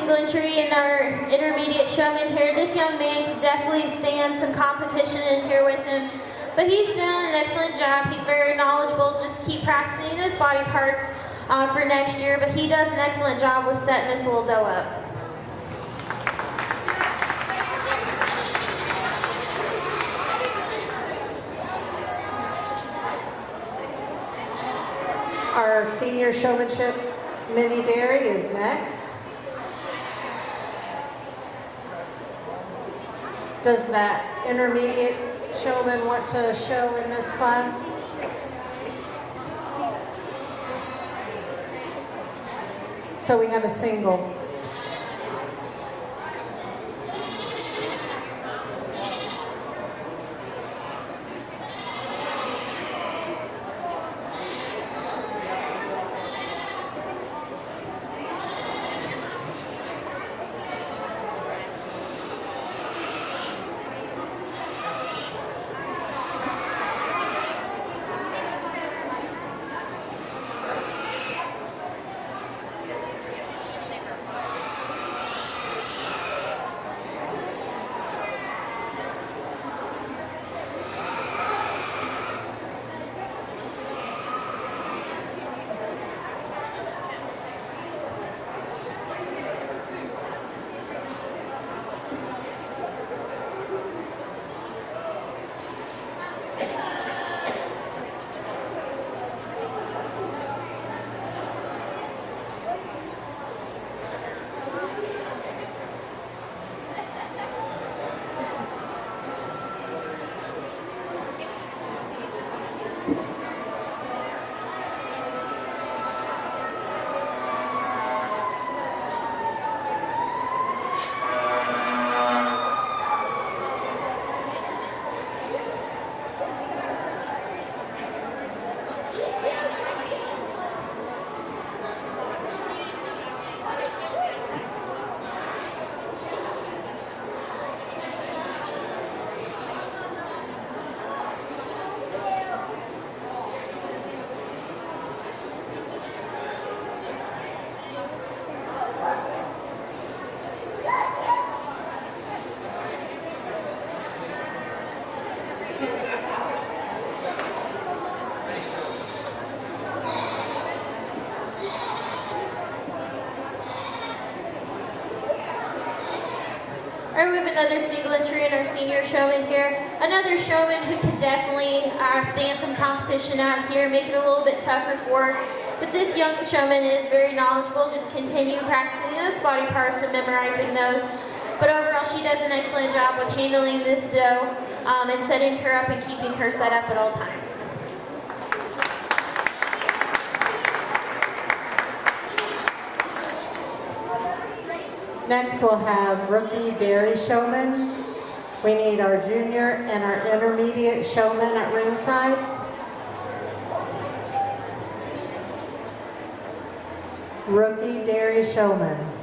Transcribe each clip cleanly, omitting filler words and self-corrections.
single entry in our intermediate showman here. This young man can definitely stand some competition in here with him, but he's done an excellent job. He's very knowledgeable. Just keep practicing those body parts for next year, but he does an excellent job with setting this little doe up. Our senior showmanship mini dairy is next. Does that intermediate showman want to show in this class? So we have a single. Alright, we have another single entry in our senior showman here. Another showman who can definitely stand some competition out here, make it a little bit tougher for her. But this young showman is very knowledgeable. Just continue practicing those body parts and memorizing those. But overall, she does an excellent job with handling this doe and setting her up and keeping her set up at all times. Next we'll have rookie dairy showman. We need our junior and our intermediate showman at ringside. Rookie dairy showman.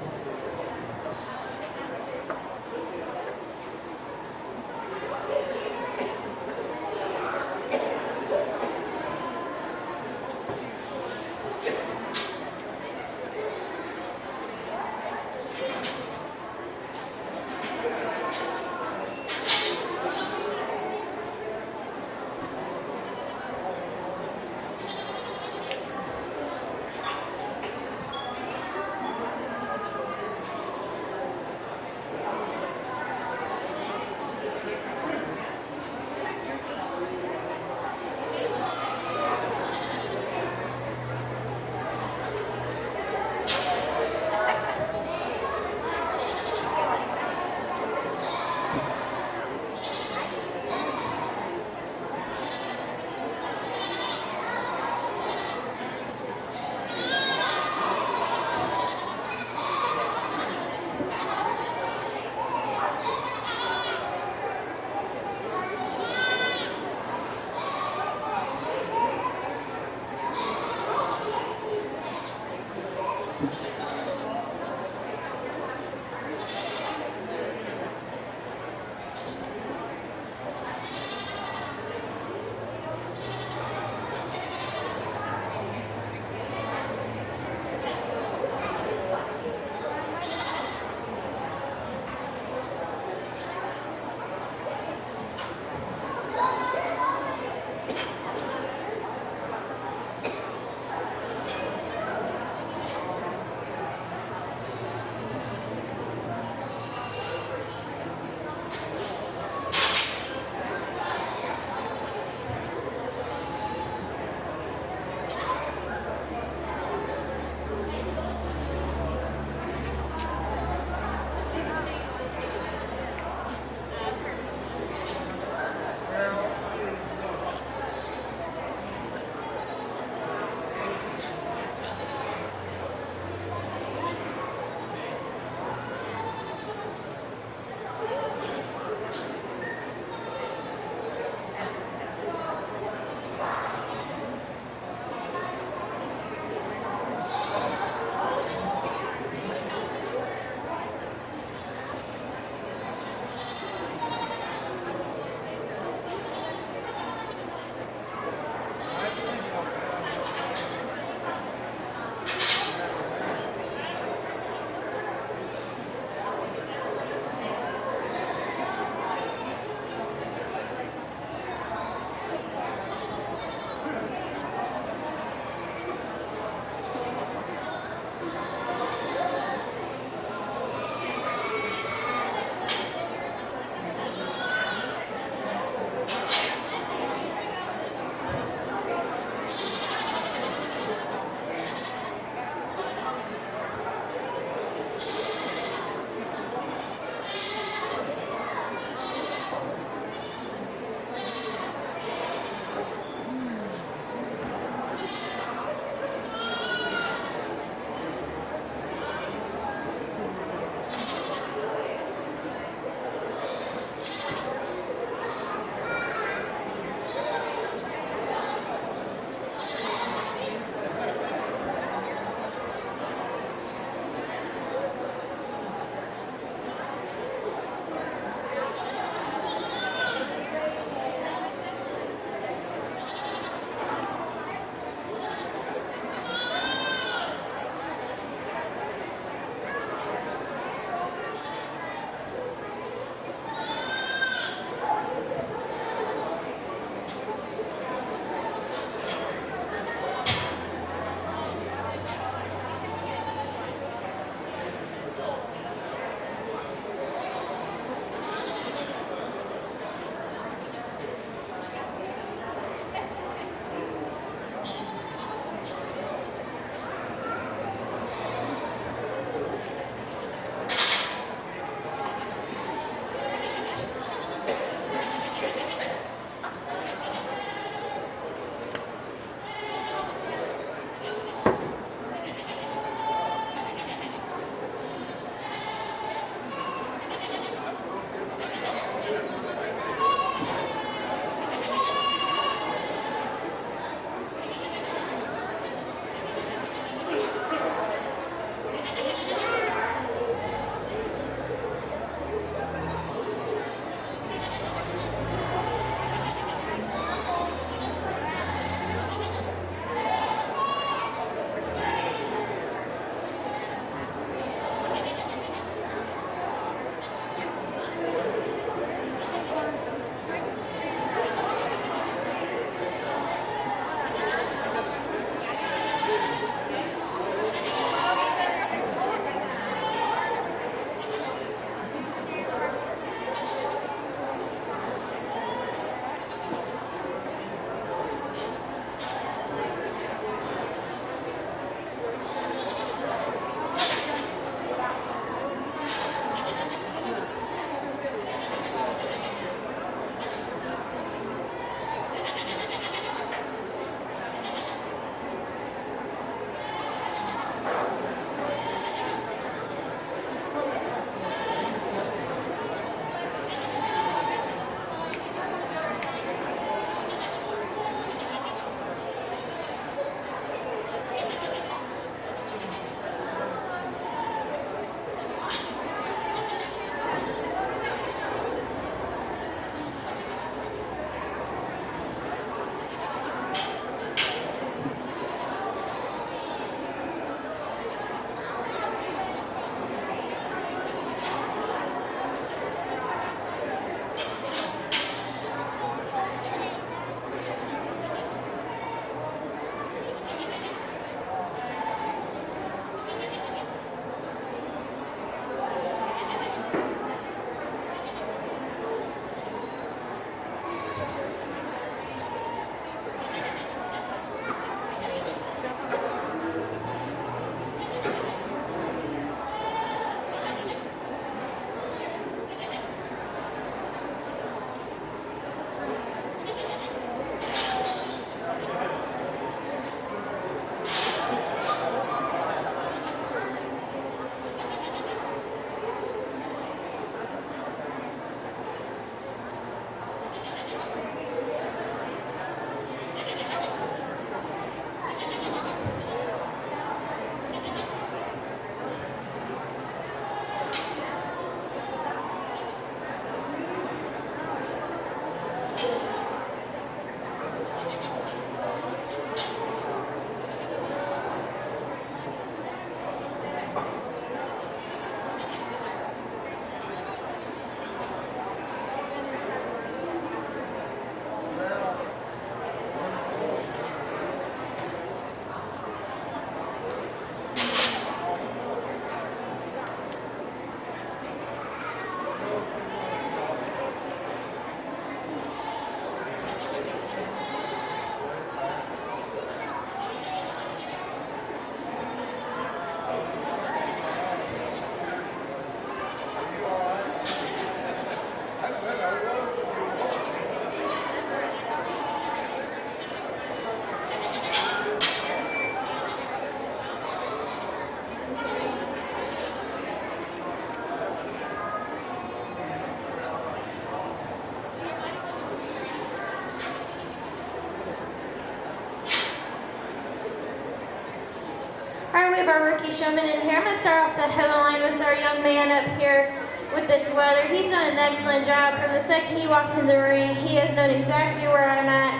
All right, we have our rookie showman in here. I'm going to start off the headline with our young man up here with this weather. He's done an excellent job. From the second he walked in the ring, he has known exactly where I'm at.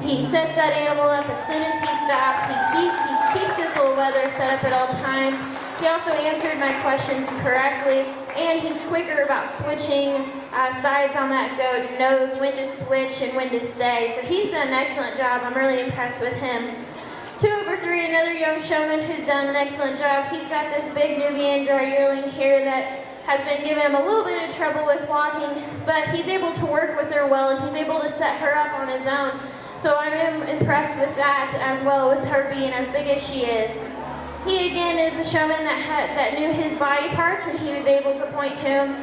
He sets that animal up as soon as he stops. He keeps his little weather set up at all times. He also answered my questions correctly, and he's quicker about switching sides on that goat. He knows when to switch and when to stay. So he's done an excellent job. I'm really impressed with him. 2 over 3, another young showman who's done an excellent job. He's got this big Nubian dry yearling here that has been giving him a little bit of trouble with walking, but he's able to work with her well, and he's able to set her up on his own. So I am impressed with that as well, with her being as big as she is. He again is a showman that knew his body parts, and he was able to point to him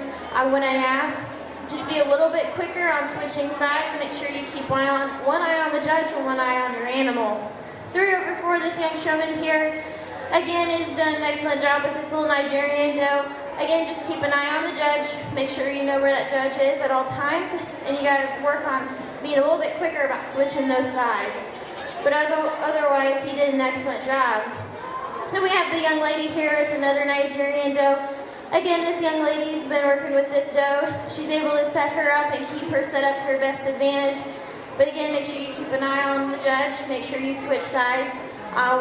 when I asked. Just be a little bit quicker on switching sides. Make sure you keep one eye on the judge and one eye on your animal. 3 over 4, this young showman here, again, has done an excellent job with this little Nigerian doe. Again, just keep an eye on the judge. Make sure you know where that judge is at all times, and you gotta work on being a little bit quicker about switching those sides. But otherwise, he did an excellent job. Then we have the young lady here with another Nigerian doe. Again, this young lady's been working with this doe. She's able to set her up and keep her set up to her best advantage. But again, make sure you keep an eye on the judge. Make sure you switch sides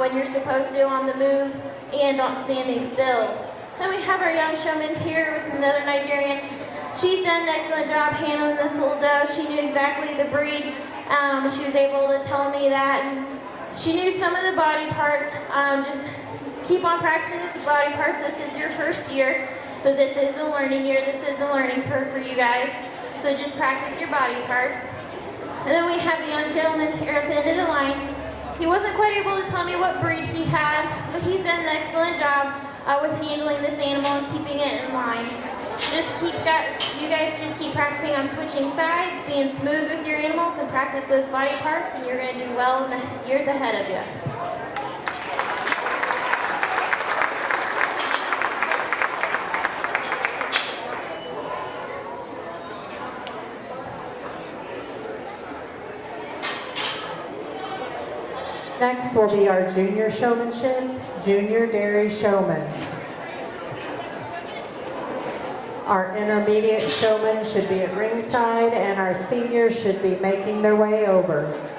when you're supposed to on the move and on standing still. Then we have our young showman here with another Nigerian. She's done an excellent job handling this little doe. She knew exactly the breed. She was able to tell me that. And she knew some of the body parts. Just keep on practicing this body parts. This is your first year. So this is a learning year. This is a learning curve for you guys. So just practice your body parts. And then we have the young gentleman here at the end of the line. He wasn't quite able to tell me what breed he had, but he's done an excellent job with handling this animal and keeping it in line. You guys just keep practicing on switching sides, being smooth with your animals, and practice those body parts, and you're going to do well in the years ahead of you. Next will be our junior showmanship, junior dairy showman. Our intermediate showmen should be at ringside, and our seniors should be making their way over.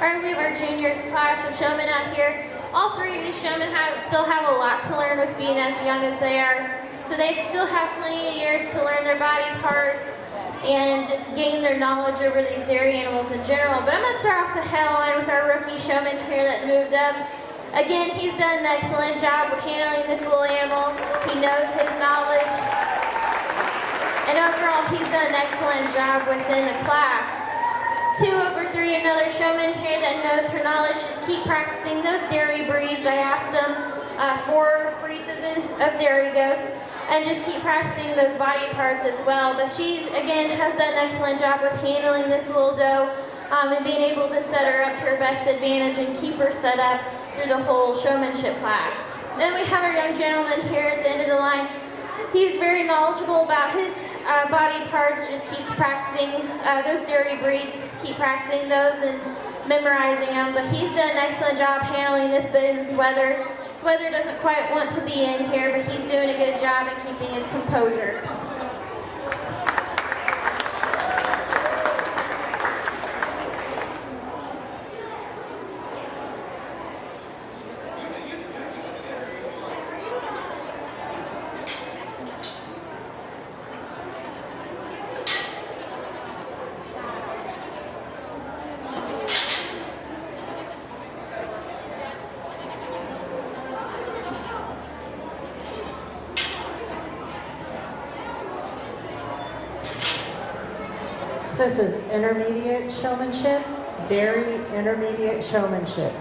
All right, we have our junior class of showmen out here. All three of these showmen still have a lot to learn with being as young as they are. So they still have plenty of years to learn their body parts and just gain their knowledge over these dairy animals in general. But I'm going to start off the hell line with our rookie showman here that moved up. Again, he's done an excellent job with handling this little animal. He knows his knowledge. And overall, he's done an excellent job within the class. 2 over 3, another showman here that knows her knowledge. Just keep practicing those dairy breeds. I asked him 4 breeds of dairy goats, and just keep practicing those body parts as well. But she, again, has done an excellent job with handling this little doe and being able to set her up to her best advantage and keep her set up through the whole showmanship class. Then we have our young gentleman here at the end of the line. He's very knowledgeable about his body parts. Just keep practicing those dairy breeds, keep practicing those and memorizing them. But he's done an excellent job handling this bit of weather. This weather doesn't quite want to be in here, but he's doing a good job at keeping his composure. This is intermediate showmanship, dairy intermediate showmanship.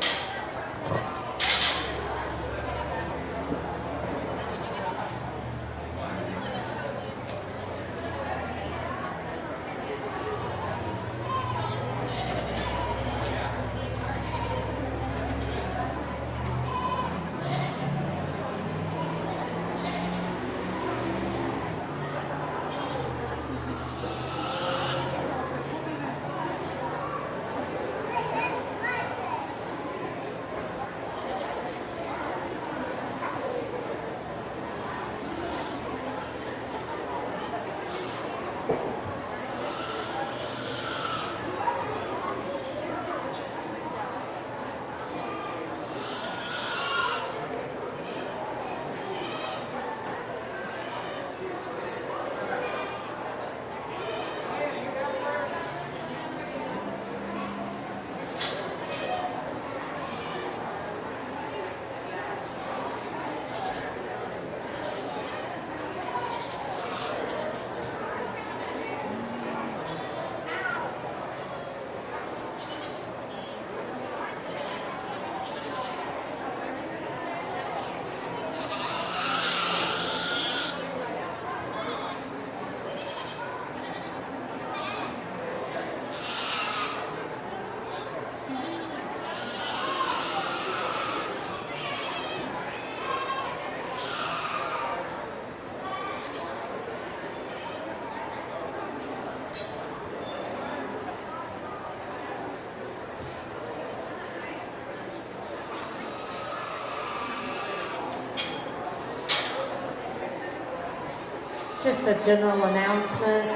Just a general announcement.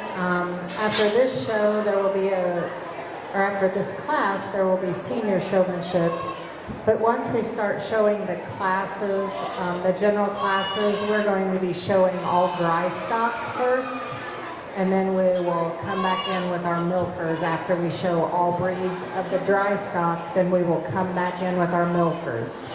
After this show, there will be after this class, there will be senior showmanship. But once we start showing the classes, the general classes, we're going to be showing all dry stock first. And then we will come back in with our milkers after we show all breeds of the dry stock. Then we will come back in with our milkers.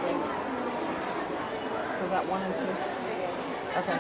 exactly. So is that 1 and 2? Okay.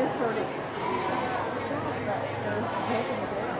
just heard it. There's taking it down.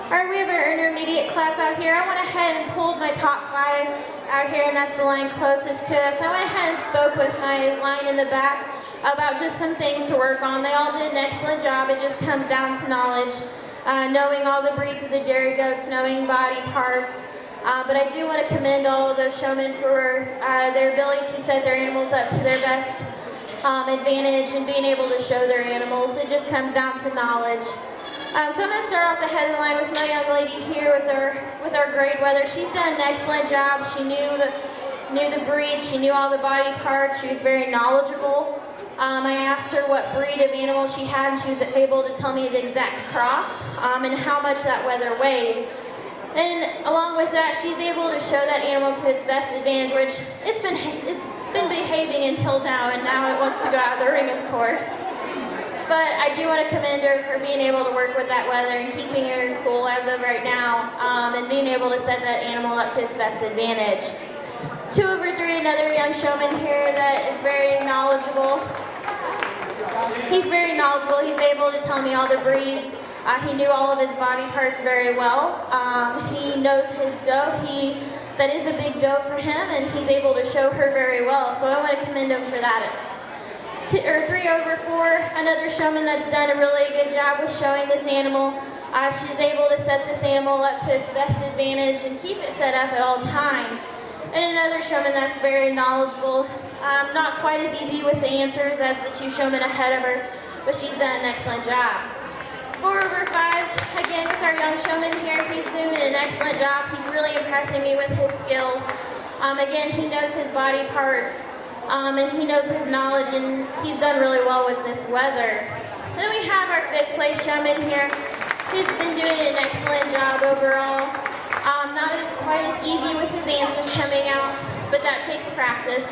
All right, we have our intermediate class out here. I went ahead and pulled my top 5 out here, and that's the line closest to us. I went ahead and spoke with my line in the back about just some things to work on. They all did an excellent job. It just comes down to knowledge, knowing all the breeds of the dairy goats, knowing body parts. But I do want to commend all of those showmen for their ability to set their animals up to their best advantage and being able to show their animals. It just comes down to knowledge. So I'm going to start off the head of the line with my young lady here with our grade wether. She's done an excellent job. She knew the breed. She knew all the body parts. She was very knowledgeable. I asked her what breed of animal she had, and she was able to tell me the exact cross and how much that wether weighed. And along with that, she's able to show that animal to its best advantage, which it's been behaving until now, and now it wants to go out of the ring, of course. But I do want to commend her for being able to work with that wether and keeping her cool as of right now, and being able to set that animal up to its best advantage. 2 over 3, another young showman here that is very knowledgeable. He's very knowledgeable. He's able to tell me all the breeds. He knew all of his body parts very well. He knows his doe. That is a big doe for him, and he's able to show her very well. So I want to commend him for that. 3 over 4, another showman that's done a really good job with showing this animal. She's able to set this animal up to its best advantage and keep it set up at all times. And another showman that's very knowledgeable. Not quite as easy with the answers as the 2 showmen ahead of her, but she's done an excellent job. 4 over 5, again with our young showman here, he's doing an excellent job. He's really impressing me with his skills. Again, he knows his body parts. And he knows his knowledge, and he's done really well with this wether. Then we have our 5th place showman here. He's been doing an excellent job overall. Not quite as easy with his answers coming out, but that takes practice.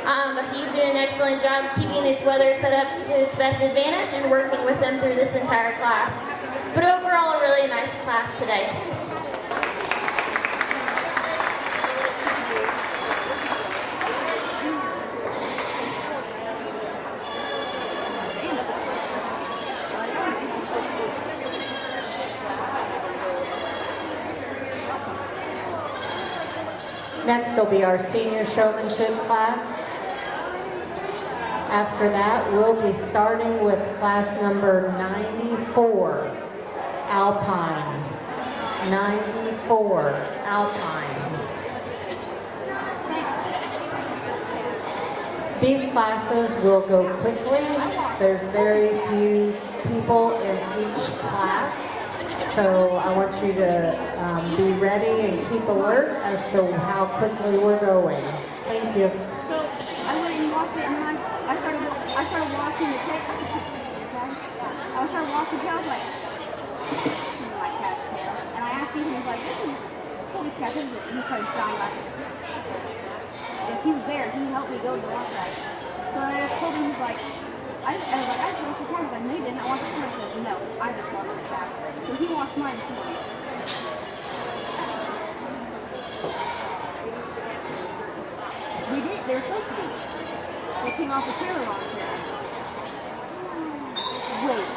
But he's doing an excellent job keeping this weather set up to his best advantage and working with them through this entire class. But overall, a really nice class today. Next will be our senior showmanship class. After that, we'll be starting with class number 94, Alpine. 94, Alpine. These classes will go quickly. There's very few people in each class. So I want you to be ready and keep alert as to how quickly we're going. Thank you. So I went and watched it, and then I started watching the tape. I started watching it. I was like, this is my cat's tail. And I asked Ethan, he was like, this is Kobe's cat. This is it. He started crying like, yes, he was there. He helped me go to watch that. So then I asked Kobe, he was like, I was like, I just watched the cat. He's like, no, you didn't. I watched the cat. He said, no, I just watched the cat. So he watched mine too. We did. They were supposed to be. They came off the trailer launch here. Wait.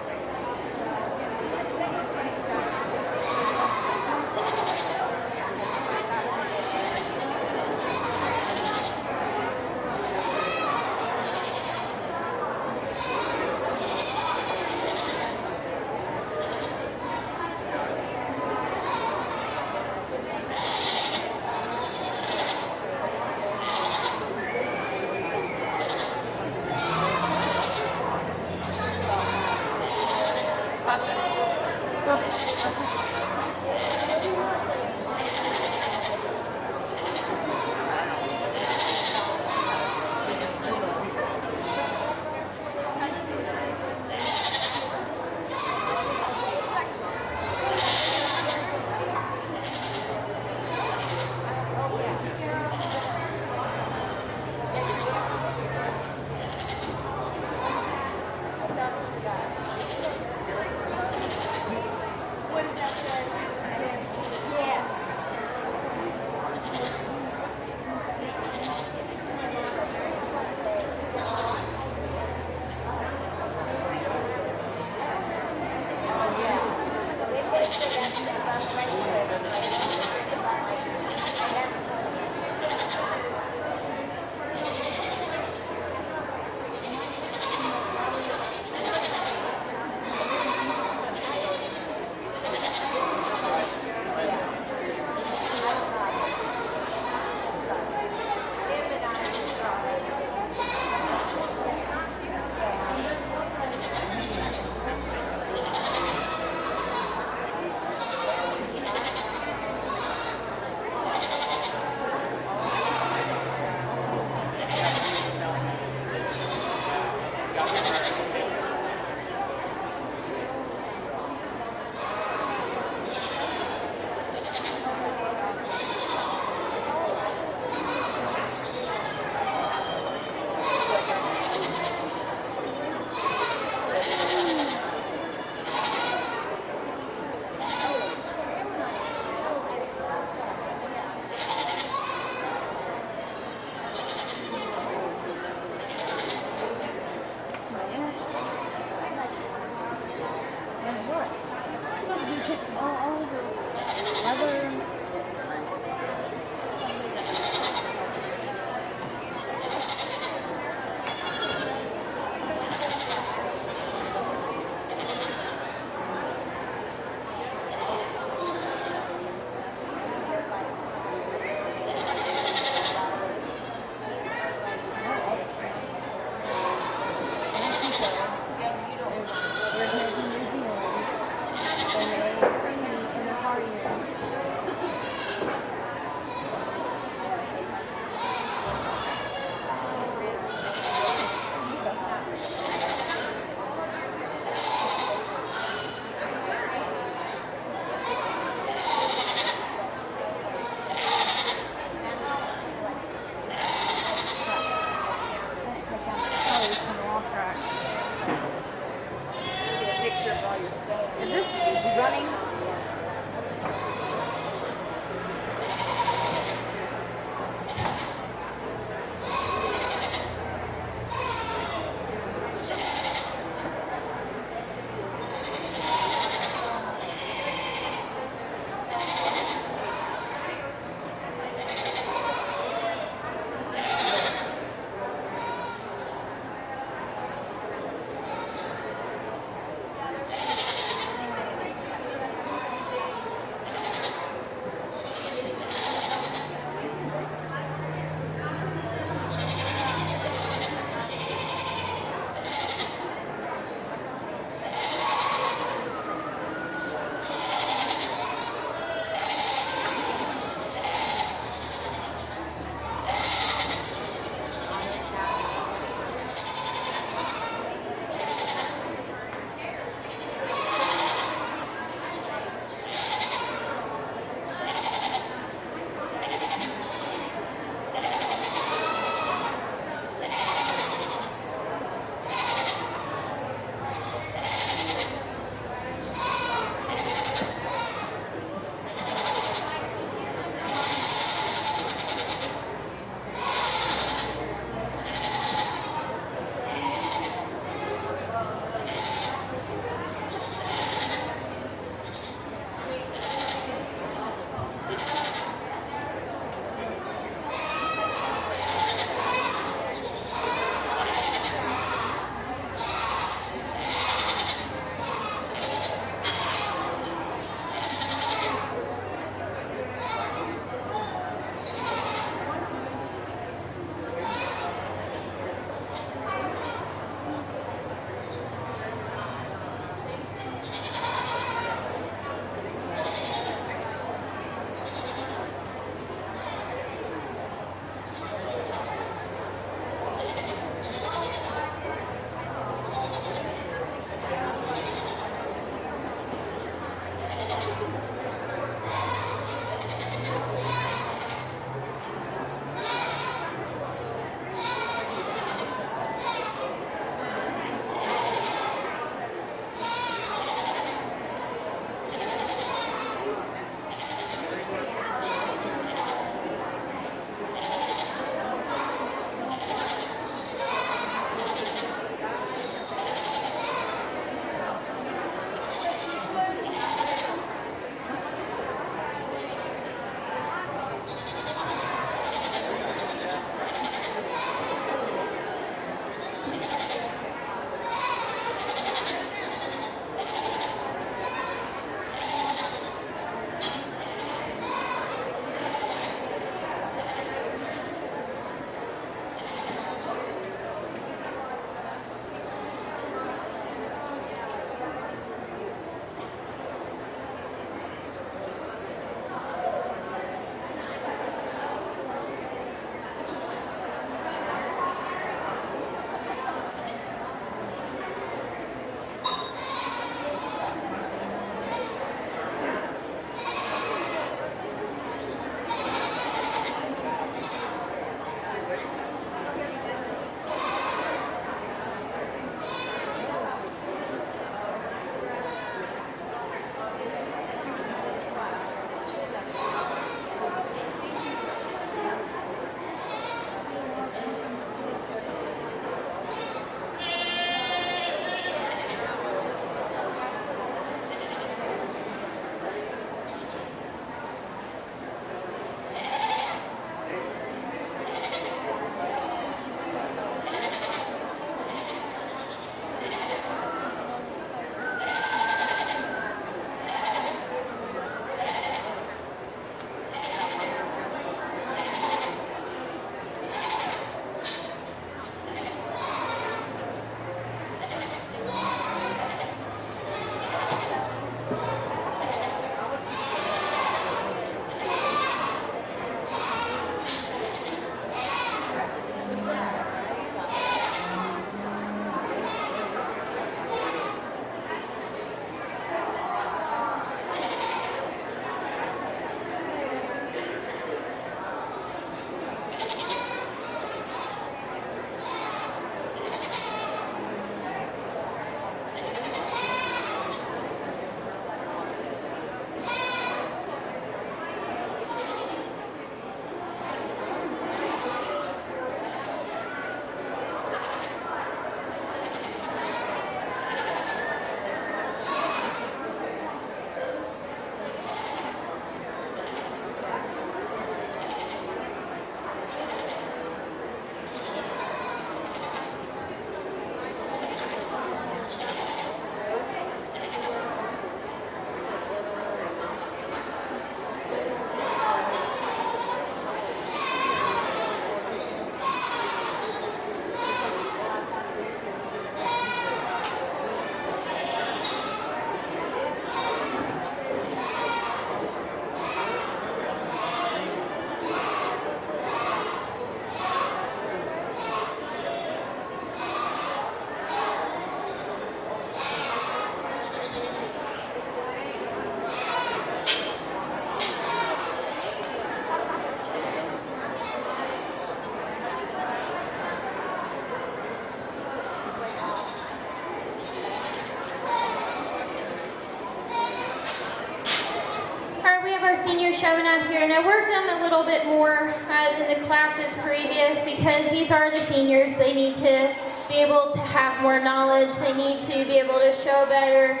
showmen out here, and I worked them a little bit more than the classes previous because these are the seniors. They need to be able to have more knowledge. They need to be able to show better,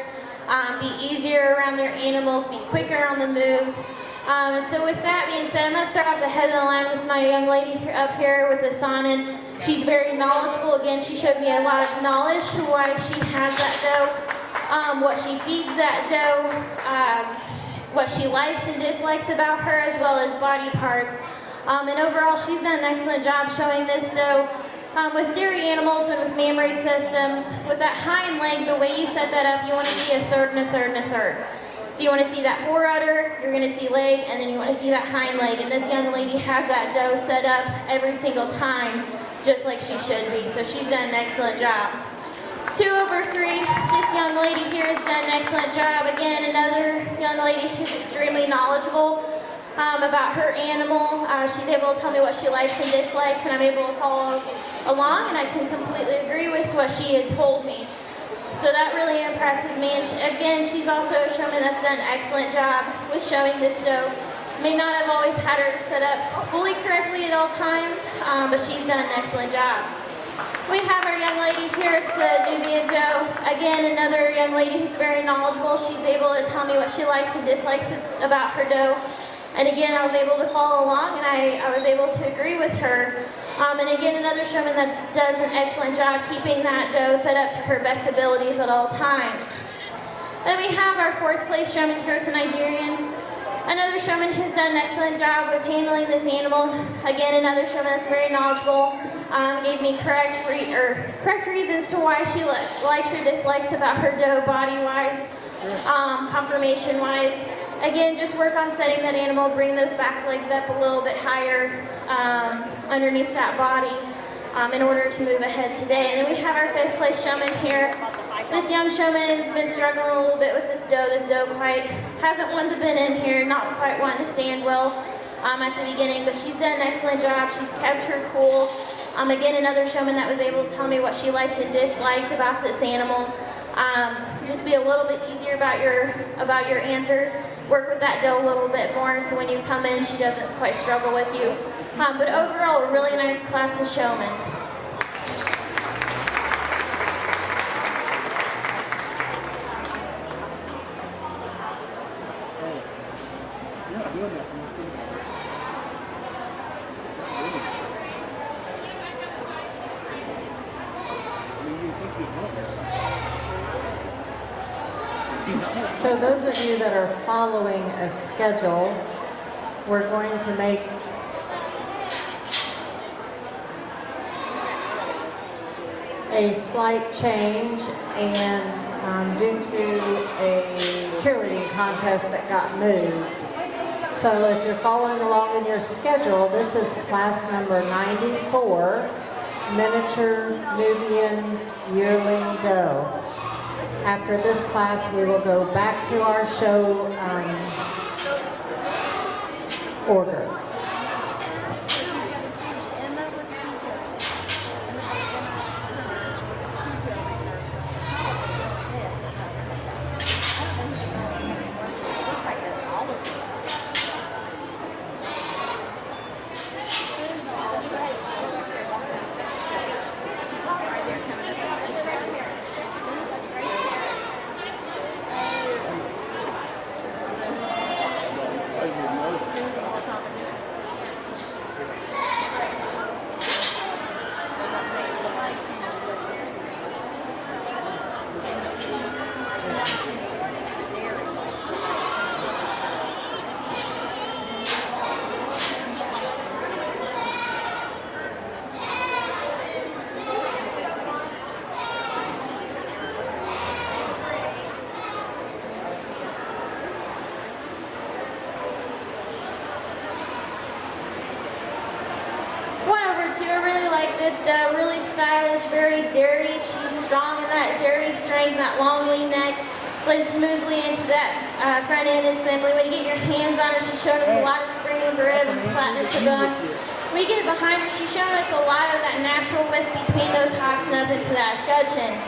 be easier around their animals, be quicker on the moves. And so with that being said, I'm going to start off the head of the line with my young lady up here with the Sonnen. She's very knowledgeable. Again, she showed me a lot of knowledge to why she has that doe, what she feeds that doe, what she likes and dislikes about her, as well as body parts. And overall, she's done an excellent job showing this doe with dairy animals and with mammary systems. With that hind leg, the way you set that up, you want to see a third and a third and a third. So you want to see that forerudder, you're going to see leg, and then you want to see that hind leg. And this young lady has that doe set up every single time, just like she should be. So she's done an excellent job. 2 over 3, this young lady here has done an excellent job. Again, another young lady who's extremely knowledgeable about her animal. She's able to tell me what she likes and dislikes, and I'm able to follow along, and I can completely agree with what she had told me. So that really impresses me. And again, she's also a showman that's done an excellent job with showing this doe. May not have always had her set up fully correctly at all times, but she's done an excellent job. We have our young lady here at the Nubian doe. Again, another young lady who's very knowledgeable. She's able to tell me what she likes and dislikes about her doe. And again, I was able to follow along, and I was able to agree with her. And again, another showman that does an excellent job keeping that doe set up to her best abilities at all times. Then we have our 4th place showman here at the Nigerian. Another showman who's done an excellent job with handling this animal. Again, another showman that's very knowledgeable. Gave me correct reasons to why she likes or dislikes about her doe body-wise, conformation-wise. Again, just work on setting that animal, bring those back legs up a little bit higher underneath that body in order to move ahead today. And then we have our 5th place showman here. This young showman has been struggling a little bit with this doe. This doe hasn't wanted to been in here, not quite wanting to stand well at the beginning, but she's done an excellent job. She's kept her cool. Again, another showman that was able to tell me what she liked and disliked about this animal. Just be a little bit easier about your answers. Work with that doe a little bit more so when you come in, she doesn't quite struggle with you. But overall, a really nice class of showmen. So those of you that are following a schedule, we're going to make a slight change, and due to a cheerleading contest that got moved. So if you're following along in your schedule, this is class number 94, Miniature Nubian Yearling Doe. After this class, we will go back to our show order. This doe, really stylish, very dairy. She's strong in that dairy strength, that long lean neck, blends smoothly into that front end assembly. When you get your hands on her, she showed us a lot of spring of rib and flatness of bone. When we get behind her, she showed us a lot of that natural width between those hocks and up into that escutcheon.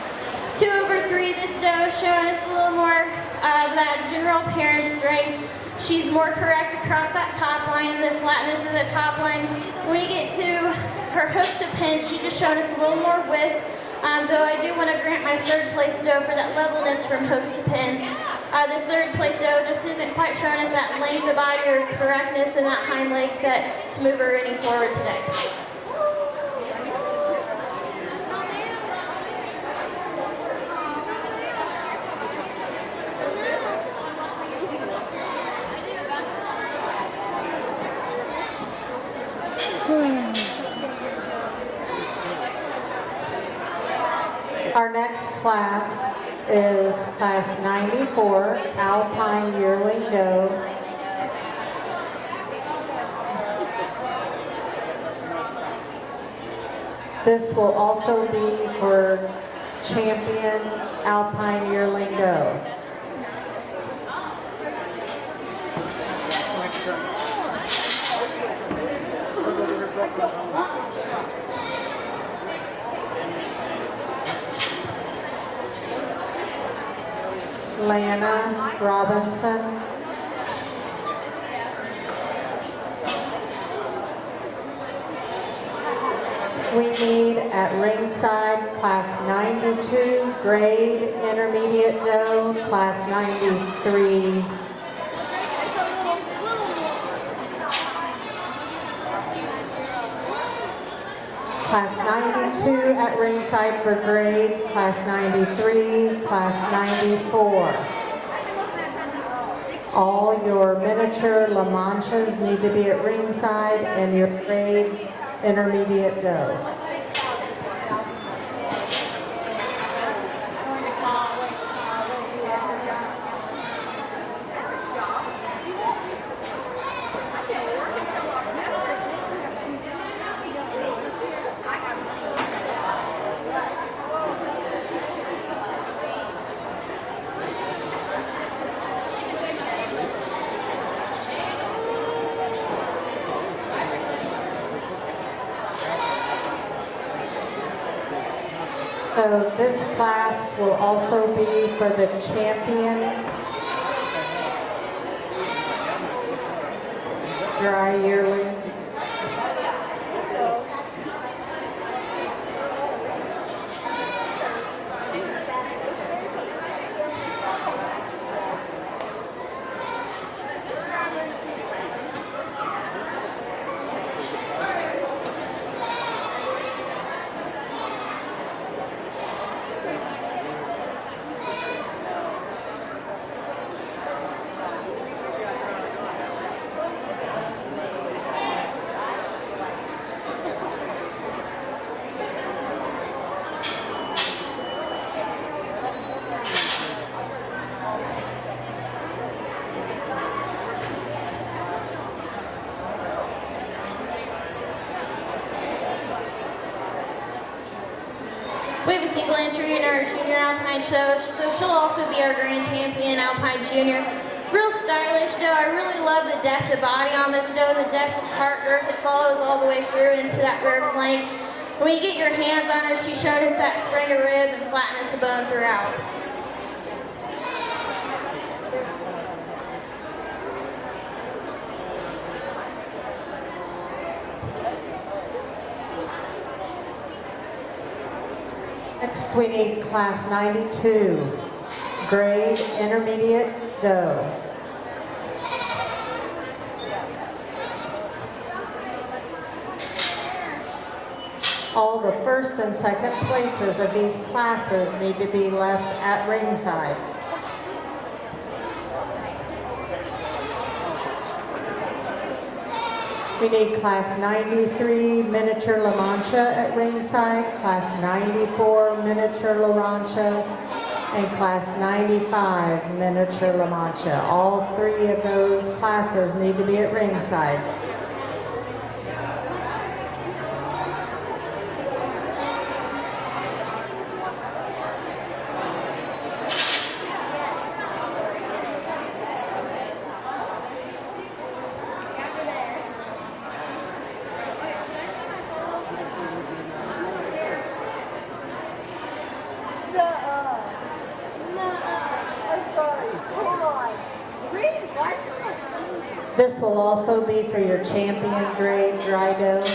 2 over 3, this doe showing us a little more of that general parent strength. She's more correct across that top line, the flatness of the top line. When you get to her hooks to pins, she just showed us a little more width, though I do want to grant my third place doe for that levelness from hooks to pins. This third place doe just isn't quite showing us that length of body or correctness in that hind leg set to move her any forward today. Our next class is class 94, Alpine Yearling Doe. This will also be for champion Alpine Yearling Doe. Lana Robinson. We need at ringside class 92, grade intermediate doe, class 93. Class 92 at ringside for grade, class 93, class 94. All your miniature La Manchas need to be at ringside and your grade intermediate doe. So this class will also be for the champion dry yearling. We have a single entry in our junior Alpine show, so she'll also be our grand champion Alpine junior. Real stylish doe. I really love the depth of body on this doe, the depth of heart girth that follows all the way through into that rear flank. When you get your hands on her, she showed us that spring of rib and flatness of bone throughout. Next, we need class 92, grade intermediate doe. All the first and second places of these classes need to be left at ringside. We need class 93 miniature La Mancha at ringside, class 94 miniature La Mancha, and class 95 miniature La Mancha. All three of those classes need to be at ringside. I'm sorry. Hold on. Read what? This will also be for your champion grade dry dough.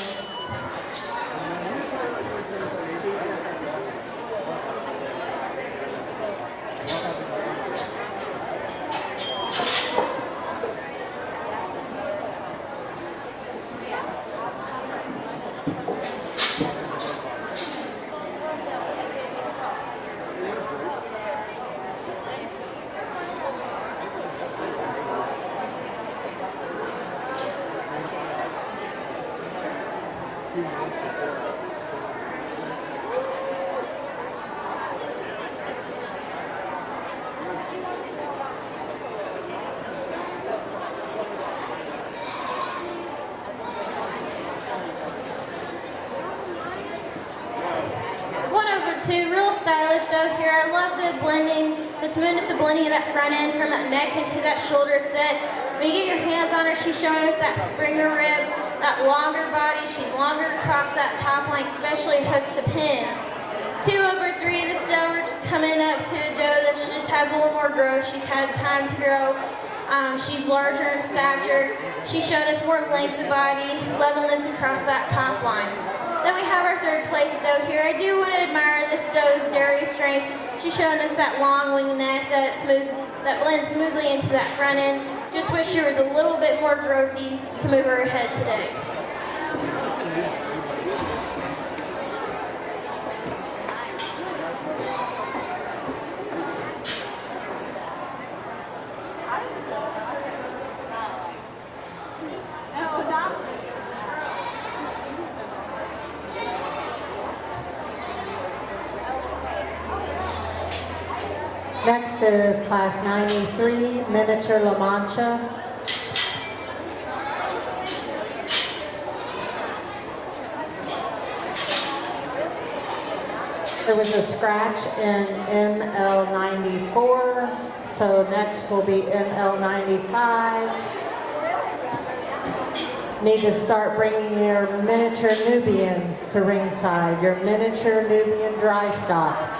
Real stylish dough here. I love the blending, the smoothness of blending of that front end from that neck into that shoulder set. When you get your hands on her, she's showing us that Springer rib, that longer body. She's longer across that top line, especially hooks to pins. 2 over 3 of this dough, we're just coming up to a dough that just has a little more growth. She's had time to grow. She's larger in stature. She's shown us more length of body, levelness across that top line. Then we have our third place dough here. I do want to admire this dough's dairy strength. She's showing us that long wing neck that blends smoothly into that front end. Just wish she was a little bit more growthy to move her ahead today. Next is class 93, Miniature La Mancha. There was a scratch in ML94, so next will be ML95. Need to start bringing your miniature Nubians to ringside, your miniature Nubian dry stock.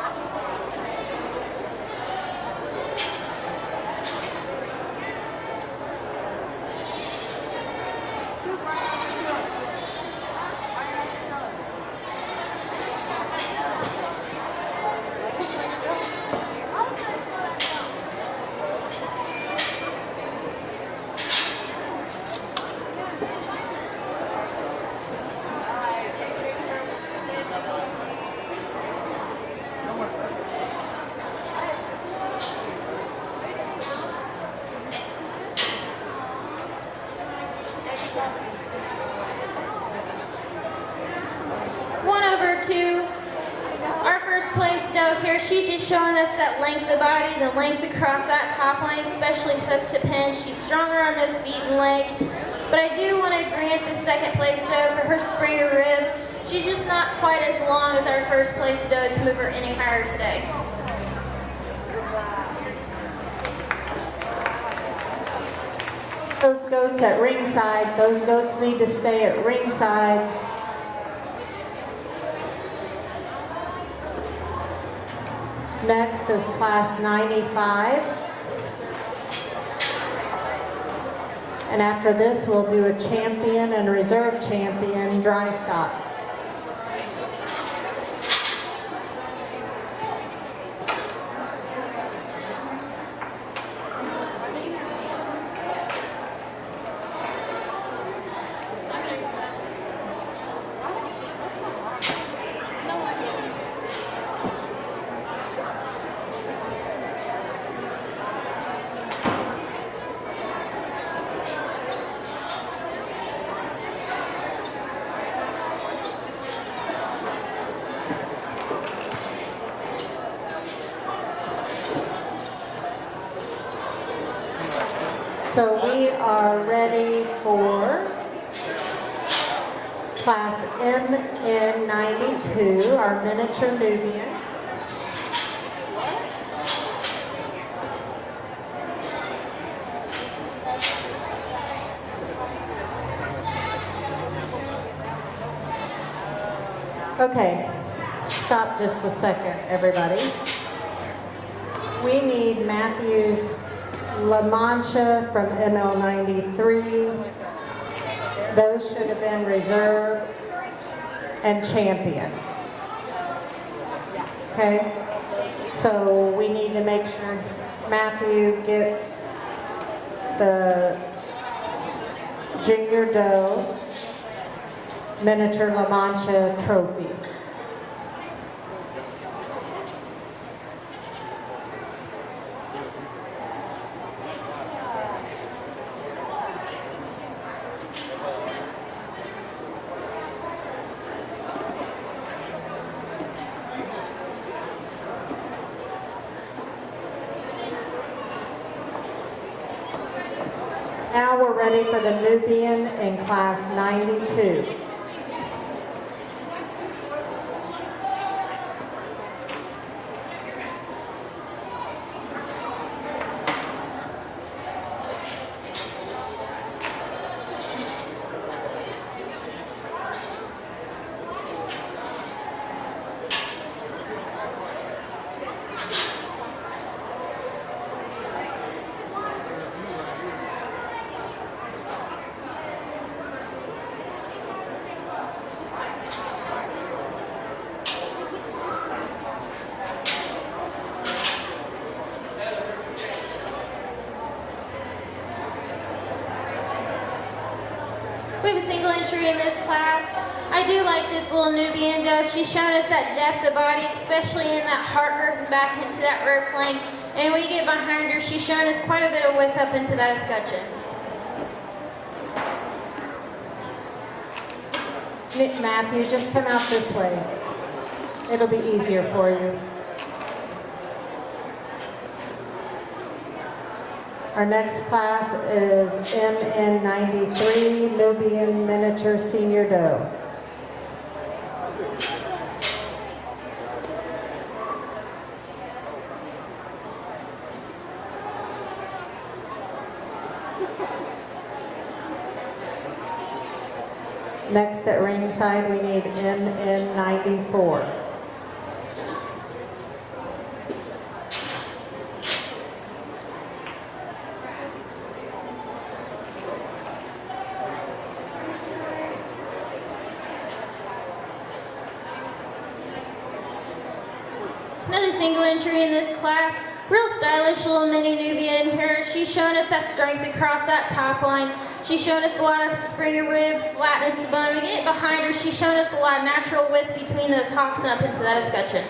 She's just showing us that length of body, the length across that top line, especially hooks to pins. She's stronger on those feet and legs. But I do want to grant the second place dough for her Springer rib. She's just not quite as long as our first place dough to move her any higher today. Those goats at ringside, those goats need to stay at ringside. Next is class 95. And after this, we'll do a champion and reserve champion dry stock. So we are ready for class MN92, our miniature Nubian. Okay, stop just a second, everybody. We need Matthew's La Mancha from ML93. Those should have been reserve and champion. Okay? So we need to make sure Matthew gets the Junior Doe Miniature La Mancha trophies. Now we're ready for the Nubian in class 92. We have a single entry in this class. I do like this little Nubian doe. She's shown us that depth of body, especially in that heart girth and back into that rope flank. And when you get behind her, she's shown us quite a bit of width up into that escutcheon. Matthew, just come out this way. It'll be easier for you. Our next class is MN93, Nubian Miniature Senior Doe. Next at ringside, we need MN94. Another single entry in this class. Real stylish little mini Nubian here. She's shown us that strength across that top line. She's shown us a lot of spring of rib, flatness of bone. We get behind her, she's shown us a lot of natural width between those hocks and up into that escutcheon.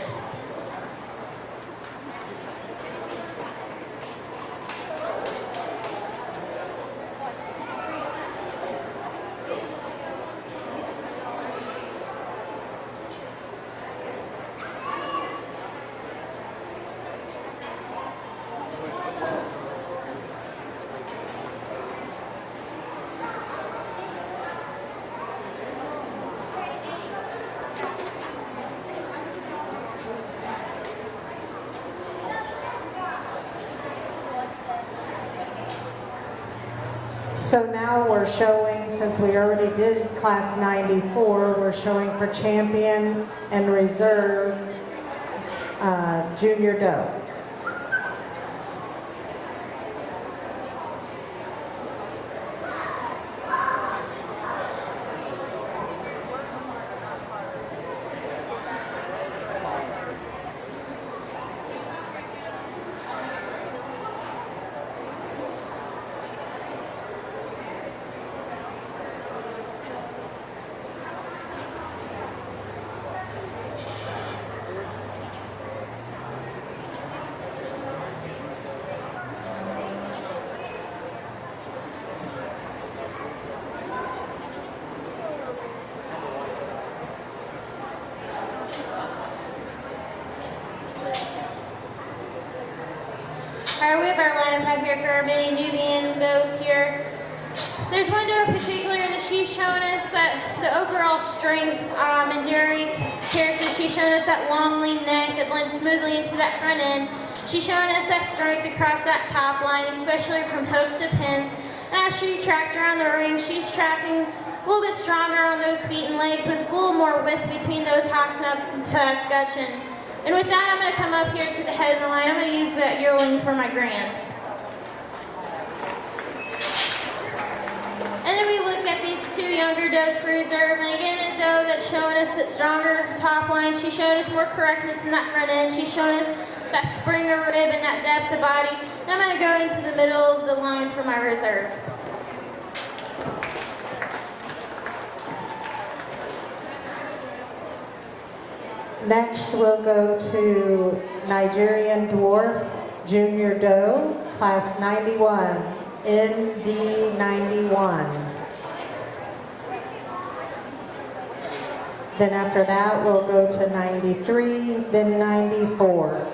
So now we're showing, since we already did class 94, we're showing for champion and reserve Junior Doe. Alright, we have our lineup out here for our mini Nubian does here. There's one doe in particular that she's shown us that the overall strength and dairy character. She's shown us that long lean neck that blends smoothly into that front end. She's shown us that strength across that top line, especially from hooks to pins. And as she tracks around the ring, she's tracking a little bit stronger on those feet and legs with a little more width between those hocks and up to escutcheon. And with that, I'm going to come up here to the head of the line. I'm going to use that yearling for my grand. And then we look at these two younger does for reserve. And again, a doe that's showing us that stronger top line. She's showing us more correctness in that front end. She's showing us that spring of rib and that depth of body. And I'm going to go into the middle of the line for my reserve. Next, we'll go to Nigerian Dwarf Junior Doe, Class 91, ND 91. Then after that, we'll go to 93, then 94.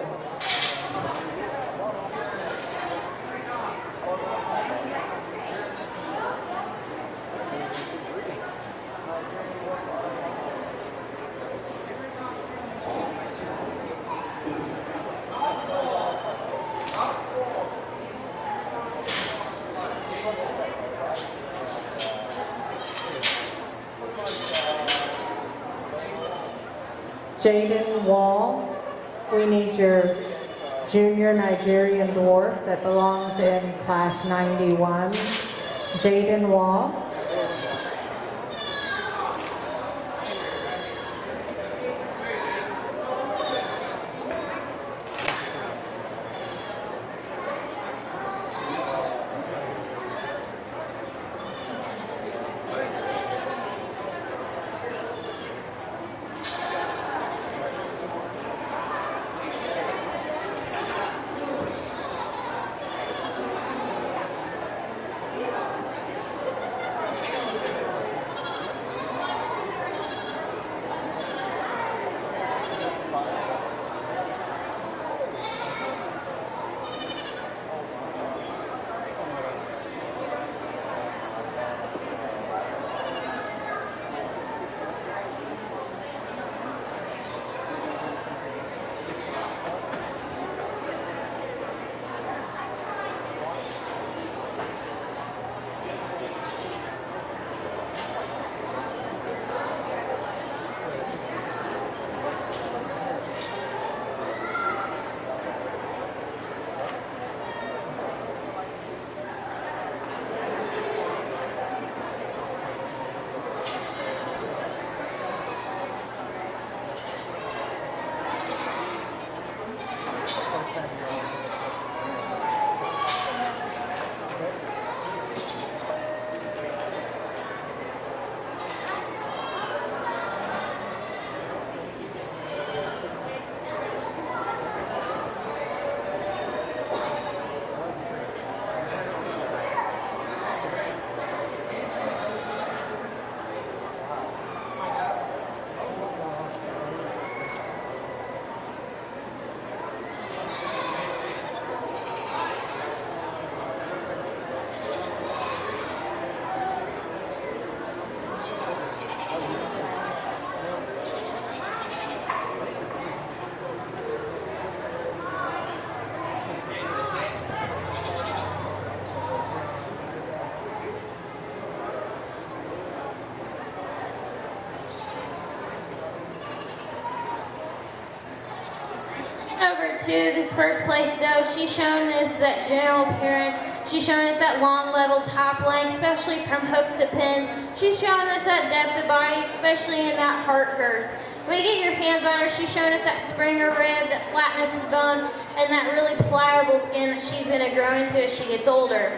Jaden Wall, we need your junior Nigerian dwarf that belongs in class 91. Jaden Wall. Over to this first place doe, she's shown us that general appearance. She's shown us that long level top line, especially from hooks to pins. She's shown us that depth of body, especially in that heart girth. When you get your hands on her, she's shown us that springer rib, that flatness of bone, and that really pliable skin that she's going to grow into as she gets older.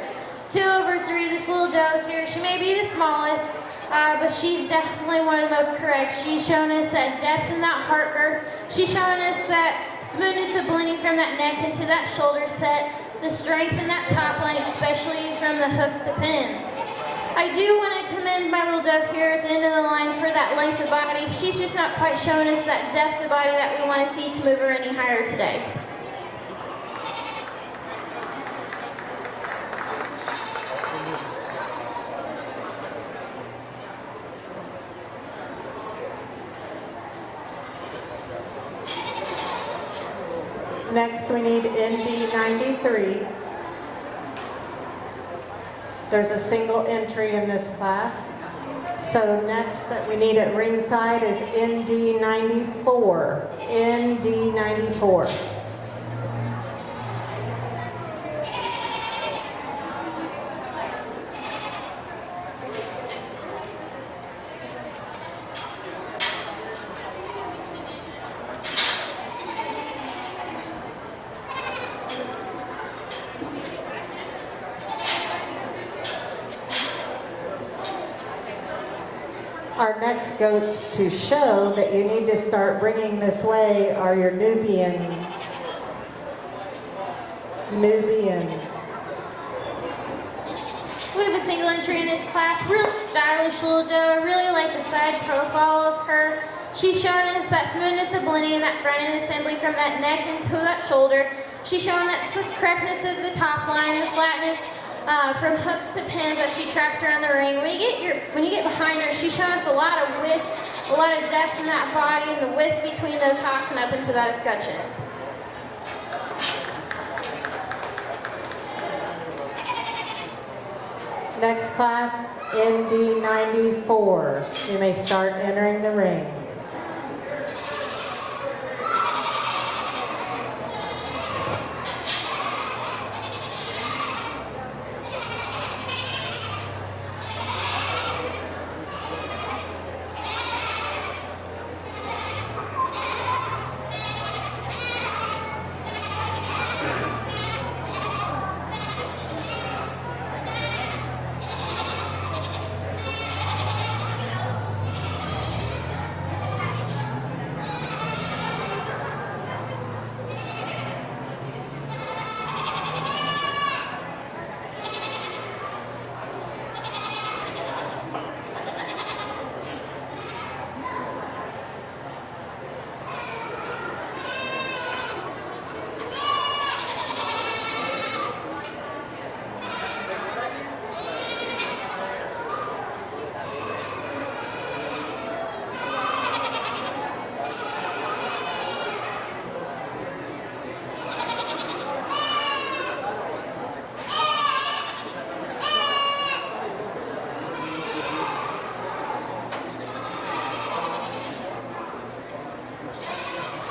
2 over 3, this little doe here, she may be the smallest, but she's definitely one of the most correct. She's shown us that depth in that heart girth. She's shown us that smoothness of blending from that neck into that shoulder set, the strength in that top line, especially from the hooks to pins. I do want to commend my little doe here at the end of the line for that length of body. She's just not quite showing us that depth of body that we want to see to move her any higher today. Next, we need ND 93. There's a single entry in this class. So next that we need at ringside is ND 94. ND 94. our next goats to show that you need to start bringing this way are your Nubians. Nubians. We have a single entry in this class, really stylish little doe. I really like the side profile of her. She's showing us that smoothness of blending in that front end assembly from that neck into that shoulder. She's showing that correctness of the top line, the flatness from hooks to pins as she tracks around the ring. When you get behind her, she's showing us a lot of width, a lot of depth in that body and the width between those hocks and up into that escutcheon. Next class, ND94. You may start entering the ring.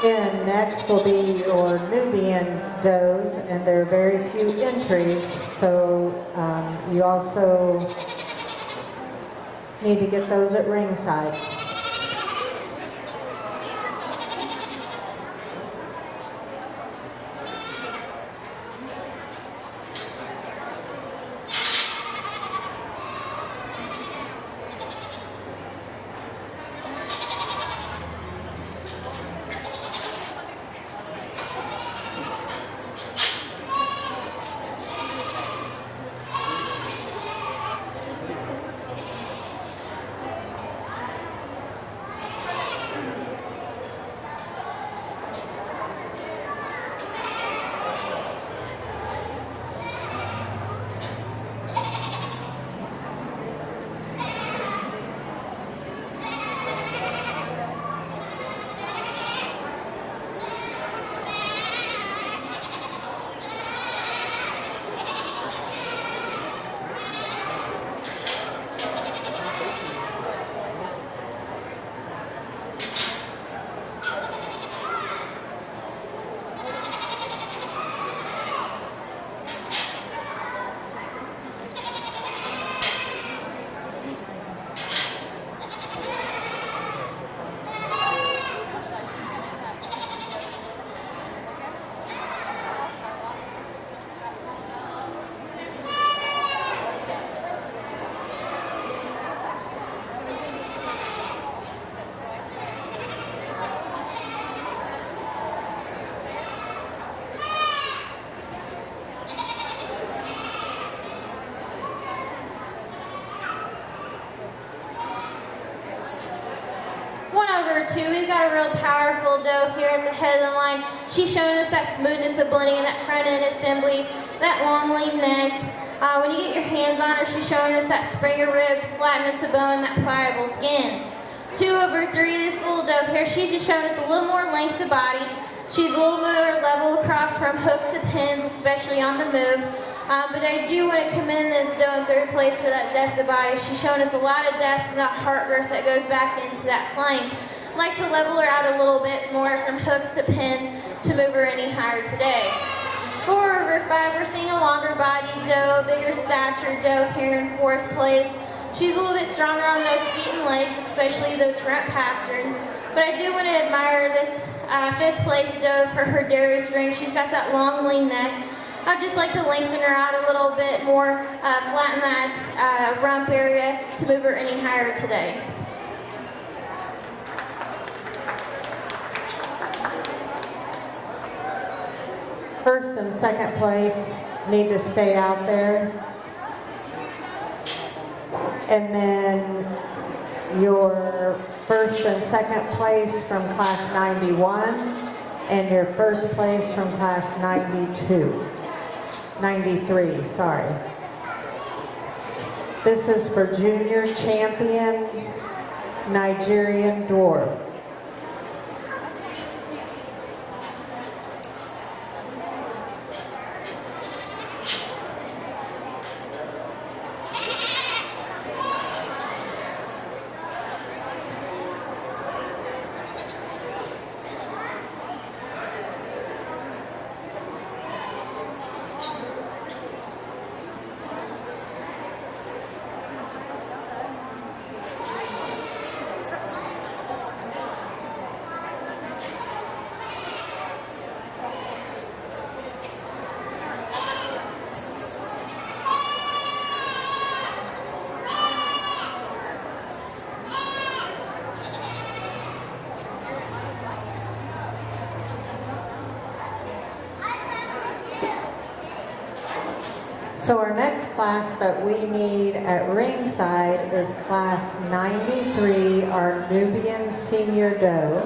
And next will be your Nubian does, and there are very few entries, so you also need to get those at ringside. Two, we've got a real powerful doe here at the head of the line. She's showing us that smoothness of blending in that front end assembly, that long lean neck. When you get your hands on her, she's showing us that Springer rib, flatness of bone, that pliable skin. 2 over 3, this little doe here, she's just showing us a little more length of body. She's a little more level across from hooks to pins, especially on the move. But I do want to commend this doe in 3rd place for that depth of body. She's showing us a lot of depth and that heart girth that goes back into that flank. I'd like to level her out a little bit more from hooks to pins to move her any higher today. 4 over 5, we're seeing a longer body doe, bigger stature doe here in 4th place. She's a little bit stronger on those feet and legs, especially those front pasterns. But I do want to admire this 5th place doe for her dairy strength. She's got that long lean neck. I'd just like to lengthen her out a little bit more, flatten that rump area to move her any higher today. First and second place need to stay out there. And then your first and second place from class 91 and your first place from class 93, sorry. This is for junior champion Nigerian dwarf. So our next class that we need at ringside is class 93, our Nubian senior doe,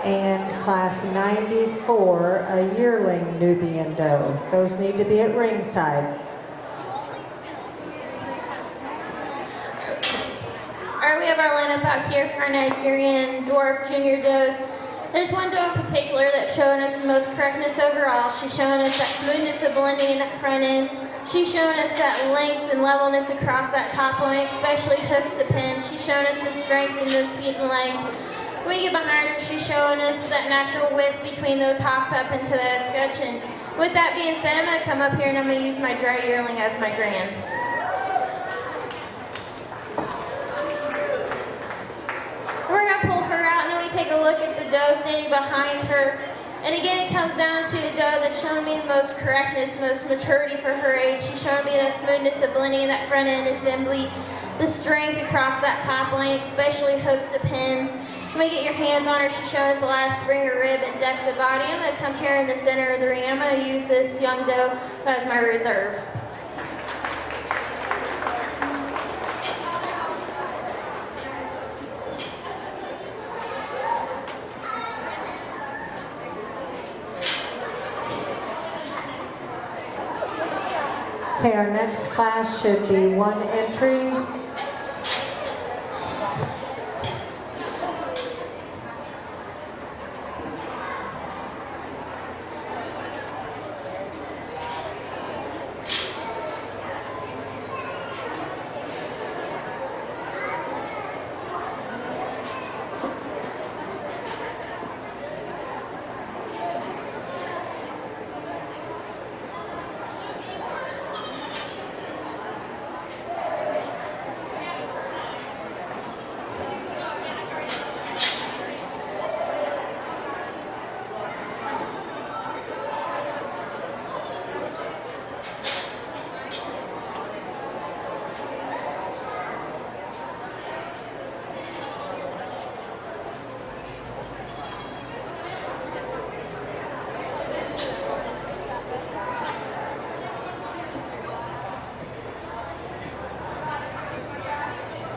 and class 94, a yearling Nubian doe. Those need to be at ringside. Alright, we have our lineup out here for our Nigerian dwarf junior does. There's one doe in particular that's showing us the most correctness overall. She's showing us that smoothness of blending in that front end. She's showing us that length and levelness across that top line, especially hooks to pins. She's showing us the strength in those feet and legs. When we get behind her, she's showing us that natural width between those hocks up into that escutcheon. With that being said, I'm going to come up here and I'm going to use my dry yearling as my grand. We're going to pull her out and then we take a look at the doe standing behind her. And again, it comes down to a doe that's showing me the most correctness, most maturity for her age. She's showing me that smoothness of blending in that front end assembly, the strength across that top lane, especially hooks to pins. When we get your hands on her, she's showing us a lot of springer rib and depth of body. I'm going to come here in the center of the ring. I'm going to use this young doe as my reserve. Okay, our next class should be one entry.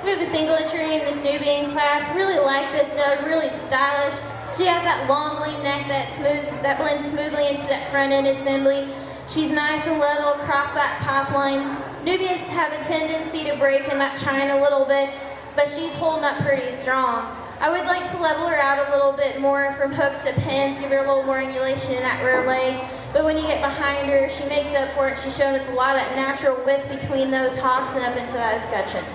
We have a single entry in this Nubian class. Really like this doe, really stylish. She has that long lean neck that blends smoothly into that front end assembly. She's nice and level across that top line. Nubians have a tendency to break in that chine a little bit, but she's holding up pretty strong. I would like to level her out a little bit more from hooks to pins, give her a little more angulation in that rear leg. But when you get behind her, she makes up for it. She's showing us a lot of that natural width between those hocks and up into that escutcheon.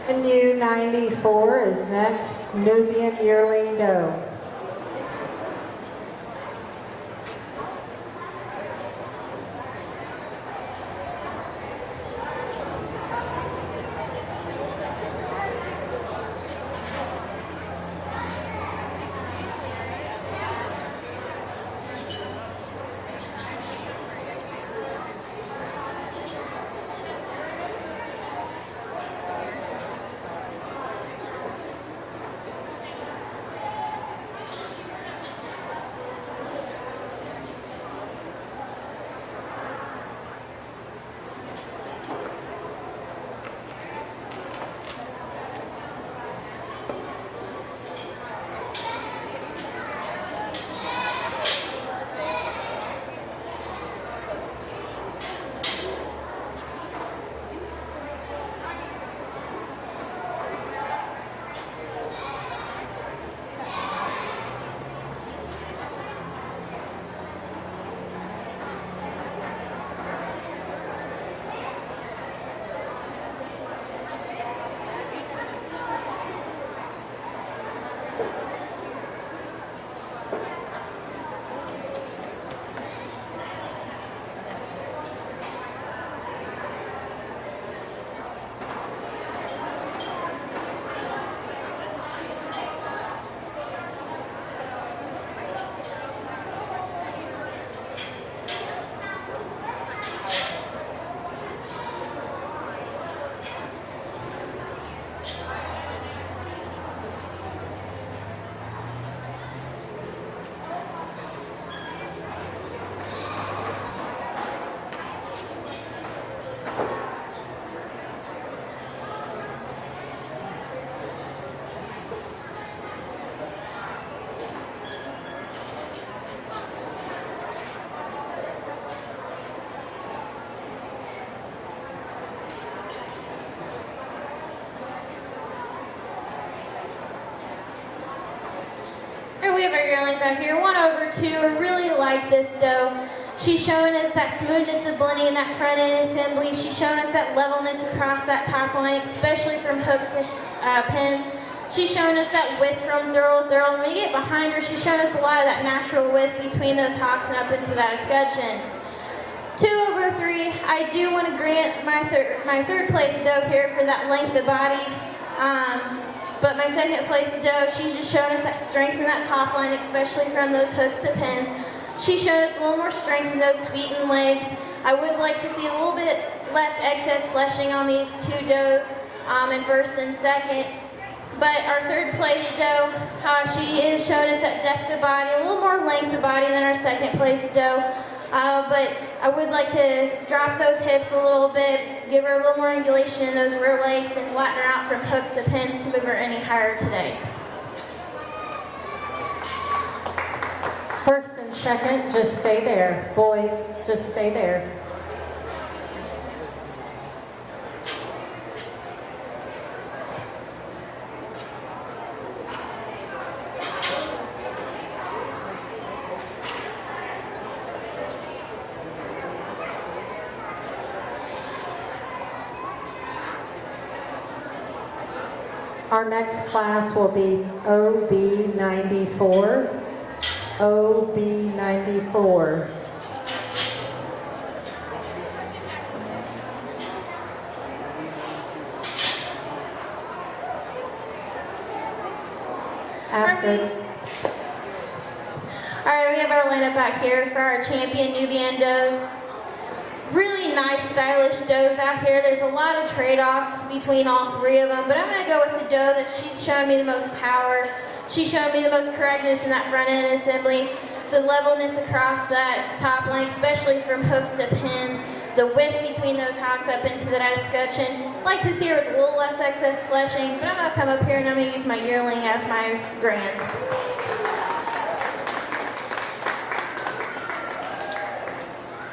NU 94 is next, Nubian yearling doe. Here we have our yearlings out here, 1 over 2. I really like this doe. She's showing us that smoothness of blending in that front end assembly. She's showing us that levelness across that top line, especially from hooks to pins. She's showing us that width from thurl to thurl. When we get behind her, she's showing us a lot of that natural width between those hocks and up into that escutcheon. 2 over 3, I do want to grant my third place doe here for that length of body. But my second place doe, she's just showing us that strength in that top line, especially from those hooks to pins. She's showing us a little more strength in those feet and legs. I would like to see a little bit less excess fleshing on these 2 does in first and second. But our third place doe, she is showing us that depth of body, a little more length of body than our second place doe. But I would like to drop those hips a little bit, give her a little more angulation in those rear legs, and flatten her out from hooks to pins to move her any higher today. First and second, just stay there. Boys, just stay there. Our next class will be OB94. OB94. Alright, we have our lineup out here for our champion Nubian does. Really nice, stylish does out here. There's a lot of trade-offs between all 3 of them, but I'm going to go with the doe that she's showing me the most power. She's showing me the most correctness in that front end assembly, the levelness across that top line, especially from hooks to pins, the width between those hocks up into that escutcheon. I'd like to see her with a little less excess fleshing, but I'm going to come up here and I'm going to use my yearling as my grant.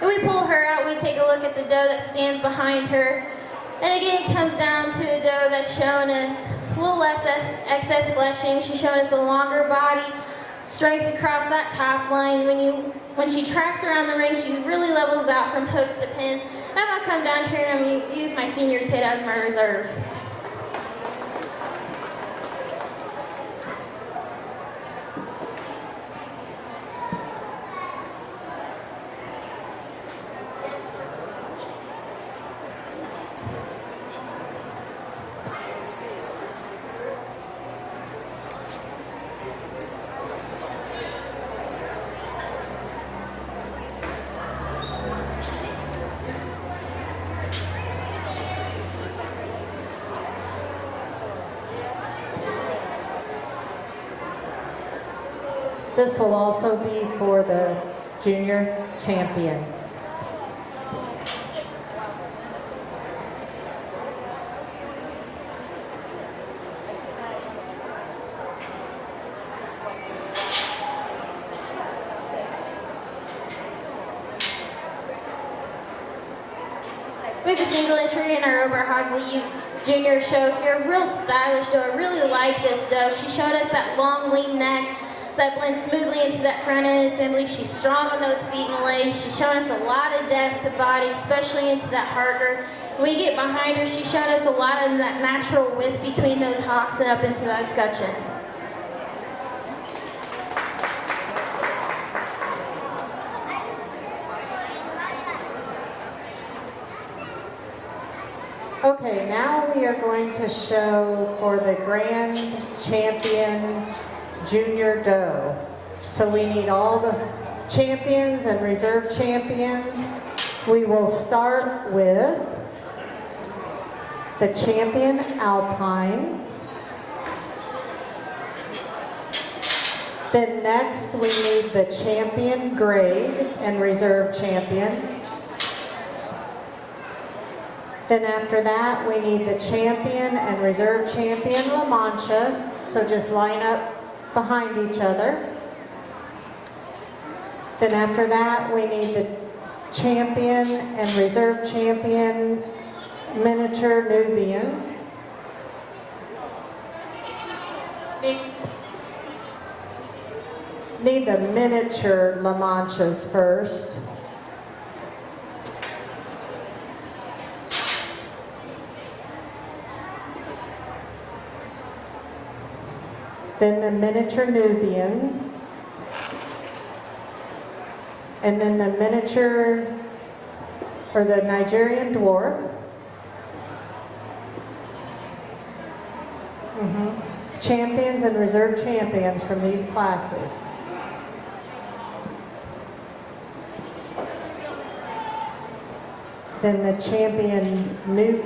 And we pull her out, we take a look at the doe that stands behind her. And again, it comes down to a doe that's showing us a little less excess fleshing. She's showing us a longer body, strength across that top line. When she tracks around the ring, she really levels out from hooks to pins. And I'm going to come down here and I'm going to use my senior kid as my reserve. This will also be for the junior champion. We have a single entry in our Ober Hogsley Youth Junior show here. Real stylish doe. I really like this doe. She showed us that long, lean neck that blends smoothly into that front end assembly. She's strong on those feet and legs. She's shown us a lot of depth of body, especially into that heart girth. When we get behind her, she showed us a lot of that natural width between those hocks and up into that escutcheon. Okay, now we are going to show for the Grand Champion Junior Doe. So we need all the champions and reserve champions. We will start with the Champion Alpine. Then next we need the Champion Grade and Reserve Champion. Then after that, we need the Champion and Reserve Champion La Mancha. So just line up behind each other. Then after that, we need the Champion and Reserve Champion Miniature Nubians. Need the miniature La Manchas first. Then the miniature Nubians, and then the miniature, or the Nigerian dwarf. Champions and reserve champions from these classes. Then the champion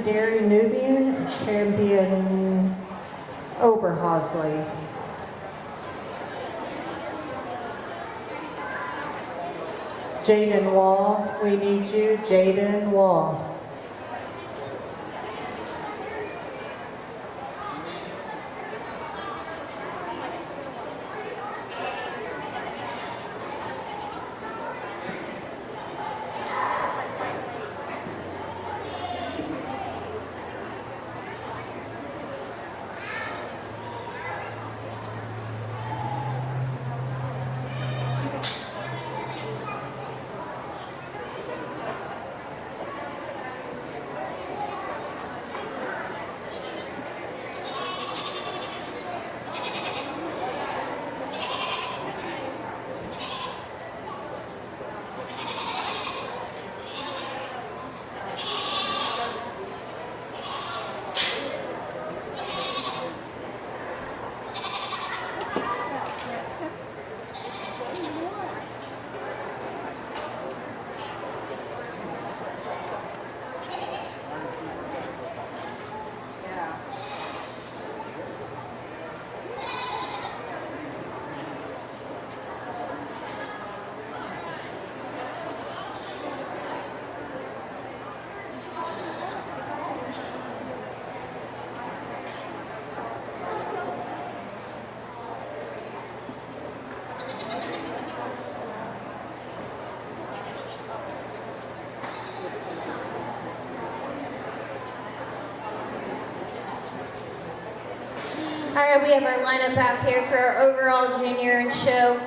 Dairy Nubian, champion Oberhausley. Jaden Wall, we need you, Jaden Wall. Alright, we have our lineup out here for our overall junior and show.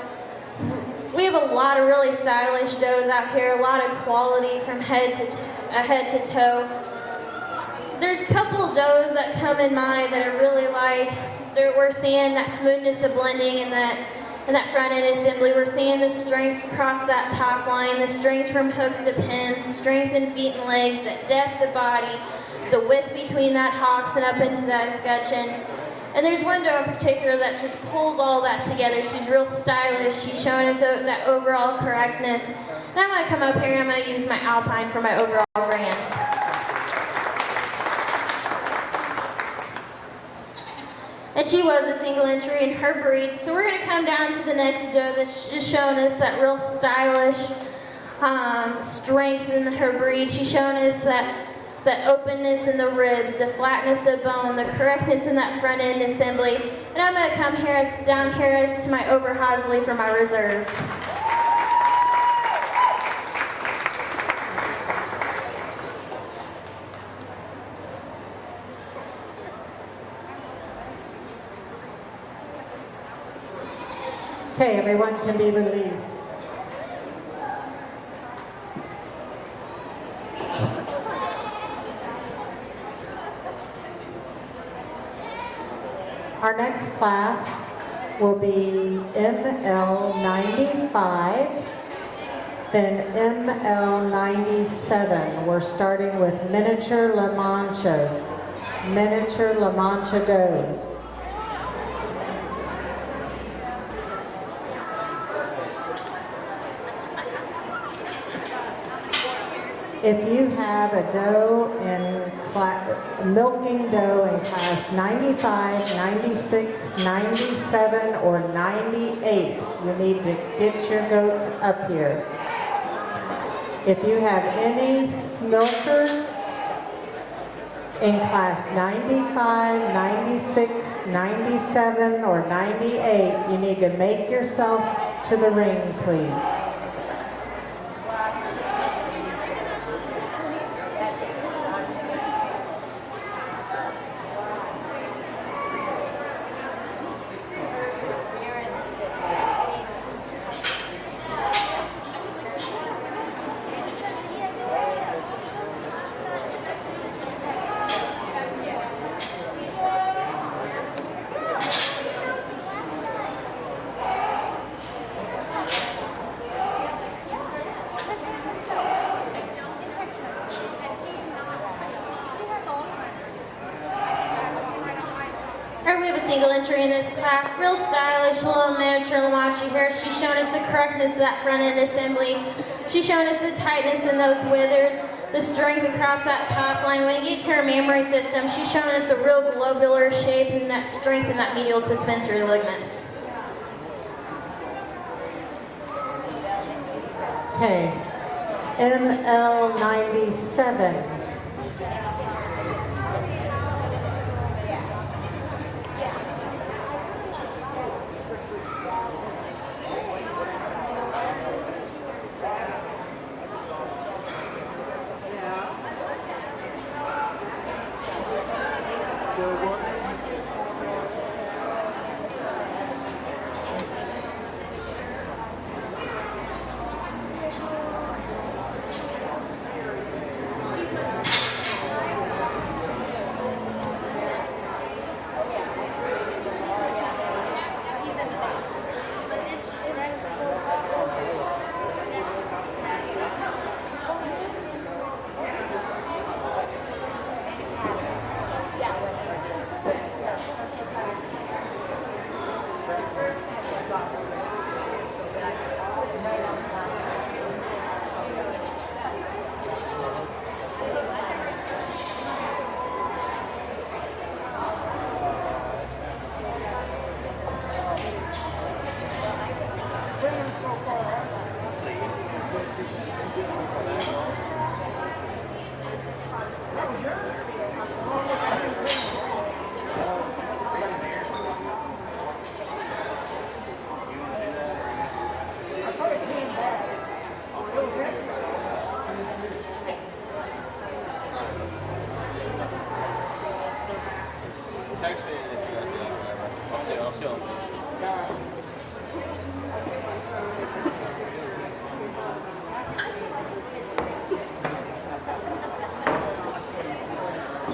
We have a lot of really stylish does out here, a lot of quality from head to toe. There's a couple of does that come in mind that I really like. We're seeing that smoothness of blending and that front end assembly. We're seeing the strength across that top line, the strength from hooks to pins, strength in feet and legs, that depth of body, the width between that hocks and up into that escutcheon. And there's one doe in particular that just pulls all that together. She's real stylish. She's showing us that overall correctness. And I'm going to come up here and I'm going to use my Alpine for my overall brand. And she was a single entry in her breed. So we're going to come down to the next doe that's just showing us that real stylish strength in her breed. She's showing us that openness in the ribs, the flatness of bone, the correctness in that front end assembly. And I'm going to come down here to my Oberhausley for my reserve. Okay, everyone can be released. Our next class will be ML95, then ML97. We're starting with miniature La Manchas, miniature La Mancha does. If you have a doe in milking doe in class 95, 96, 97, or 98, you need to get your goats up here. If you have any milker in class 95, 96, 97, or 98, you need to make yourself to the ring, please. Alright, we have a single entry in this class. Real stylish little miniature La Mancha here. She's shown us the correctness of that front end assembly. She's shown us the tightness in those withers, the strength across that top line. When you get to her mammary system, she's shown us the real globular shape and that strength in that medial suspensory ligament. Okay, ML97.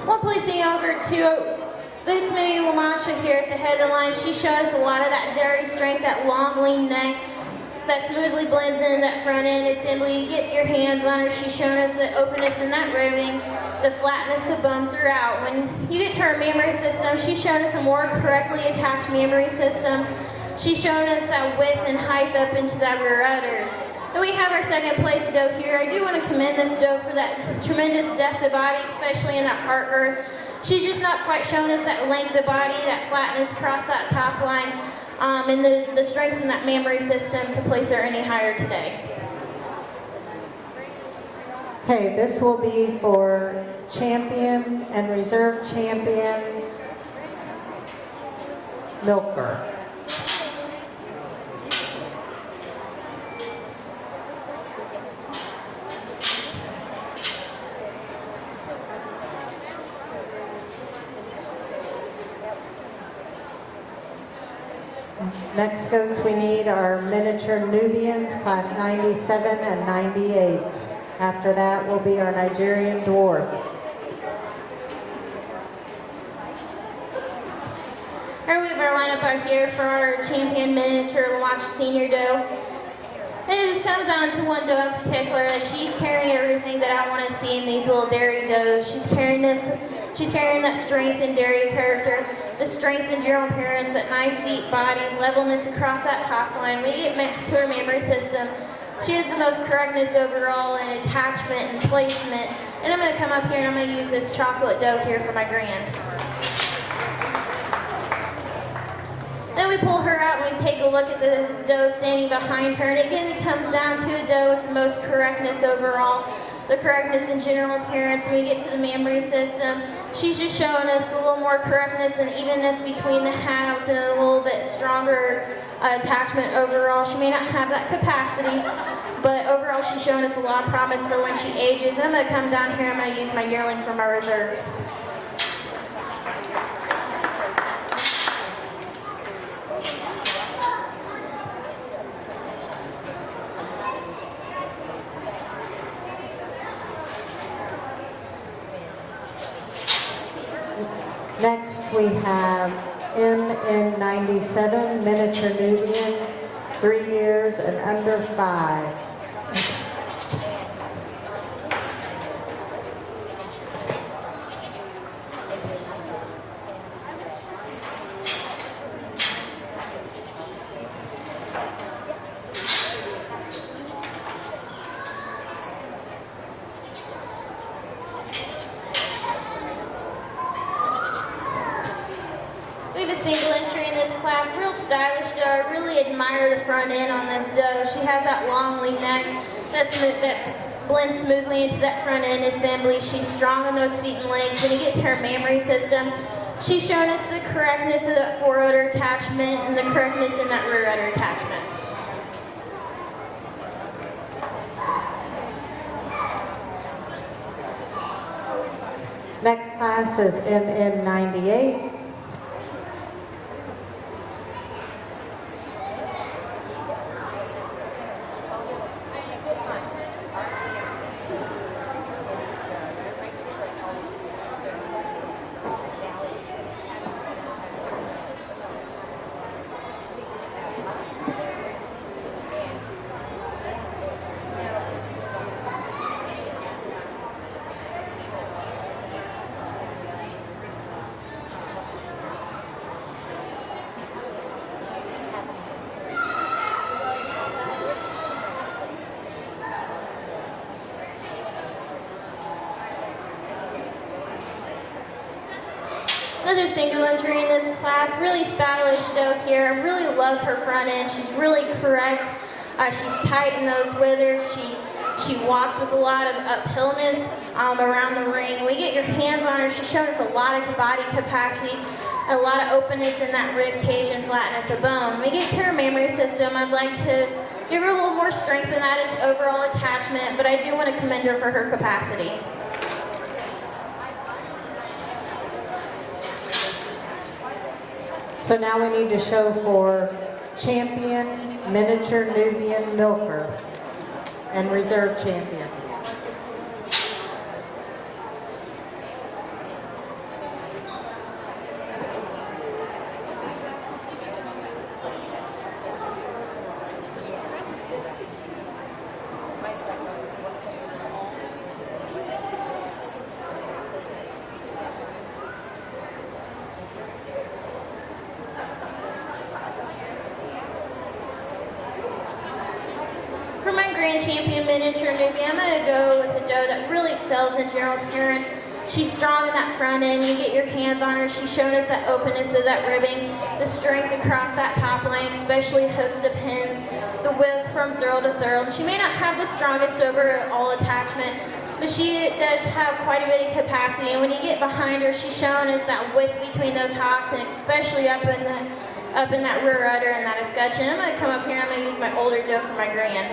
One placing over to this mini La Mancha here at the head of the line. She showed us a lot of that dairy strength, that long lean neck, that smoothly blends in that front end assembly. You get your hands on her. She's shown us the openness in that riveting, the flatness of bone throughout. When you get to her mammary system, she's shown us a more correctly attached mammary system. She's shown us that width and height up into that rear udder. And we have our second place doe here. I do want to commend this doe for that tremendous depth of body, especially in that heart girth. She's just not quite shown us that length of body, that flatness across that top line, and the strength in that mammary system to place her any higher today. Okay, this will be for champion and reserve champion milker. Next goats we need are miniature Nubians, class 97 and 98. After that will be our Nigerian dwarves. Our Weaver lineup are here for our champion miniature Lawacha Senior Doe. And it just comes down to one doe in particular, that she's carrying everything that I want to see in these little dairy does. She's carrying that strength and dairy character, the strength and general appearance, that nice deep body, levelness across that top line. When you get mixed to her memory system, she has the most correctness overall and attachment and placement. And I'm going to come up here and I'm going to use this chocolate doe here for my grand. Then we pull her out and we take a look at the doe standing behind her. And again, it comes down to a doe with the most correctness overall, the correctness in general appearance. When we get to the memory system, she's just showing us a little more correctness and evenness between the halves and a little bit stronger attachment overall. She may not have that capacity, but overall she's showing us a lot of promise for when she ages. And I'm going to come down here and I'm going to use my yearling for my reserve. Next we have MN97, miniature Nubian, 3 years and under 5. We have a single entry in this class, real stylish doe. I really admire the front end on this doe. She has that long lean neck that blends smoothly into that front end assembly. She's strong in those feet and legs. When you get to her mammary system, she's shown us the correctness of that fore udder attachment and the correctness in that rear udder attachment. Next class is MN98. Another single entry in this class, really stylish doe here. I really love her front end. She's really correct. She's tight in those withers. She walks with a lot of uphillness around the ring. When we get your hands on her, she's shown us a lot of body capacity, a lot of openness in that rib cage and flatness of bone. When we get to her mammary system, I'd like to give her a little more strength in that overall attachment, but I do want to commend her for her capacity. So now we need to show for champion, miniature Nubian milker, and reserve champion. For my grand champion miniature Nubian, I'm going to go with a doe that really excels in general appearance. She's strong in that front end. You get your hands on her. She's shown us that openness of that ribbing, the strength across that top line, especially host to pins, the width from thurl to thurl. She may not have the strongest overall attachment, but she does have quite a bit of capacity. And when you get behind her, she's showing us that width between those hocks, and especially up in that rear udder and that escutcheon. I'm going to come up here and I'm going to use my older doe for my grand.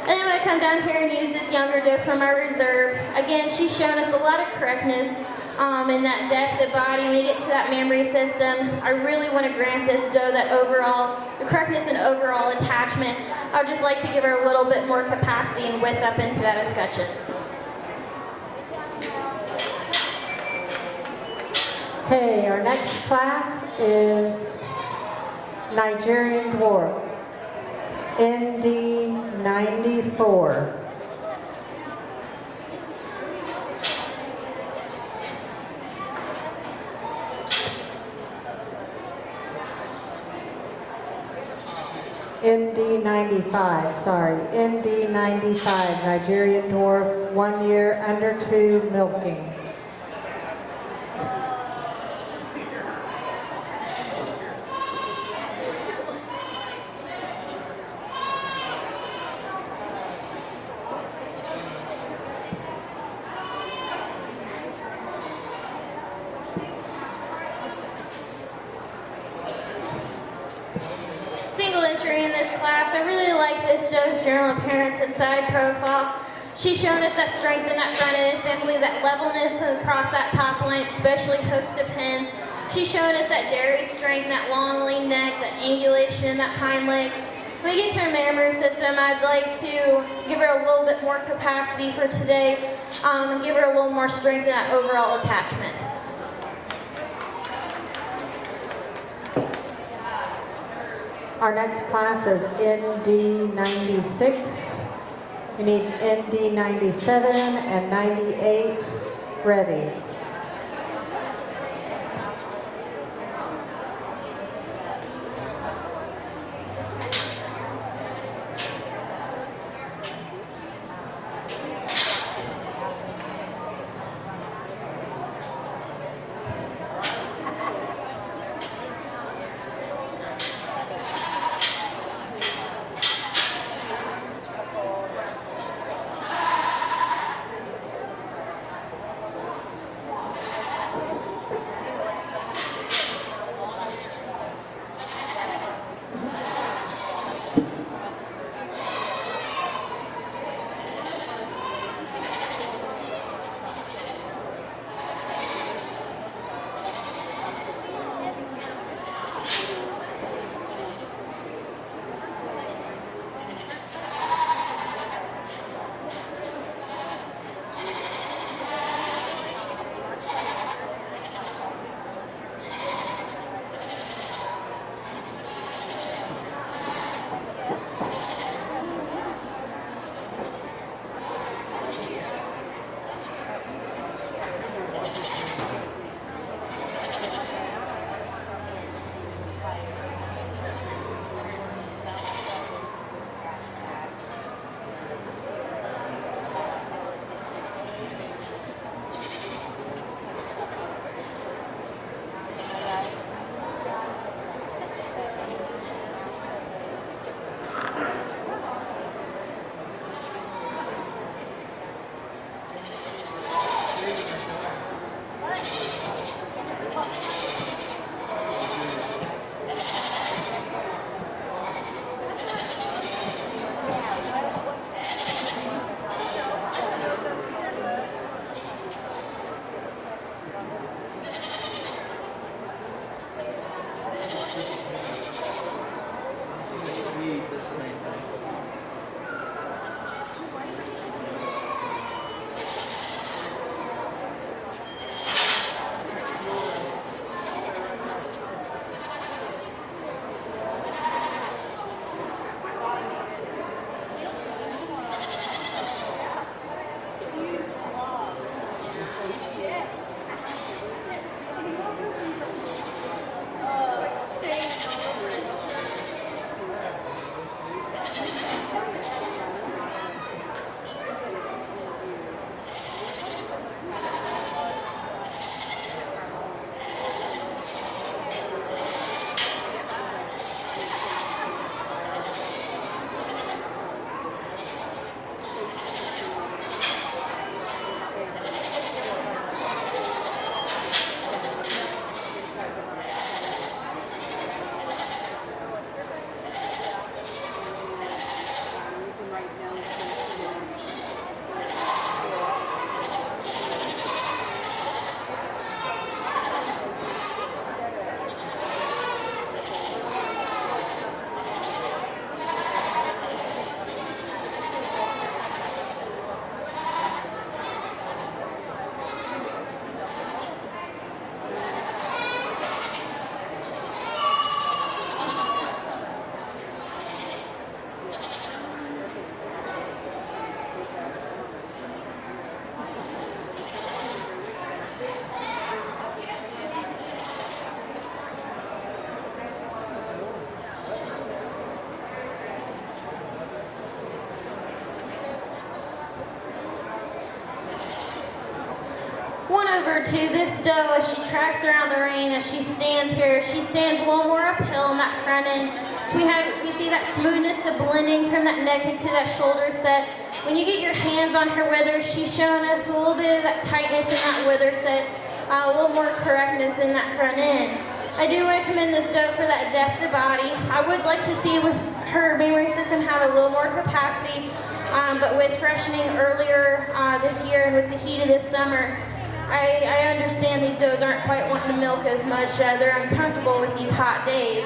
And then I'm going to come down here and use this younger doe for my reserve. Again, she's shown us a lot of correctness, and that depth of body, we get to that memory system. I really want to grant this doe that overall, the correctness and overall attachment. I would just like to give her a little bit more capacity and width up into that escutcheon. Okay, our next class is Nigerian Dwarf, ND 94. ND 95, sorry, ND 95, Nigerian Dwarf, 1 year, under 2, milking. Single entry in this class. I really like this doe's general appearance and side profile. She's shown us that strength in that front end assembly, that levelness across that top line, especially host to pins. She's shown us that dairy strength, that long lean neck, that angulation in that hind leg. When we get to her memory system, I'd like to give her a little bit more capacity for today, and give her a little more strength in that overall attachment. Our next class is ND 96. We need ND 97 and 98 ready. over to this doe as she tracks around the ring. As she stands here, she stands a little more uphill in that front end. We see that smoothness, the blending from that neck into that shoulder set. When you get your hands on her withers, she's showing us a little bit of that tightness in that wither set, a little more correctness in that front end. I do want to commend this doe for that depth of body. I would like to see with her memory system have a little more capacity, but with freshening earlier this year and with the heat of this summer, I understand these does aren't quite wanting to milk as much. They're uncomfortable with these hot days.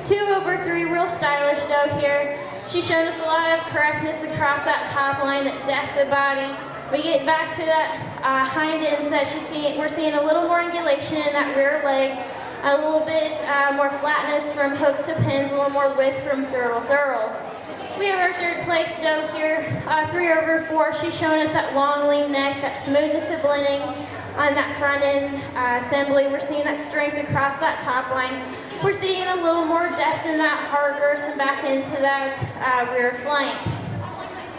2 over 3, real stylish doe here. She's shown us a lot of correctness across that top line, that depth of body. We get back to that hind end set. We're seeing a little more angulation in that rear leg, a little bit more flatness from hooks to pins, a little more width from thurl to thurl. We have our 3rd place doe here, 3 over 4. She's showing us that long lean neck, that smoothness of blending on that front end assembly. We're seeing that strength across that top line. We're seeing a little more depth in that heart girth and back into that rear flank.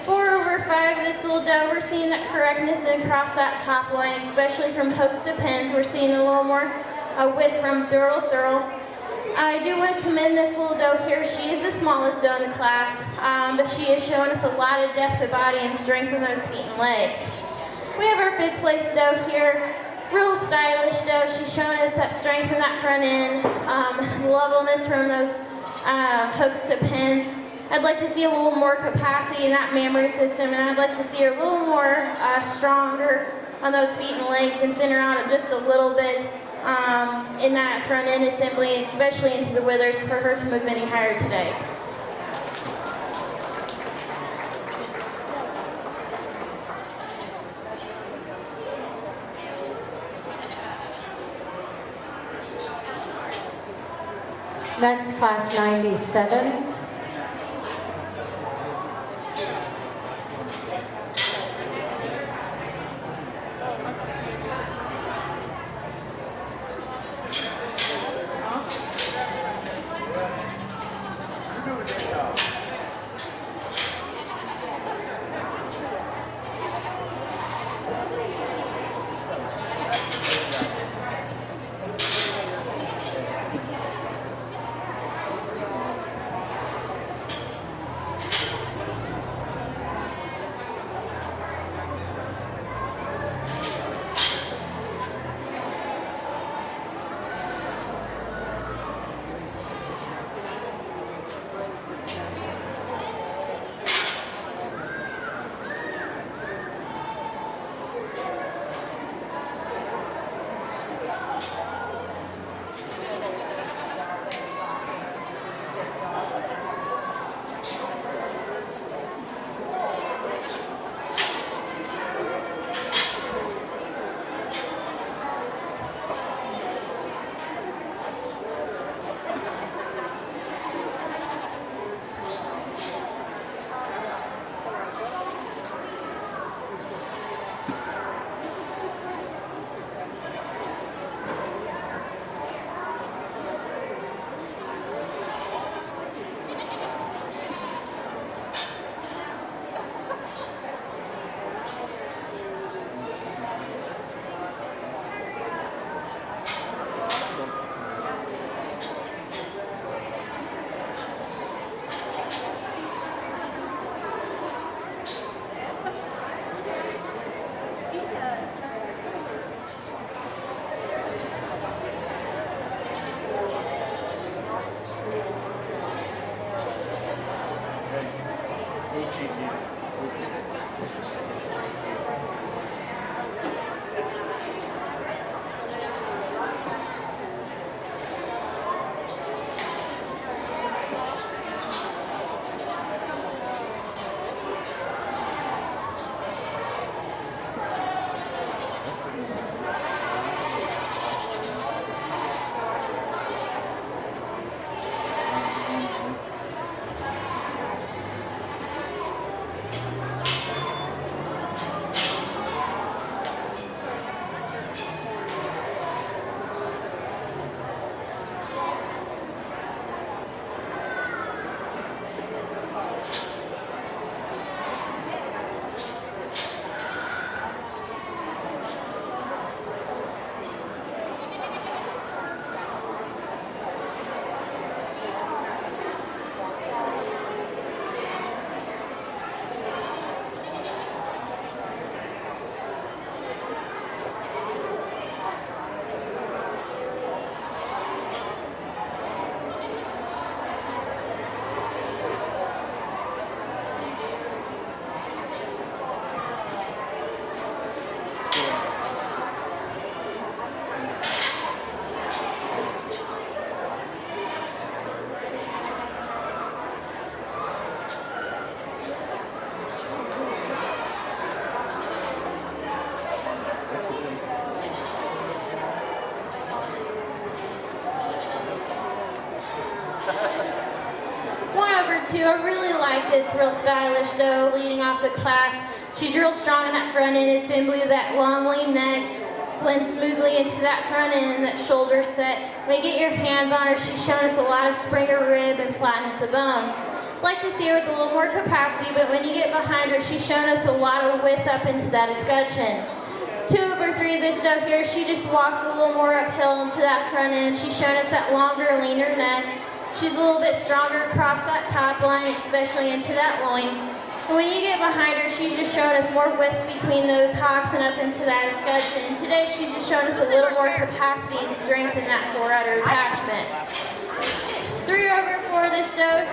4 over 5, this little doe, we're seeing that correctness across that top line, especially from hooks to pins. We're seeing a little more width from thurl to thurl. I do want to commend this little doe here. She is the smallest doe in the class, but she is showing us a lot of depth of body and strength in those feet and legs. We have our 5th place doe here. Real stylish doe. She's showing us that strength in that front end, levelness from those hooks to pins. I'd like to see a little more capacity in that mammary system, and I'd like to see her a little more stronger on those feet and legs and thin her out just a little bit in that front end assembly, especially into the withers for her to move any higher today. Men's class 97. 2, I really like this real stylish doe leading off the class. She's real strong in that front end assembly, that long lean neck blends smoothly into that front end and that shoulder set. When you get your hands on her, she's shown us a lot of spring of rib and flatness of bone. Like to see her with a little more capacity, but when you get behind her, she's shown us a lot of width up into that escutcheon. 2 over 3 of this doe here, she just walks a little more uphill into that front end. She's shown us that longer, leaner neck. She's a little bit stronger across that top line, especially into that loin. And when you get behind her, she's just shown us more width between those hocks and up into that escutcheon. And today, she's just shown us a little more capacity and strength in that fore-udder attachment. 3 over 4 of this doe,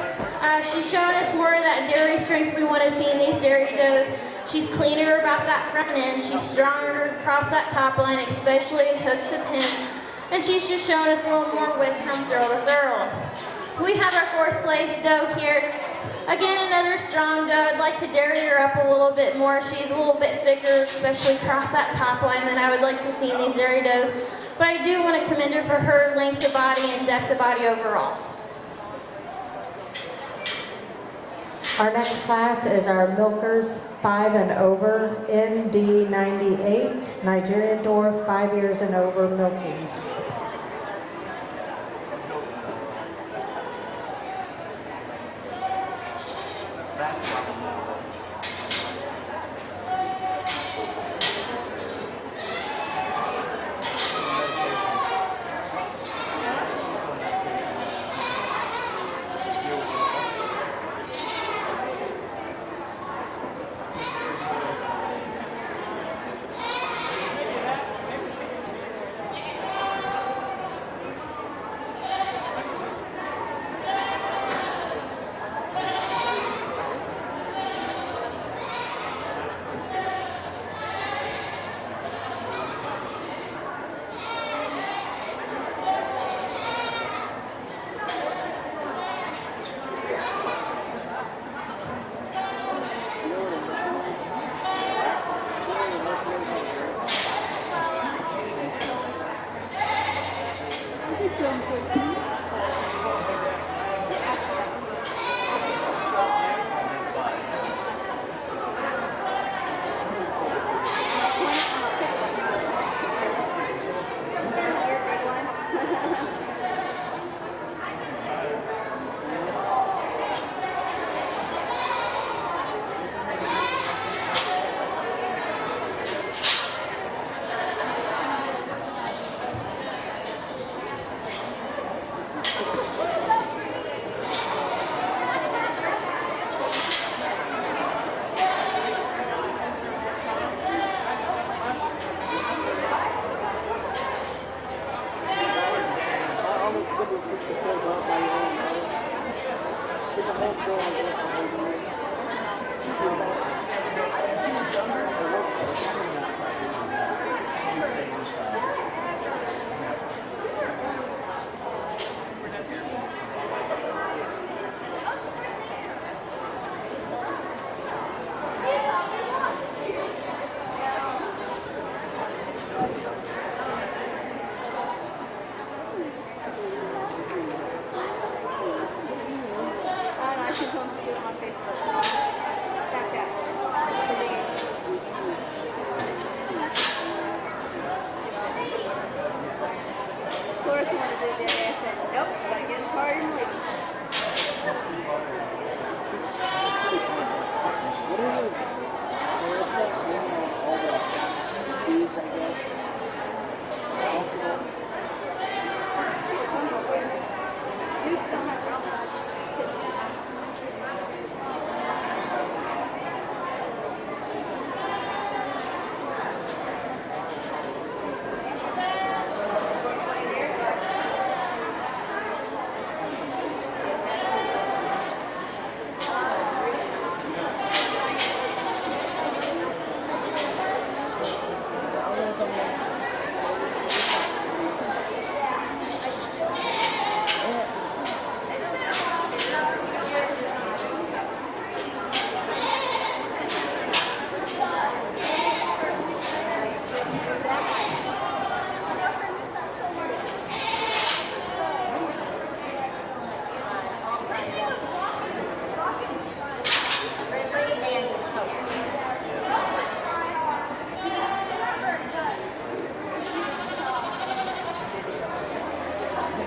she's showing us more of that dairy strength we want to see in these dairy does. She's cleaner about that front end. She's stronger across that top line, especially hooks to pins. And she's just showing us a little more width from throw to thurl. We have our 4th place doe here. Again, another strong doe. I'd like to dairy her up a little bit more. She's a little bit thicker, especially across that top line, than I would like to see in these dairy does. But I do want to commend her for her length of body and depth of body overall. Our next class is our milkers 5 and over, ND98, Nigerian Dwarf, 5 years and over milking.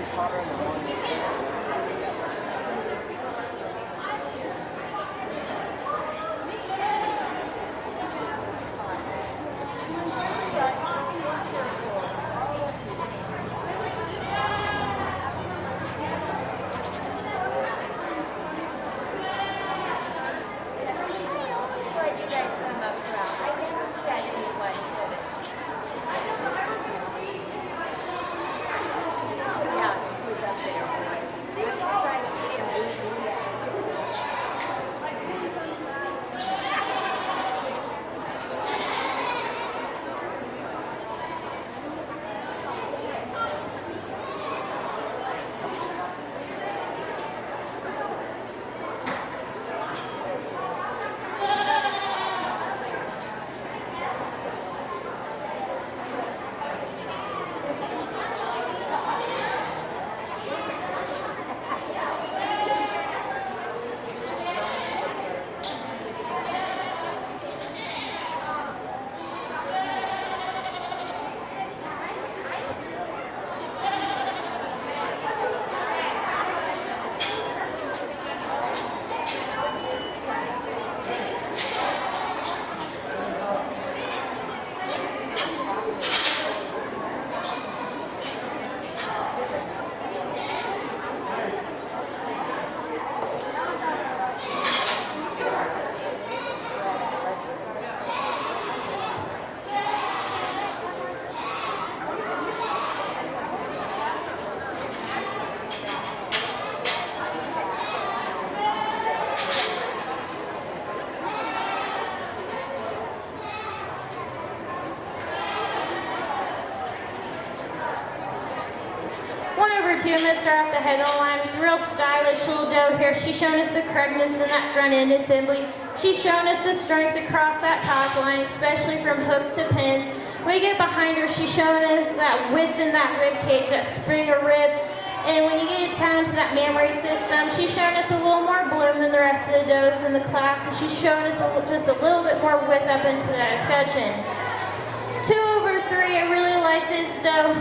It's hotter in the morning. I'm going to start off the head of the line with a real stylish little doe here. She's shown us the correctness in that front end assembly. She's shown us the strength across that top line, especially from hooks to pins. When we get behind her, she's shown us that width in that rib cage, that spring of rib. And when you get it down to that mammary system, she's shown us a little more bloom than the rest of the does in the class, and she's shown us just a little bit more width up into that escutcheon. 2 over 3, I really like this doe.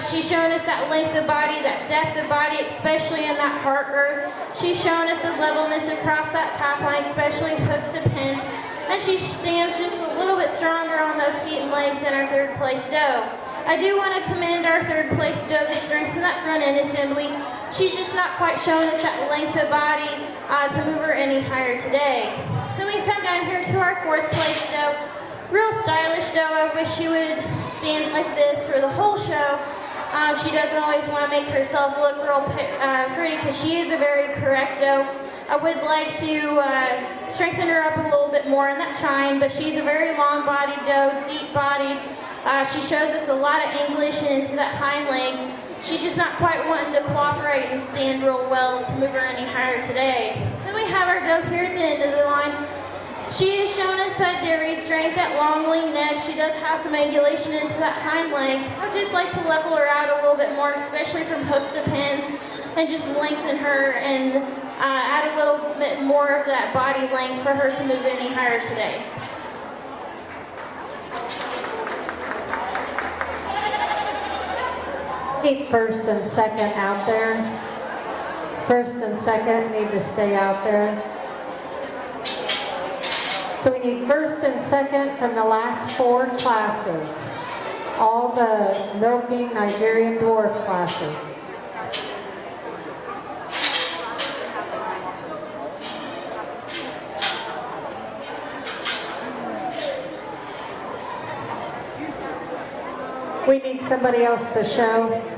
She's shown us that length of body, that depth of body, especially in that heart girth. She's shown us the levelness across that top line, especially hooks to pins. And she stands just a little bit stronger on those feet and legs than our third place doe. I do want to commend our third place doe, the strength in that front end assembly. She's just not quite shown us that length of body to move her any higher today. Then we come down here to our fourth place doe. Real stylish doe. I wish she would stand like this for the whole show. She doesn't always want to make herself look real pretty because she is a very correct doe. I would like to strengthen her up a little bit more in that chine, but she's a very long-bodied doe, deep-bodied. She shows us a lot of English into that hind leg. She's just not quite wanting to cooperate and stand real well to move her any higher today. Then we have our doe here at the end of the line. She has shown us that dairy strength, that long lean neck. She does have some angulation into that hind leg. I'd just like to level her out a little bit more, especially from hooks to pins, and just lengthen her and add a little bit more of that body length for her to move any higher today. Need first and second out there. First and second need to stay out there. So we need first and second from the last 4 classes. All the milking Nigerian dwarf classes. We need somebody else to show.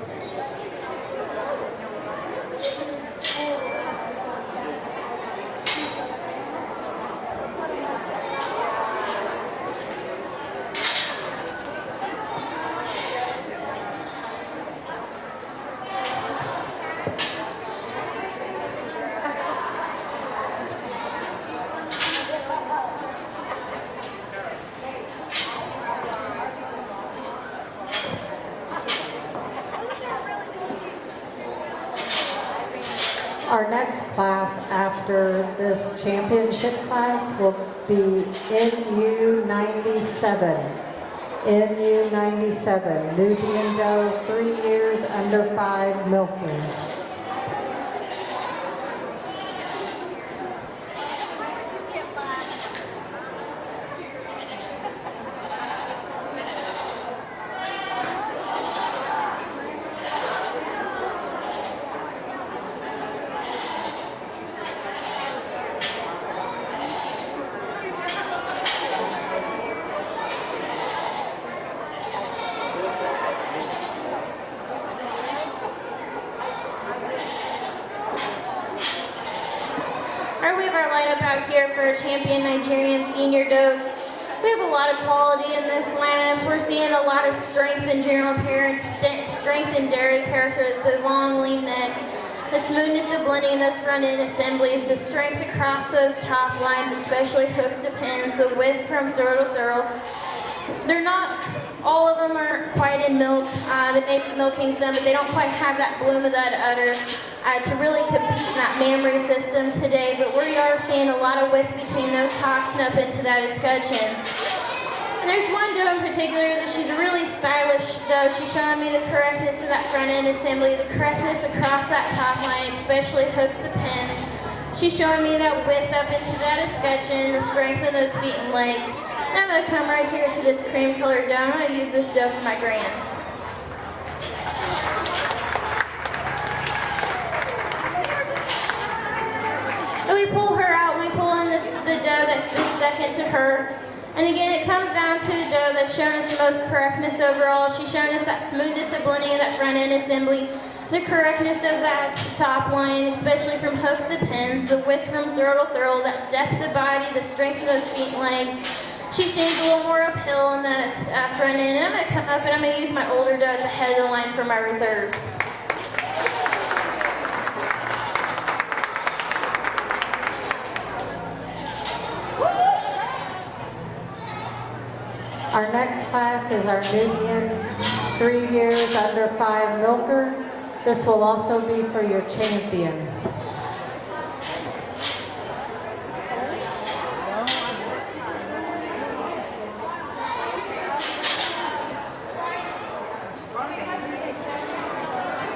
Our next class after this championship class will be NU 97. NU 97, Nubian doe, 3 years, under 5, milking. Alright, we have our lineup out here for champion Nigerian senior does. We have a lot of quality in this lineup. We're seeing a lot of strength in general appearance, strength in dairy character, the long lean necks, the smoothness of blending in those front end assemblies, the strength across those top lines, especially hooks to pins, the width from throw to throw. They're not, all of them are quite in milk. They may be milking some, but they don't quite have that bloom of that udder to really compete in that mammary system today. But we are seeing a lot of width between those hocks and up into that escutcheons. And there's one doe in particular that she's a really stylish doe. She's showing me the correctness of that front end assembly, the correctness across that top line, especially hooks to pins. She's showing me that width up into that escutcheon, the strength of those feet and legs. I'm going to come right here to this cream colored doe. I'm going to use this doe for my grand. And we pull her out, we pull in the doe that stood second to her. And again, it comes down to a doe that's shown us the most correctness overall. She's shown us that smoothness of blending of that front end assembly, the correctness of that top line, especially from hooks to pins, the width from throw to throw, that depth of body, the strength of those feet and legs. She stands a little more uphill in the front end, and I'm going to come up and I'm going to use my older doe at the head of the line for my reserve. Our next class is our Nubian 3 years, under 5 milker. This will also be for your champion.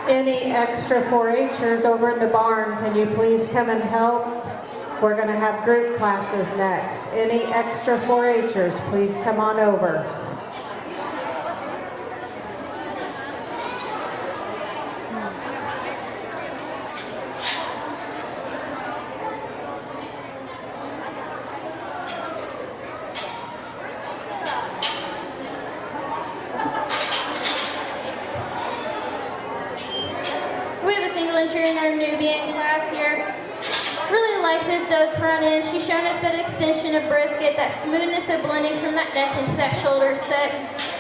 Any extra 4-Hers over in the barn, can you please come and help? We're going to have group classes next. Any extra 4-Hers, please come on over. We have a single entry in our Nubian class here. Really like this doe's front end. She's shown us that extension of brisket, that smoothness of blending from that neck into that shoulder set.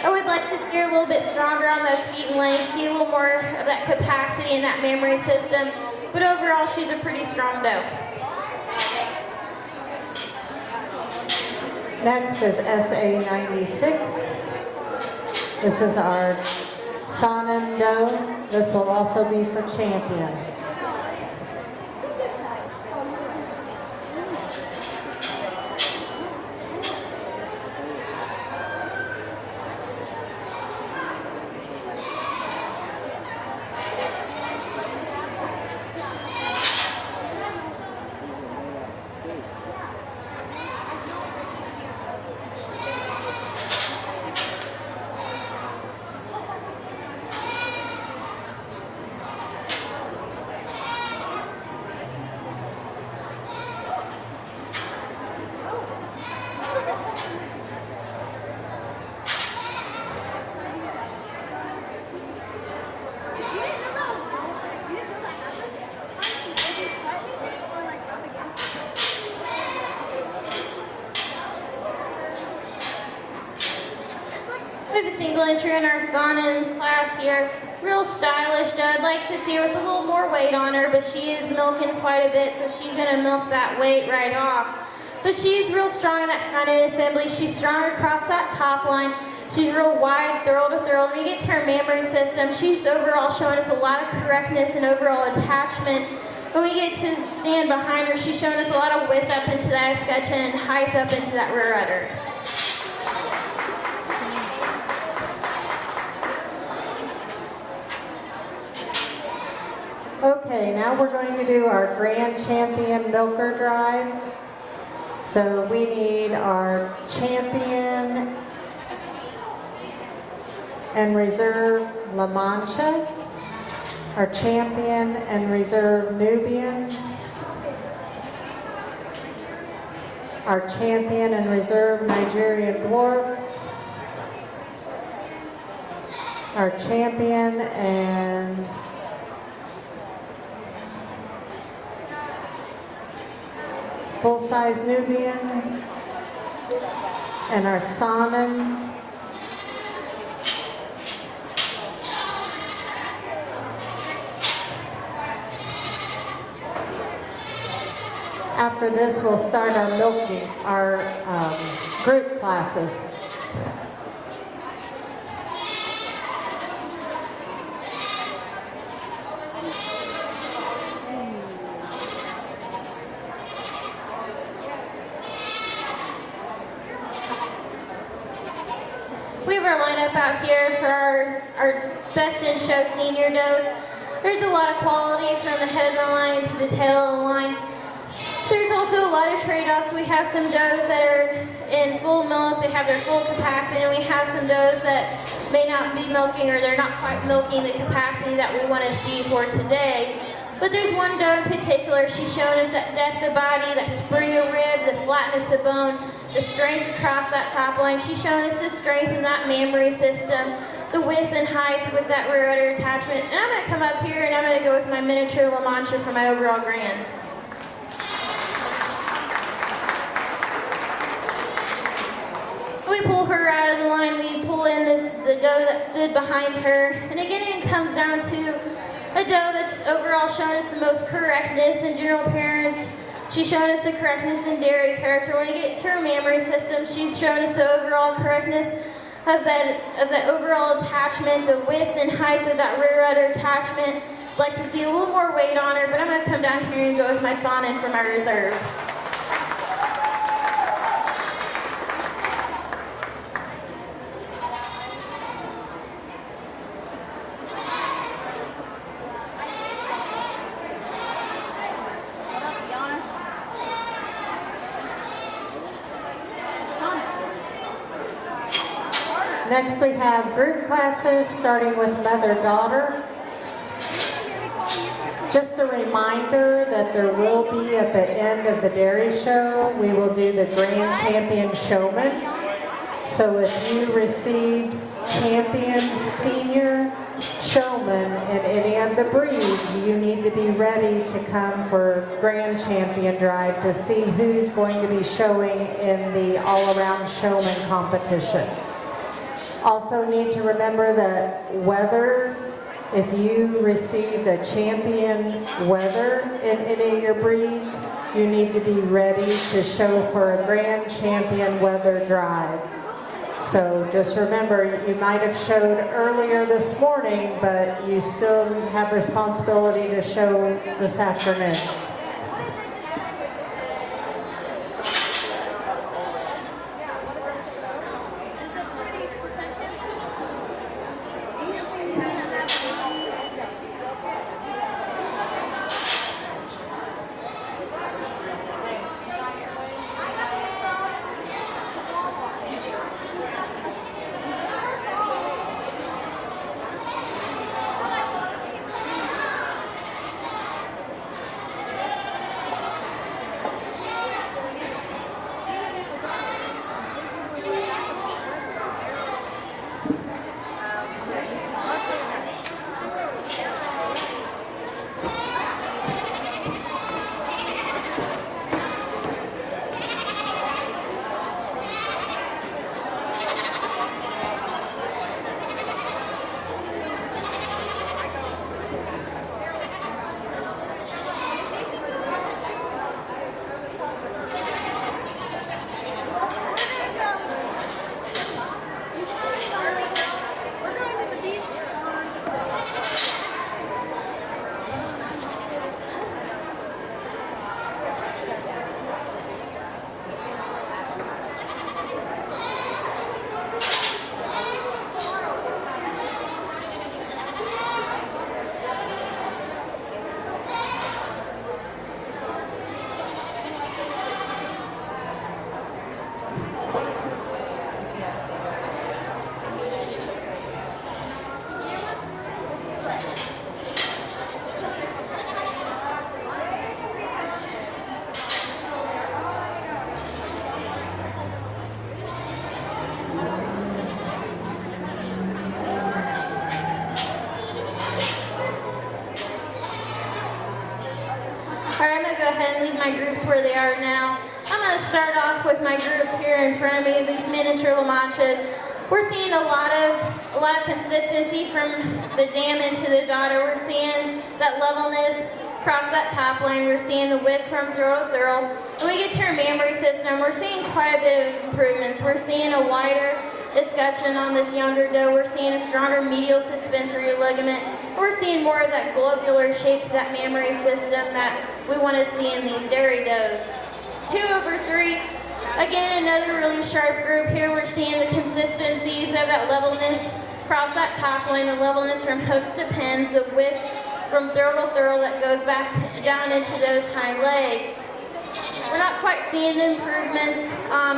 I would like to see her a little bit stronger on those feet and legs, see a little more of that capacity in that mammary system. But overall, she's a pretty strong doe. Next is SA 96. This is our Sanan doe. This will also be for champion. We have a single entry in our Sanan class here. Real stylish doe. I'd like to see her with a little more weight on her, but she is milking quite a bit, so she's going to milk that weight right off. But she's real strong in that front end assembly. She's strong across that top line. She's real wide, throw to throw. When we get to her mammary system, she's overall showing us a lot of correctness and overall attachment. When we get to stand behind her, she's showing us a lot of width up into that escutcheon and height up into that rear udder. Okay, now we're going to do our Grand Champion Milker Drive. So we need our champion and reserve La Mancha, our champion and reserve Nubian, our champion and reserve Nigerian Dwarf, our champion and full-size Nubian, and our Saanen, after this we'll start our milking, our group classes. We have our lineup out here for our best in show senior does. There's a lot of quality from the head of the line to the tail of the line. There's also a lot of trade-offs. We have some does that are in full milk, they have their full capacity, and we have some does that may not be milking or they're not quite milking the capacity that we want to see for today. But there's one doe in particular, she's shown us that depth of body, that spring of rib, the flatness of bone, the strength across that top line. She's shown us the strength in that mammary system, the width and height with that rear udder attachment. And I'm going to come up here and I'm going to go with my miniature La Mancha for my overall grand. We pull her out of the line, we pull in the doe that stood behind her. And again, it comes down to a doe that's overall shown us the most correctness in general appearance. She's shown us the correctness in dairy character. When you get to her mammary system, she's shown us the overall correctness of that overall attachment, the width and height of that rear udder attachment. I'd like to see a little more weight on her, but I'm going to come down here and go with my Saanen for my reserve. Next we have group classes starting with mother-daughter. Just a reminder that there will be at the end of the dairy show, we will do the Grand Champion Showman. So if you received Champion Senior Showman in any of the breeds, you need to be ready to come for Grand Champion Drive to see who's going to be showing in the all-around showman competition. Also need to remember that wethers, if you received a champion wether in any of your breeds, you need to be ready to show for a Grand Champion Wether Drive. So just remember, you might have showed earlier this morning, but you still have responsibility to show this afternoon. go ahead and leave my groups where they are now. I'm going to start off with my group here in front of me, these miniature Lamachas. We're seeing a lot of consistency from the dam into the daughter. We're seeing that levelness across that top line. We're seeing the width from throw to throw. When we get to our mammary system, we're seeing quite a bit of improvements. We're seeing a wider escutcheon on this younger doe. We're seeing a stronger medial suspensory ligament. We're seeing more of that globular shape to that mammary system that we want to see in these dairy does. 2/3. Again, another really sharp group here. We're seeing the consistencies of that levelness across that top line, the levelness from hooks to pins, the width from throw to throw that goes back down into those hind legs. We're not quite seeing the improvements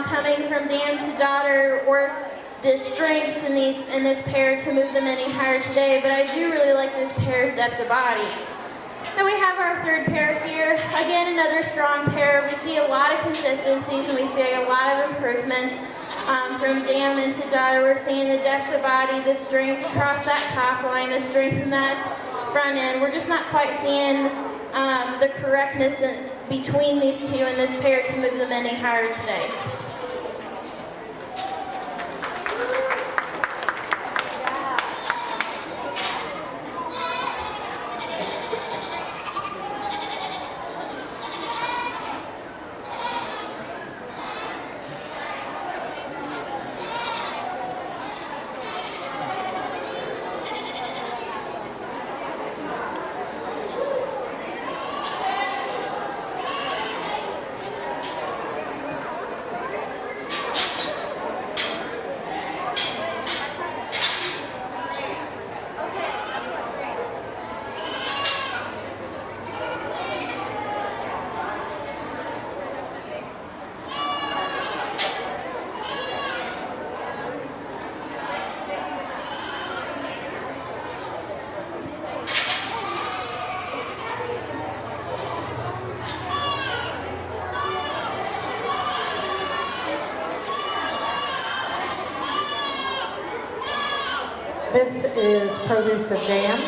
coming from dam to daughter or the strengths in this pair to move them any higher today, but I do really like this pair's depth of body. And we have our third pair here. Again, another strong pair. We see a lot of consistencies and we see a lot of improvements from dam into daughter. We're seeing the depth of body, the strength across that top line, the strength in that front end. We're just not quite seeing the correctness between these two and this pair to move them any higher today. This is produce of dam.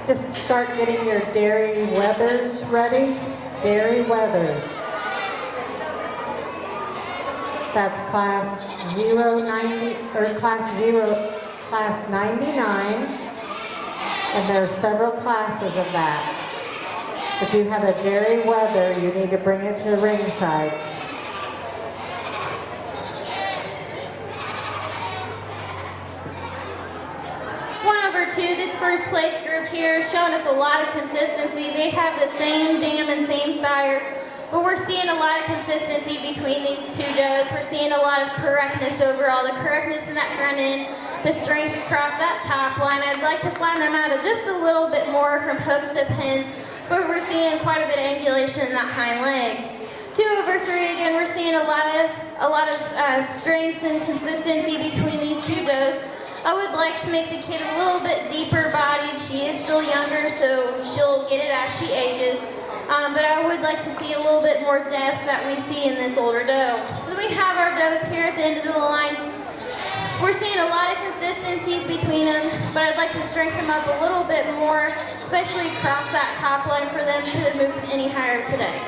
Just start getting your dairy wethers ready. Dairy wethers. That's class 090 or class 99, and there are several classes of that. If you have a dairy wether, you need to bring it to the ringside. This first place group here is showing us a lot of consistency. They have the same dam and same sire, but we're seeing a lot of consistency between these two does. We're seeing a lot of correctness overall, the correctness in that front end, the strength across that top line. I'd like to flatten them out just a little bit more from hooks to pins, but we're seeing quite a bit of angulation in that hind leg. 2/3, again, we're seeing a lot of strengths and consistency between these two does. I would like to make the kid a little bit deeper bodied. She is still younger, so she'll get it as she ages. But I would like to see a little bit more depth that we see in this older doe. Then we have our does here at the end of the line. We're seeing a lot of consistencies between them, but I'd like to strengthen them up a little bit more, especially across that top line for them to move any higher today.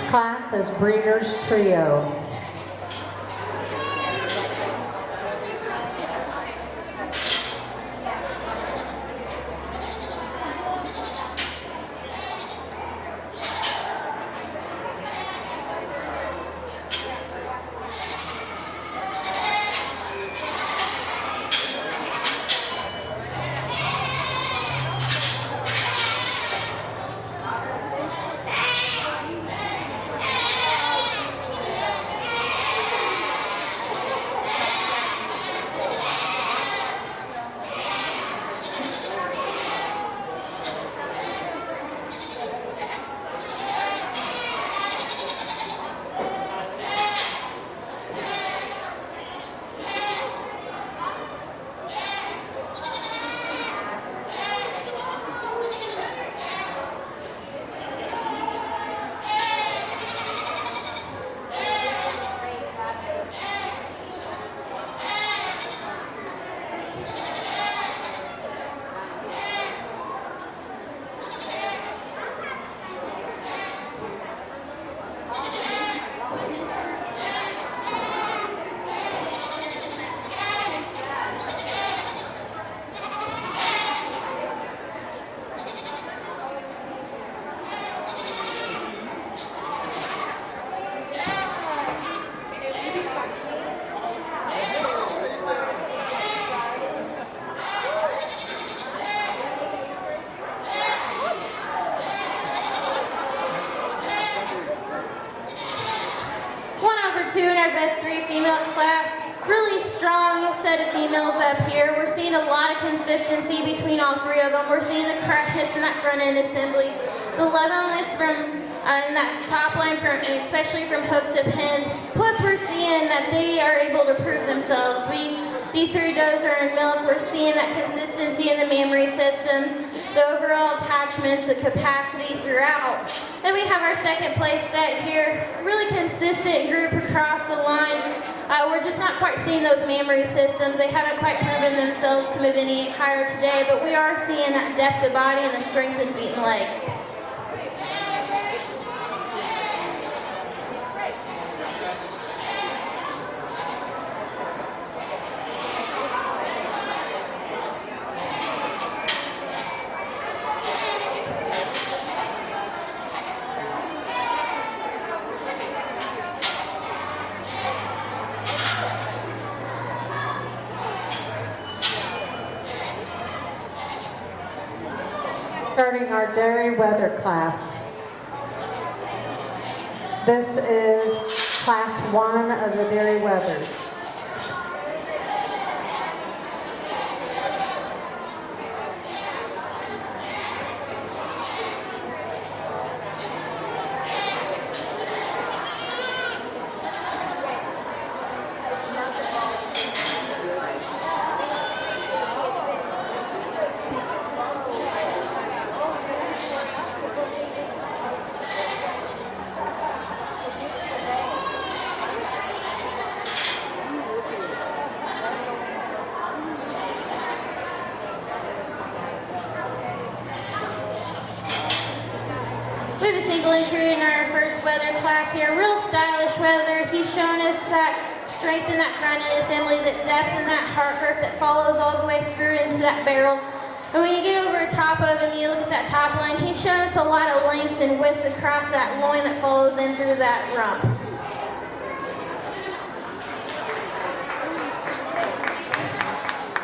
class is Breeders Trio. Two in our best three female class. Really strong set of females up here. We're seeing a lot of consistency between all three of them. We're seeing the correctness in that front end assembly, the levelness from in that top line, especially from hooks to pins. Plus, we're seeing that they are able to prove themselves. These three does are in milk. We're seeing that consistency in the mammary systems, the overall attachments, the capacity throughout. Then we have our second place set here. Really consistent group across the line. We're just not quite seeing those mammary systems. They haven't quite proven themselves to move any higher today, but we are seeing that depth of body and the strength in feet and legs. Starting our dairy weather class. This is class 1 of the dairy weathers. We have a single entry in our first weather class here. Real stylish weather. He's shown us that strength in that front end assembly, that depth in that heart grip that follows all the way through into that barrel. And when you get over top of him, you look at that top line, he's shown us a lot of length and width across that loin that follows in through that rump.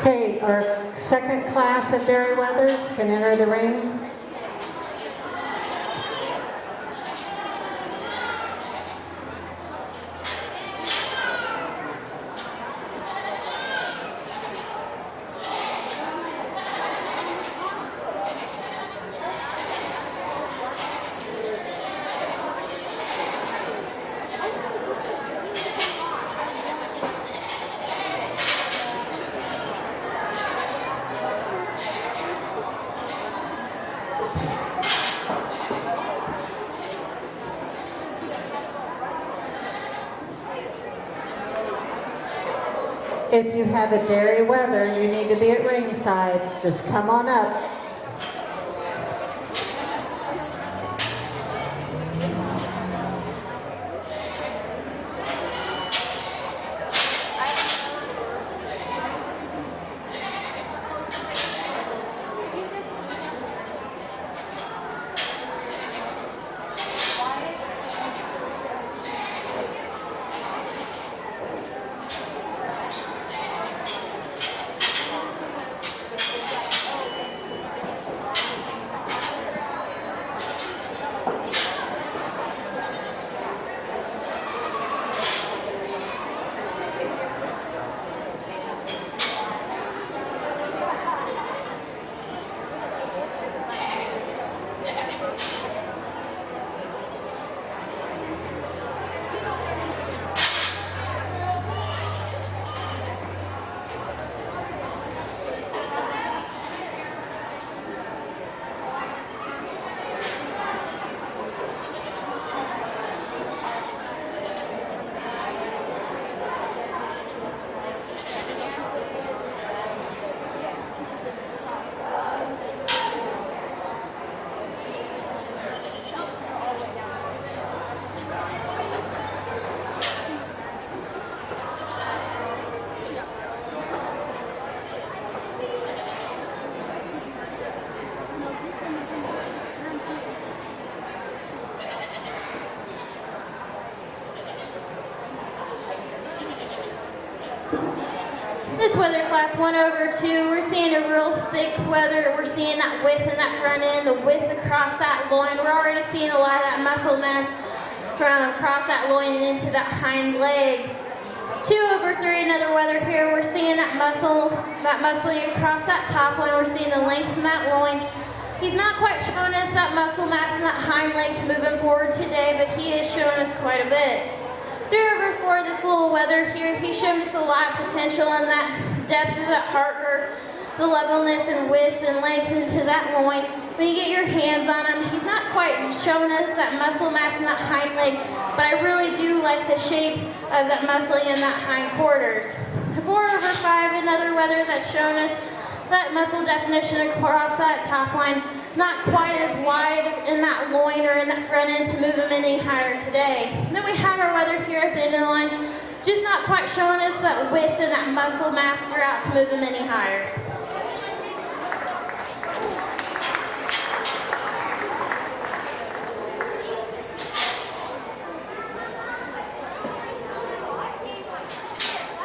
Okay, our second class of dairy weathers can enter the ring. If you have a dairy weather, you need to be at ringside. Just come on up. class 1/2, we're seeing a real thick weather. We're seeing that width in that front end, the width across that loin. We're already seeing a lot of that muscle mass from across that loin and into that hind leg. 2/3, another weather here. We're seeing that muscling across that top loin. We're seeing the length in that loin. He's not quite showing us that muscle mass in that hind legs moving forward today, but he is showing us quite a bit. 3/4, this little weather here, he's showing us a lot of potential in that depth of that heart girth, the levelness and width and length into that loin. When you get your hands on him, he's not quite showing us that muscle mass in that hind leg, but I really do like the shape of that muscling in that hind quarters. 4/5, another weather that's showing us that muscle definition across that top line, not quite as wide in that loin or in that front end to move him any higher today. And then we have our weather here at the end of the line, just not quite showing us that width and that muscle mass throughout to move him any higher.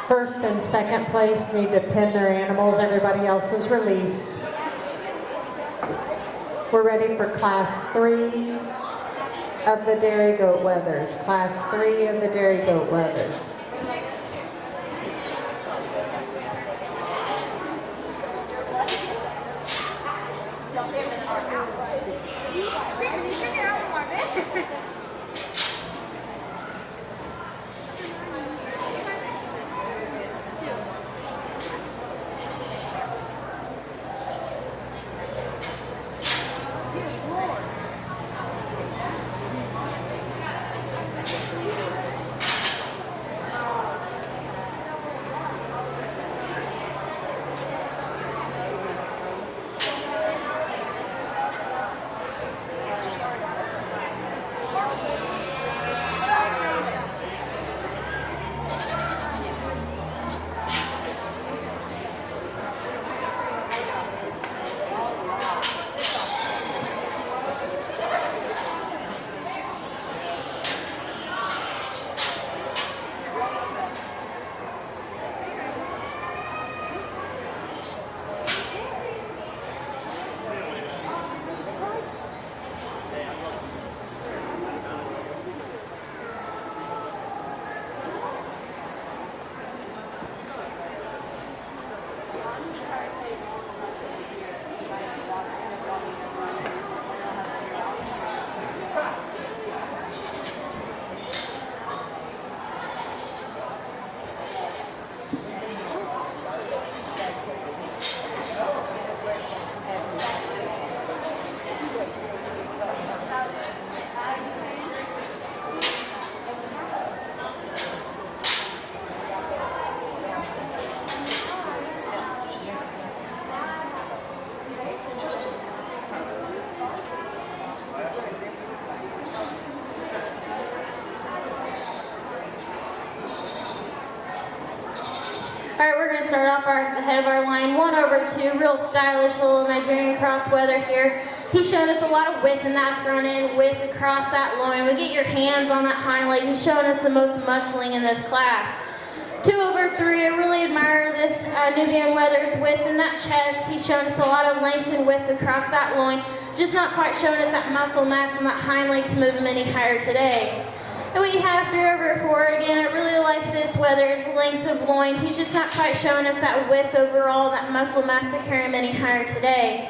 First and second place need to pin their animals. Everybody else is released. We're ready for class 3 of the dairy goat wethers. Class 3 of the dairy goat wethers. All right, we're going to start off the head of our line, 1/2, real stylish little Nigerian cross weather here. He's showing us a lot of width in that front end, width across that loin. We get your hands on that hind leg. He's showing us the most muscling in this class. 2/3, I really admire this Nubian weather's width in that chest. He's showing us a lot of length and width across that loin, just not quite showing us that muscle mass in that hind leg to move him any higher today. And we have 3/4 again. I really like this weather's length of loin. He's just not quite showing us that width overall, that muscle mass to carry him any higher today.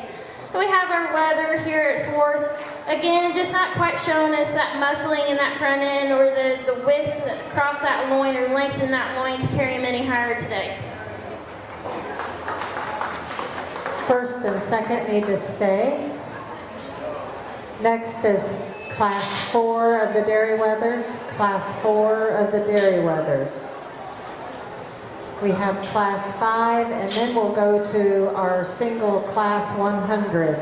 And we have our weather here at 4th. Again, just not quite showing us that muscling in that front end or the width across that loin or length in that loin to carry him any higher today. First and second need to stay. Next is Class 4 of the dairy wethers. Class 4 of the dairy wethers. We have Class 5, and then we'll go to our single Class 100.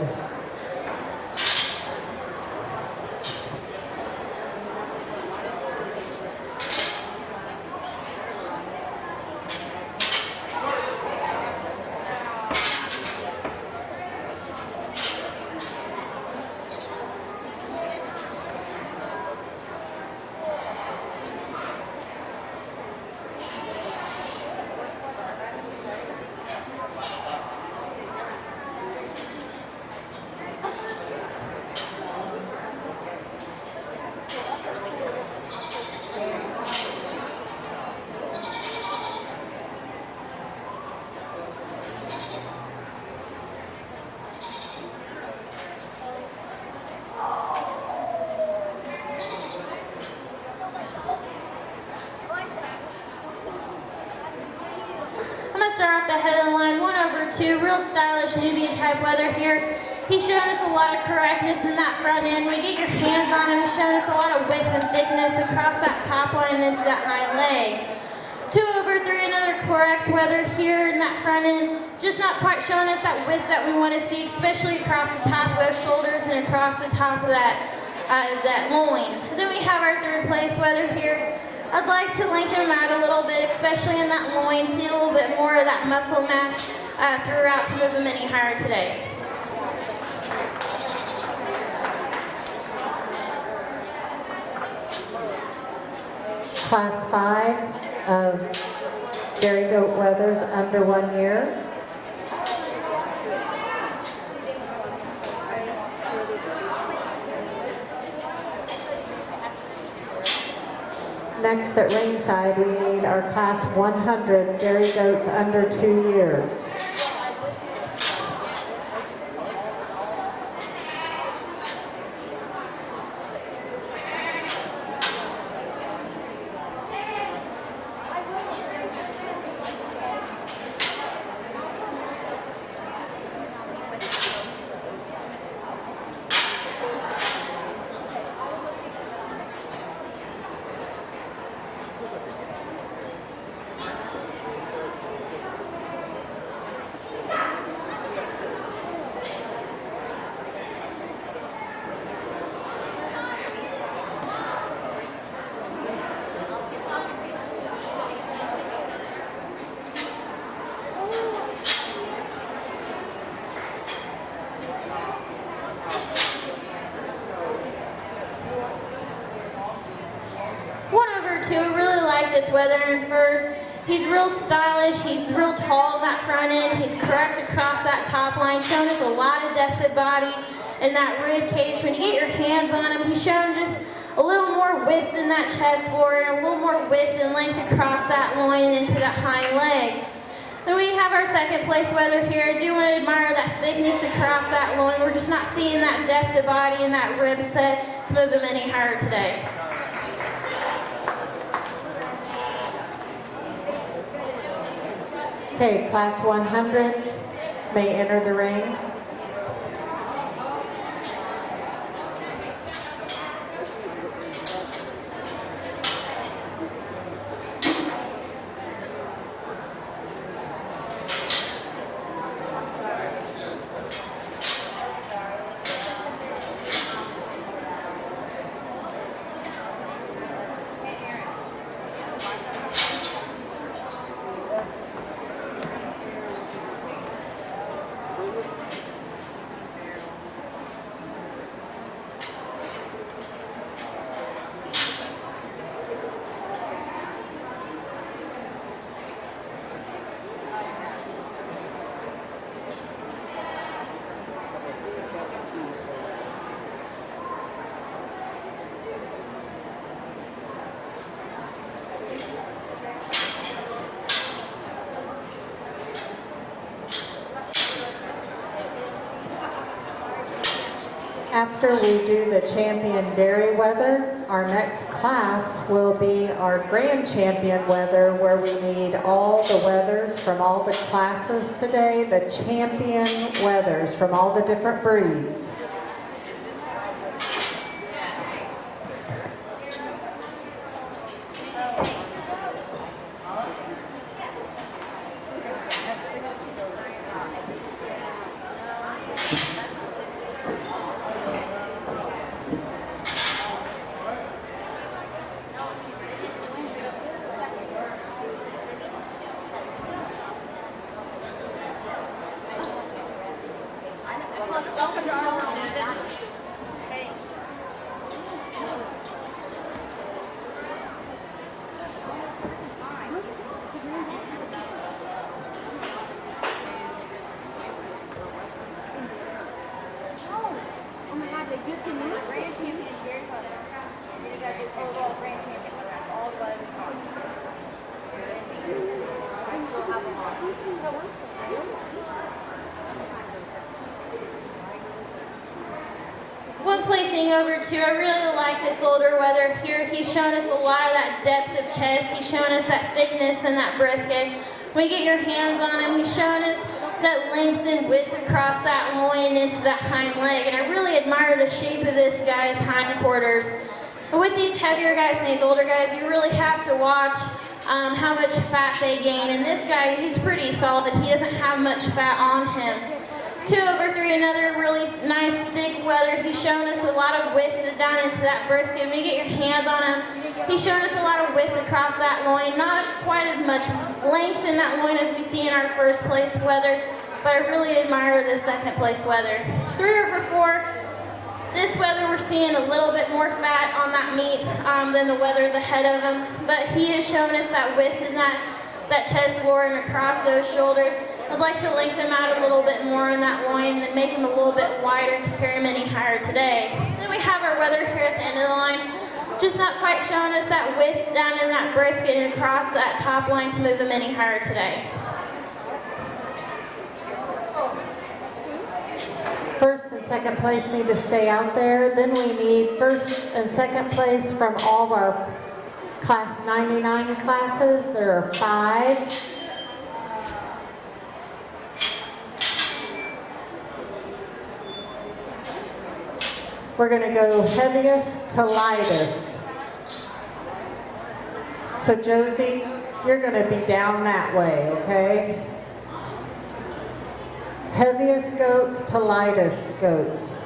2, real stylish Nubian type weather here. He's showing us a lot of correctness in that front end. When you get your hands on him, he's showing us a lot of width and thickness across that top line and into that hind leg. 2 over 3, another correct weather here in that front end. Just not quite showing us that width that we want to see, especially across the top of those shoulders and across the top of that loin. Then we have our 3rd place weather here. I'd like to lengthen him out a little bit, especially in that loin, seeing a little bit more of that muscle mass throughout to move him any higher today. Class 5 of dairy goat wethers under 1 year. Next at ringside, we need our class 100 dairy goats under 2 years. This weather in first. He's real stylish, he's real tall in that front end, he's correct across that top line, showing us a lot of depth of body in that rib cage. When you get your hands on him, he's showing just a little more width in that chest forward, and a little more width and length across that loin and into that hind leg. Then we have our 2nd place weather here. I do want to admire that thickness across that loin. We're just not seeing that depth of body and that rib set to move him any higher today. Okay, class 100 may enter the ring. After we do the champion dairy weather, our next class will be our grand champion weather, where we need all the weathers from all the classes today, the champion weathers from all the different breeds. One placing over 2, I really like this older weather here. He's shown us a lot of that depth of chest. He's shown us that thickness and that brisket. When you get your hands on him, he's shown us that length and width across that loin into that hind leg. And I really admire the shape of this guy's hindquarters. And with these heavier guys and these older guys, you really have to watch how much fat they gain. And this guy, he's pretty solid. He doesn't have much fat on him. 2/3, another really nice thick wether. He's shown us a lot of width down into that brisket. When you get your hands on him, he's shown us a lot of width across that loin. Not quite as much length in that loin as we see in our first place wether, but I really admire this second place wether. 3/4, this wether we're seeing a little bit more fat on that meat than the wethers ahead of him, but he has shown us that width in that chest floor and across those shoulders. I'd like to lengthen him out a little bit more in that loin and make him a little bit wider to carry him any higher today. Then we have our wether here at the end of the line, just not quite showing us that width down in that brisket and across that top line to move him any higher today. First and second place need to stay out there. Then we need first and second place from all of our Class 99 classes. There are 5. We're going to go heaviest to lightest. So Josie, you're going to be down that way, okay? Heaviest goats to lightest goats.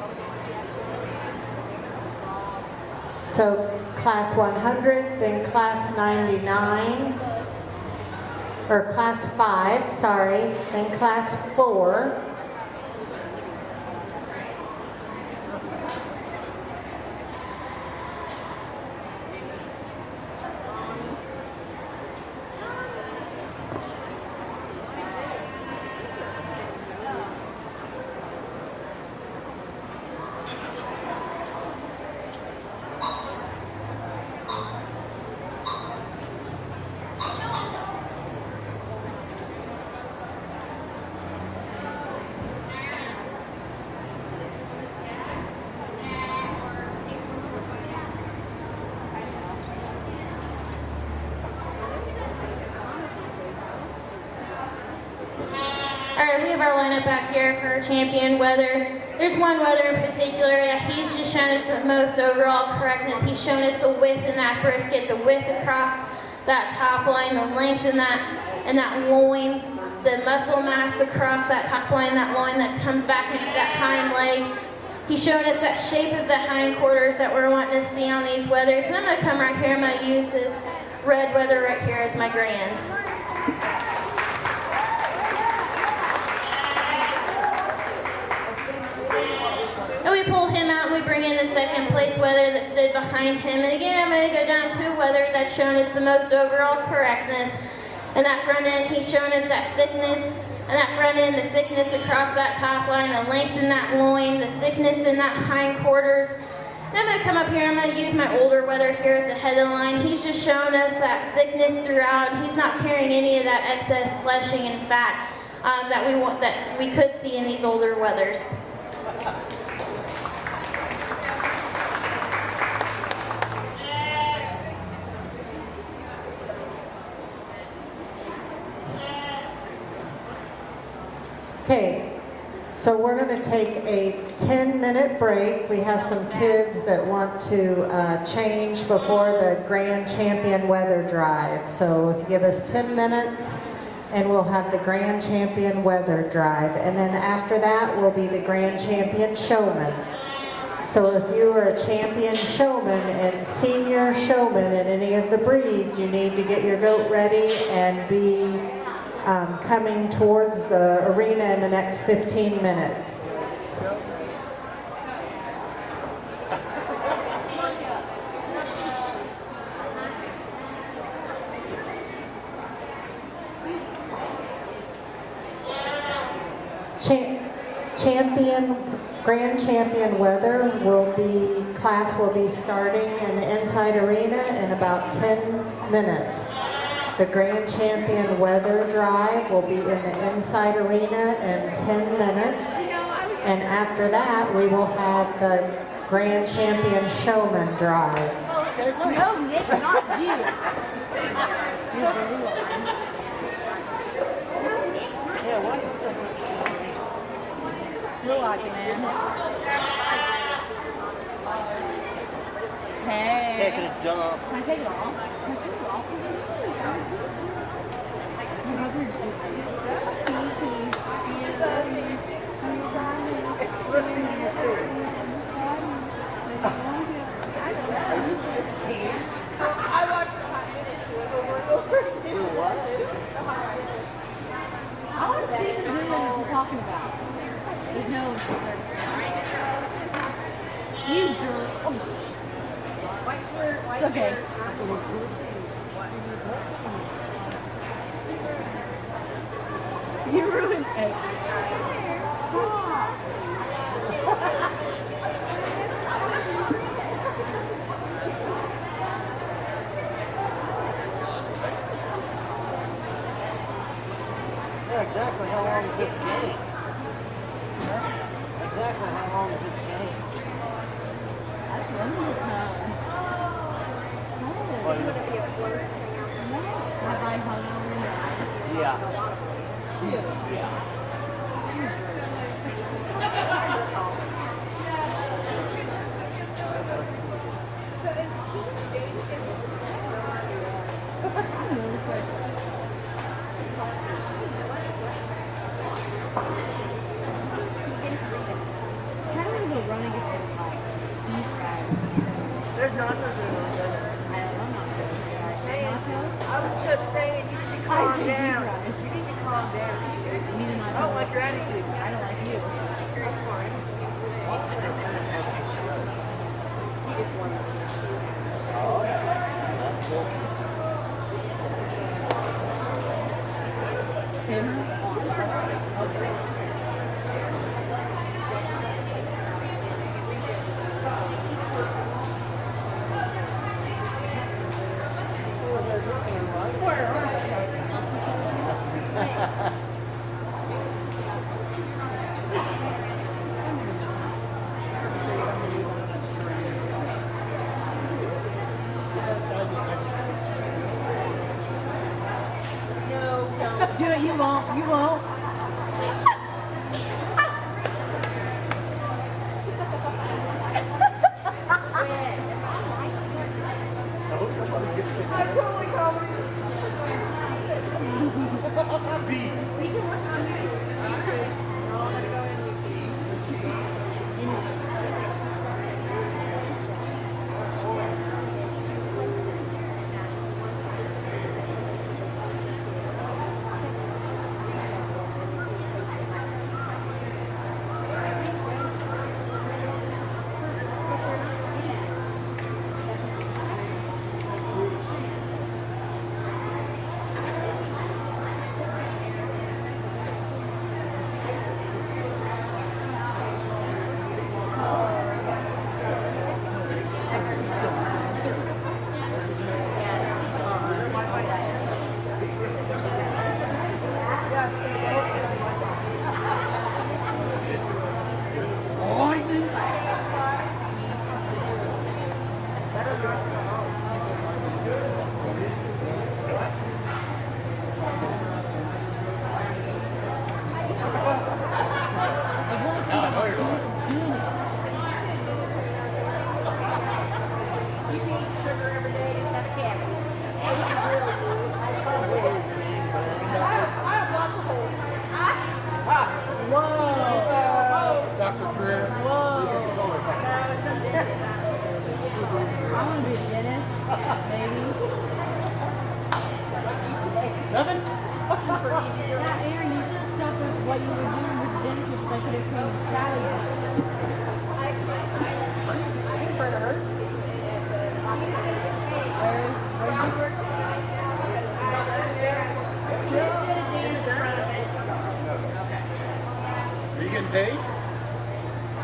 So class 100, then class 99, or class 5, sorry, then class 4. Alright, we have our lineup back here for our champion wether. There's one wether in particular that he's just shown us the most overall correctness. He's shown us the width in that brisket, the width across that top line, the length in that loin, the muscle mass across that top line, that loin that comes back into that hind leg. He's shown us that shape of the hindquarters that we're wanting to see on these wethers. And I'm going to come right here. I'm going to use this red wether right here as my grand. And we pulled him out and we bring in the second place wether that stood behind him. And again, I'm going to go down to a wether that's shown us the most overall correctness. And that front end, he's shown us that thickness. And that front end, the thickness across that top line, the length in that loin, the thickness in that hindquarters. And I'm going to come up here, I'm going to use my older wether here at the head of the line. He's just shown us that thickness throughout. He's not carrying any of that excess fleshing and fat that we could see in these older wethers. Okay, so we're going to take a 10-minute break. We have some kids that want to change before the Grand Champion Weather Drive. So if you give us 10 minutes, and we'll have the Grand Champion Weather Drive. And then after that will be the Grand Champion Showman. So if you are a champion showman and senior showman in any of the breeds, you need to get your goat ready and be coming towards the arena in the next 15 minutes. Grand Champion Weather class will be starting in the inside arena in about 10 minutes. The Grand Champion Weather Drive will be in the inside arena in 10 minutes. And after that, we will have the Grand Champion Showman Drive. No, Nick, not you. Yeah, what? Feel like it, man. Hey. Taking a dump. Can I take it off? Can I take it off? I watched the hot minutes over and over. What? I want to see the video that you're talking about. There's no. You jerk. Oh. It's okay. You ruined it. Yeah, exactly how long is this game? Exactly how long is this game? That's one of the time. What is it? Have I hung out with you? Yeah. Try to go running against those like cheese guys. There's nachos in there. I don't know nachos. Nachos? I was just saying, you need to calm down. You need to calm down. Neither nachos. I don't like your attitude. I don't like you. That's fine. See this one. Oh, that's cool. Do it, you won't. You won't.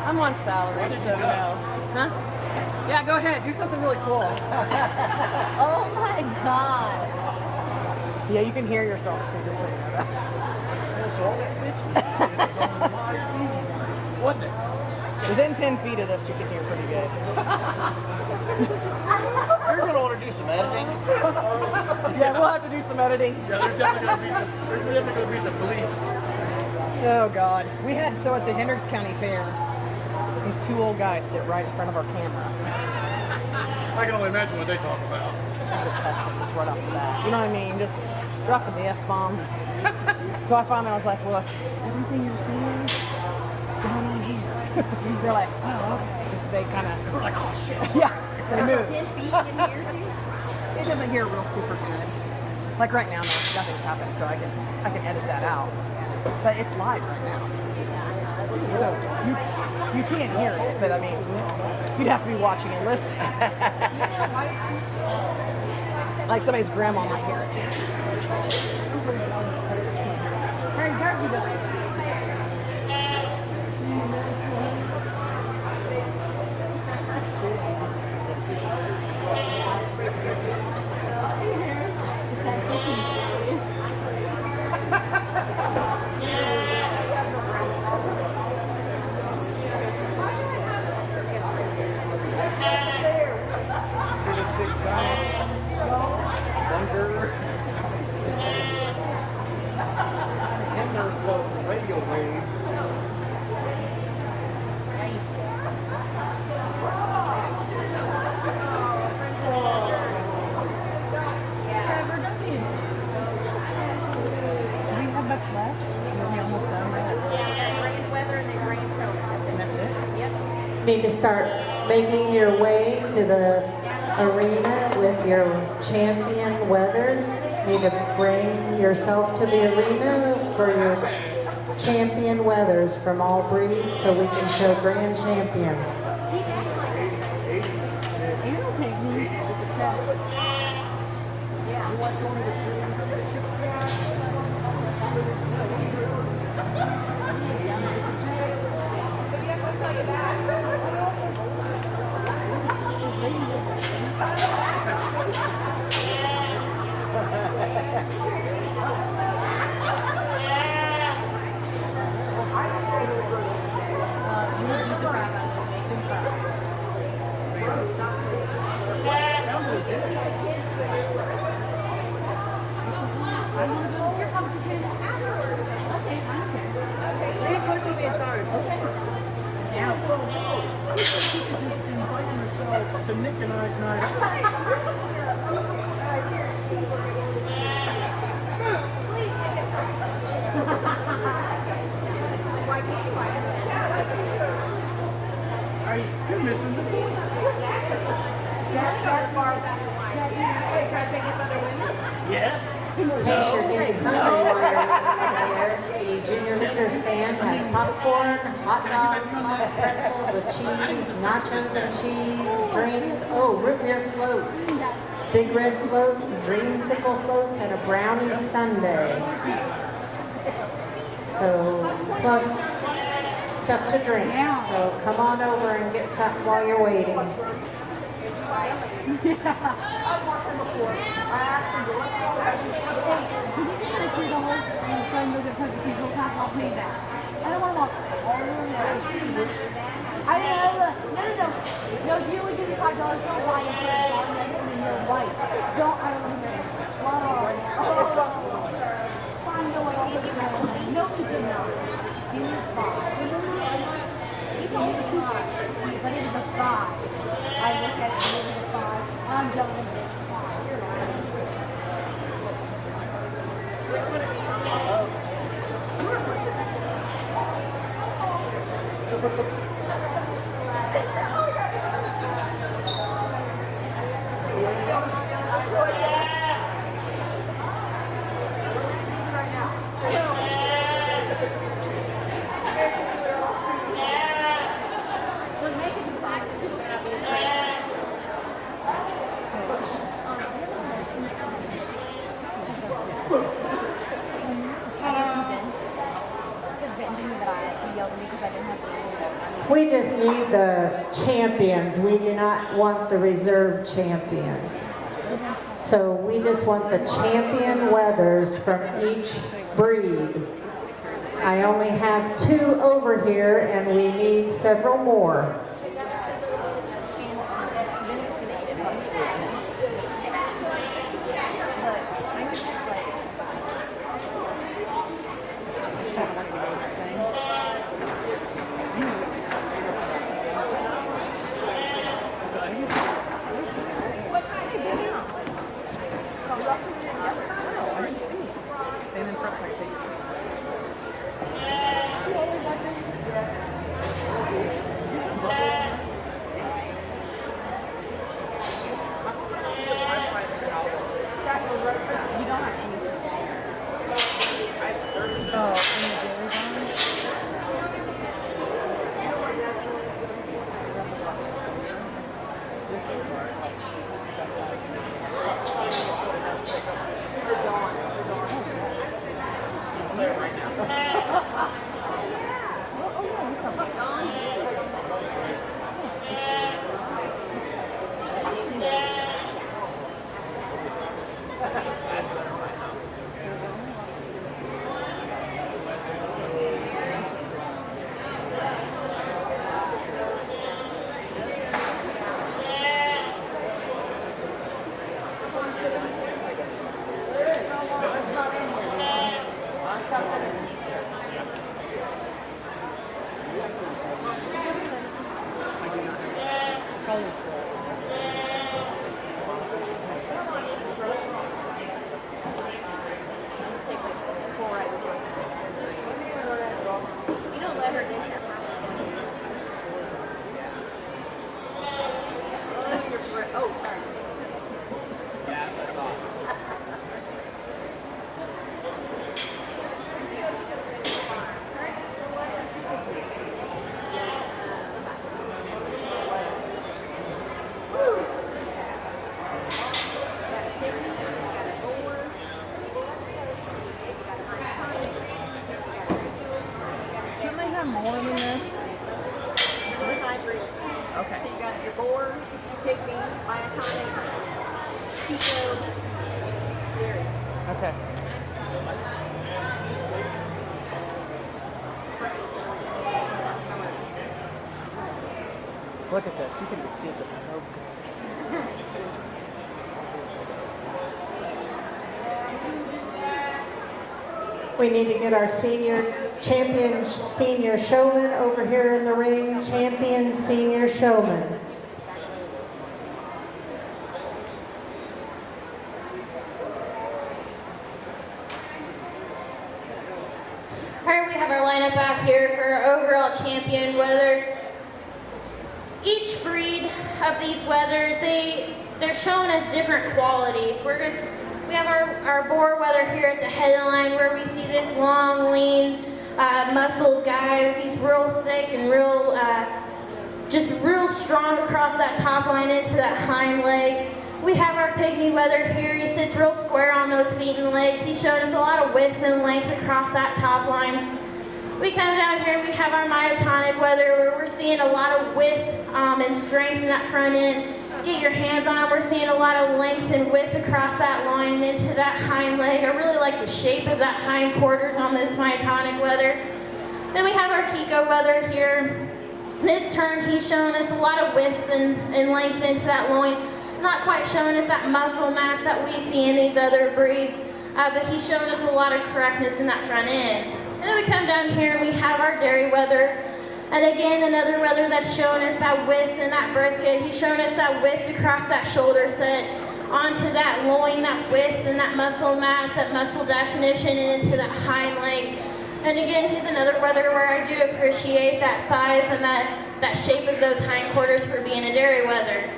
I'm on salary, so no. Huh? Yeah, go ahead. Do something really cool. Oh my god. Yeah, you can hear yourself too, just so you know that. What? Within 10 feet of this, you can hear pretty good. You're going to want to do some editing. Yeah, we'll have to do some editing. Yeah, there's definitely going to be some bleeps. Oh God. We had so at the Hendricks County Fair, these two old guys sit right in front of our camera. I can only imagine what they talk about. Just right off the bat. You know what I mean? Just dropping the F-bomb. So I finally was like, look, everything you're seeing is going on here. They're like, oh, okay. Because they kind of, We're like, oh shit. yeah, they move. 10 feet in here too. It doesn't hear real super good. Like right now, nothing's happened, so I can edit that out. But it's live right now. So you can't hear it, but I mean, you'd have to be watching and listening. Like somebody's grandma might hear it. Hey, Darby, go. See this big giant bunker? And there's the radio waves. Do we have much left? Are we almost done? Rain weather and then rain show. And that's it? Yep. Need to start making your way to the arena with your champion weathers. Need to bring yourself to the arena for your champion weathers from all breeds so we can show grand champion. It'll take me. It's your competition afterwards. Okay, I don't care. Maybe Coach will be in charge. Inviting yourselves to Nick and I's night. Are you missing the point? Yes. In case you're getting hungry while you're there, the junior leader stand has popcorn, hot dogs, soft pretzels with cheese, nachos and cheese, drinks, root beer floats, big red floats, dreamsicle floats, and a brownie sundae. So, plus stuff to drink. So come on over and get something while you're waiting. I don't want to walk all the way around. I know. No, you would give me $5. Don't lie and put it on and you're right. Don't, I don't want to hear this. Fine, no one else is going. No, he did not. Give me 5. He told me 5, but it was a 5. I looked at it and it was a 5. I'm done with it. 5. You're We just need the champions. We do not want the reserve champions. So we just want the champion weathers from each breed. I only have 2 over here and we need several more. more than this? We're hybrids. Okay. So you got your boar, pygmy, biotonic, pico, dairy. Okay. Look at this. You can just see this so good. We need to get our champion senior showman over here in the ring. Champion senior showman. All right, we have our lineup back here for our overall champion wether. Each breed of these wethers, they're showing us different qualities. We have our boar wether here at the headline where we see this long, lean, muscled guy. He's real thick and just real strong across that top line into that hind leg. We have our pygmy wether here. He sits real square on those feet and legs. He's showing us a lot of width and length across that top line. We come down here and we have our myotonic wether where we're seeing a lot of width and strength in that front end. Get your hands on it. We're seeing a lot of length and width across that line into that hind leg. I really like the shape of that hind quarters on this myotonic wether. Then we have our Kiko wether here. This turn, he's showing us a lot of width and length into that loin. Not quite showing us that muscle mass that we see in these other breeds, but he's showing us a lot of correctness in that front end. And then we come down here and we have our dairy wether. And again, another wether that's showing us that width and that brisket. He's showing us that width across that shoulder set, onto that loin, that width and that muscle mass, that muscle definition, and into that hind leg. And again, he's another wether where I do appreciate that size and that shape of those hindquarters for being a dairy wether.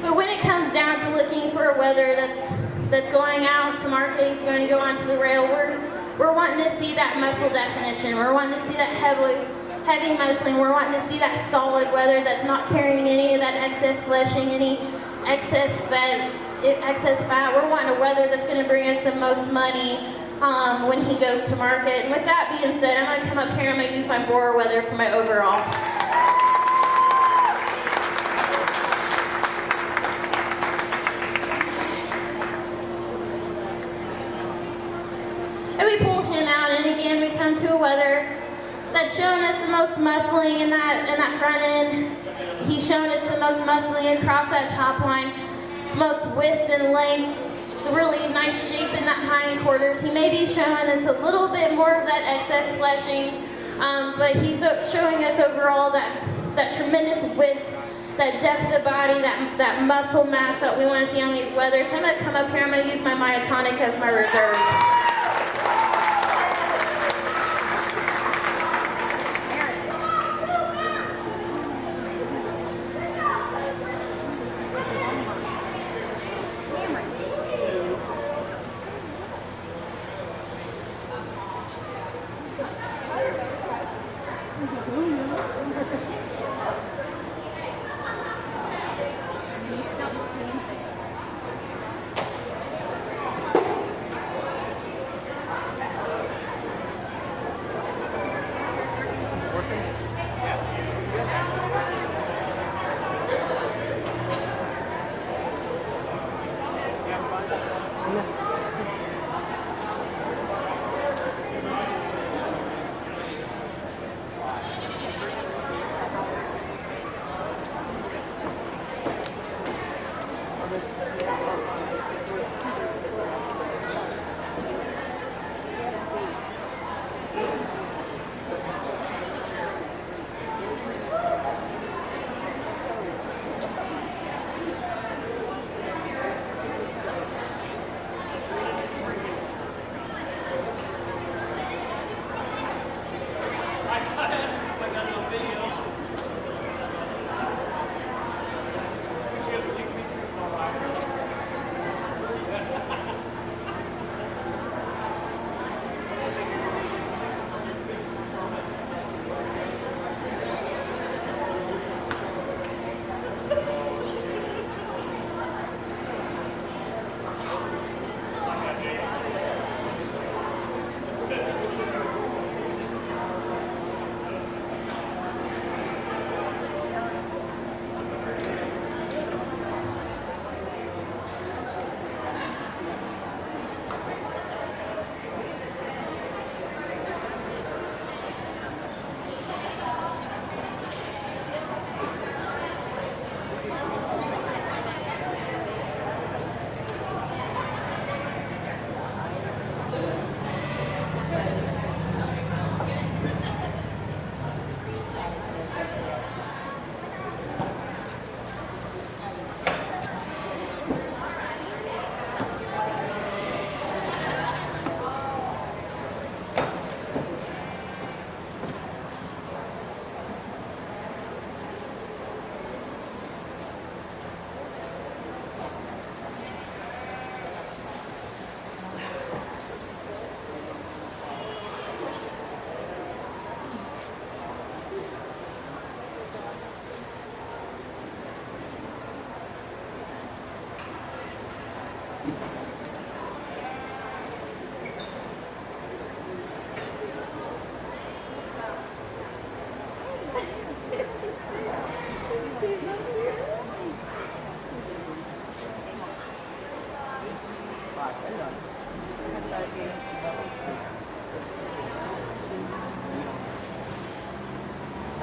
But when it comes down to looking for a wether that's going out to market, it's going to go onto the rail, we're wanting to see that muscle definition. We're wanting to see that heavy muscling. We're wanting to see that solid wether that's not carrying any of that excess fleshing, any excess fat. We're wanting a wether that's going to bring us the most money when he goes to market. And with that being said, I'm going to come up here and I'm going to use my boar wether for my overall. And we pull him out, and again we come to a wether that's showing us the most muscling in that front end. He's showing us the most muscling across that top line, most width and length, the really nice shape in that hindquarters. He may be showing us a little bit more of that excess fleshing, but he's showing us overall that tremendous width, that depth of body, that muscle mass that we want to see on these wethers. I'm going to come up here, I'm going to use my myotonic as my reserve.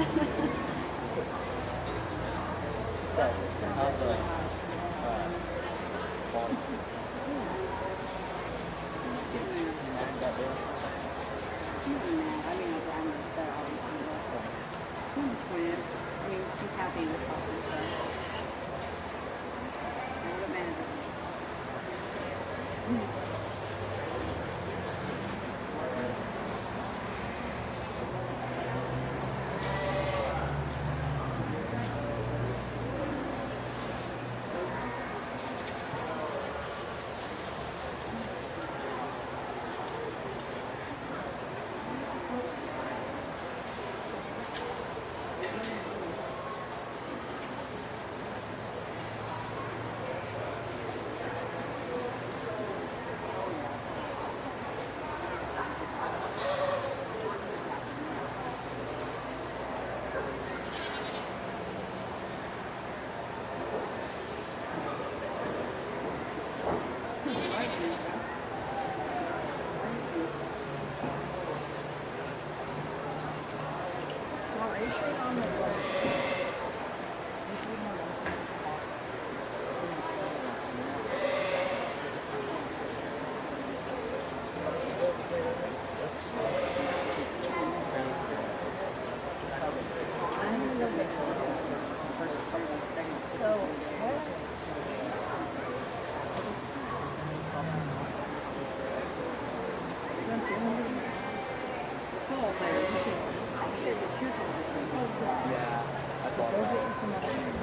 So, how's quality? That is I'm disappointed. I mean, he's happy with coffee, so. I would have managed it. Are you sure on the So, yeah, I thought go about get you some medicine.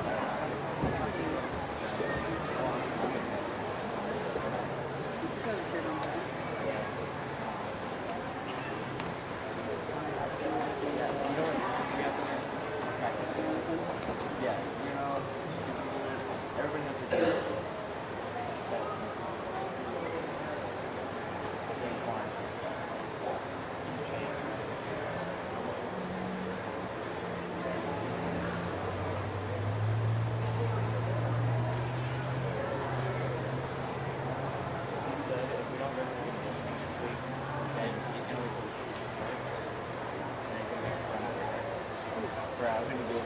Yeah, you know, everybody has their differences. So, same clients and stuff. It's a change. He said if we don't go to the conditioning this week, then he's going to wait till the season starts. And then come back for having to do it.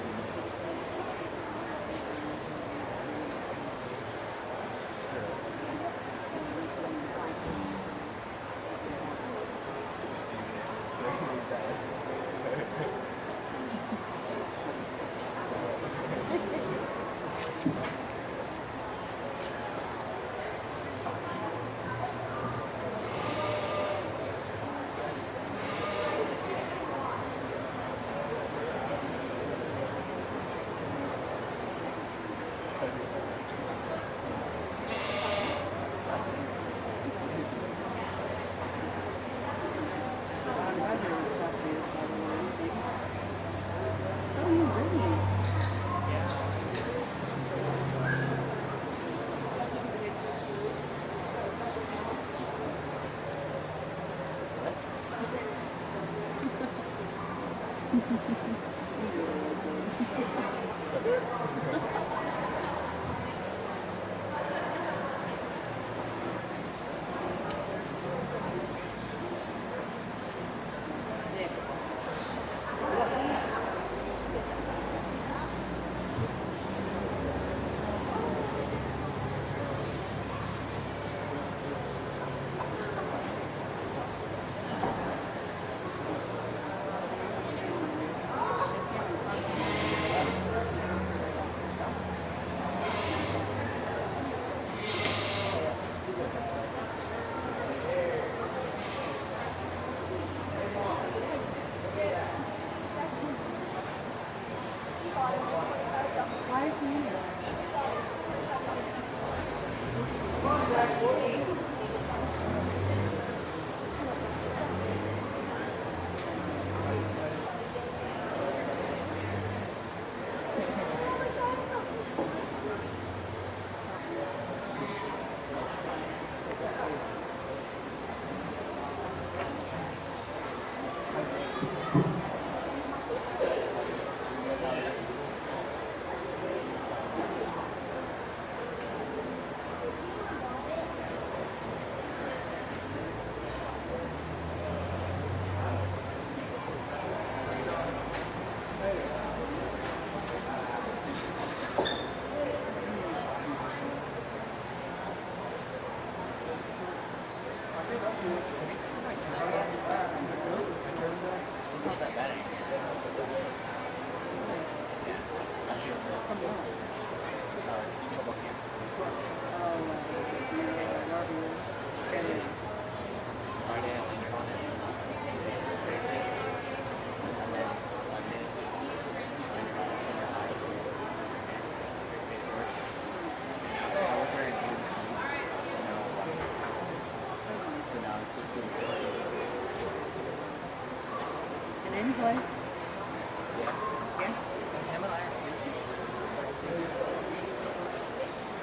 Didn't you play? Yeah. Yeah. Him and I are serious.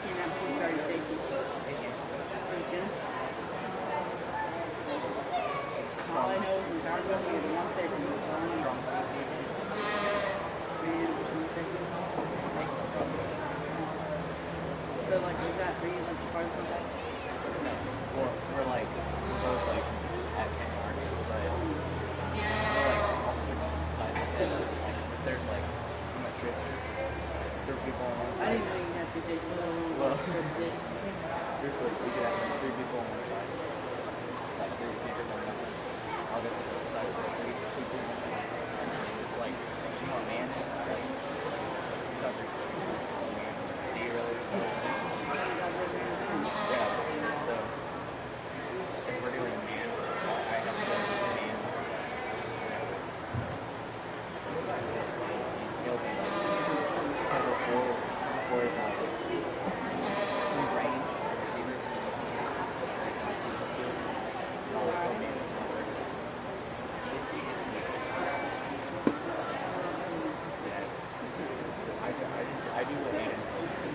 Seen that before started safety. Pretty good. All I know is in Chicago, we had one safety. Strong safety. So like, was that for you, like, part of something? No. Well, we're both like at 10 yards, but I'll switch sides with it. Like, if there's like too much trips, there are people on one I side. didn't know you had to take a little Well, this. there's like, we could have 3 people on one side. Like 3 receivers on the other. I'll get to the other side with 3 people. It's like, you know what man is? Like, it's coverage. Do you really? Yeah. So, if we're doing man, I have to go with man. He'll be like, because before is like, range receivers. It's weird. Yeah. I do what man tells me.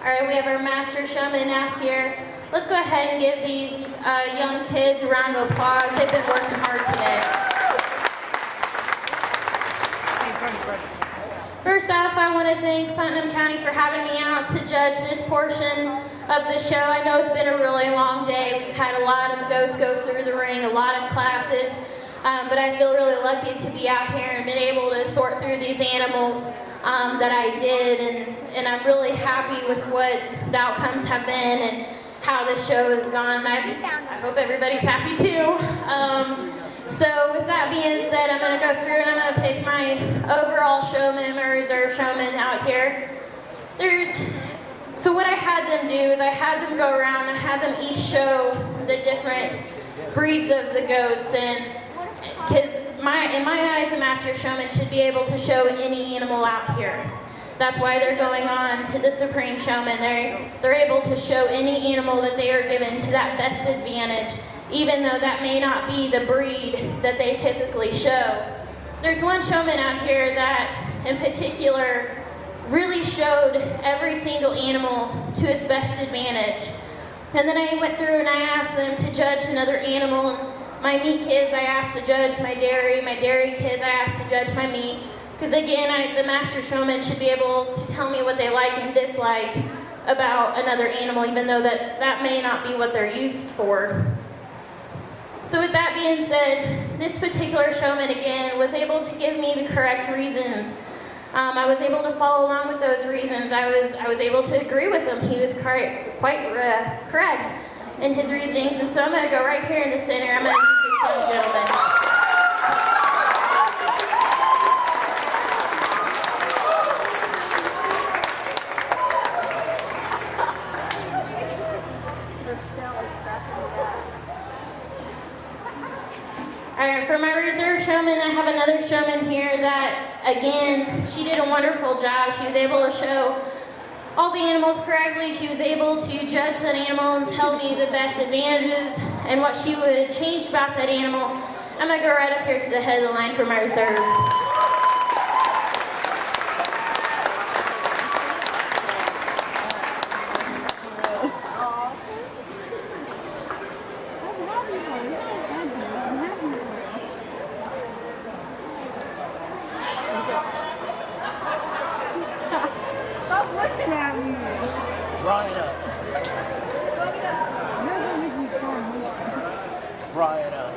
All right, we have our master showman out here. Let's go ahead and give these young kids a round of applause. They've been working hard today. First off, I want to thank Putnam County for having me out to judge this portion of the show. I know it's been a really long day. We've had a lot of goats go through the ring, a lot of classes, but I feel really lucky to be out here and been able to sort through these animals that I did, and I'm really happy with what the outcomes have been and how this show has gone. I hope everybody's happy too. So with that being said, I'm going to go through and I'm going to pick my overall showman, my reserve showman out here. So what I had them do is I had them go around and had them each show the different breeds of the goats, and because in my eyes, a master showman should be able to show any animal out here. That's why they're going on to the Supreme Showman. They're able to show any animal that they are given to that best advantage, even though that may not be the breed that they typically show. There's one showman out here that, in particular, really showed every single animal to its best advantage. And then I went through and I asked them to judge another animal. My meat kids, I asked to judge my dairy kids, I asked to judge my meat. Because again, the master showman should be able to tell me what they like and dislike about another animal, even though that may not be what they're used for. So with that being said, this particular showman, again, was able to give me the correct reasons. I was able to follow along with those reasons. I was able to agree with him. He was quite correct in his reasonings. And so I'm going to go right here in the center. I'm going to use this young gentleman. Alright, for my reserve showman, I have another showman here that, again, she did a wonderful job. She was able to show all the animals correctly. She was able to judge that animal and tell me the best advantages and what she would change about that animal. I'm going to go right up here to the head of the line for my reserve. Dry it up. Dry it up.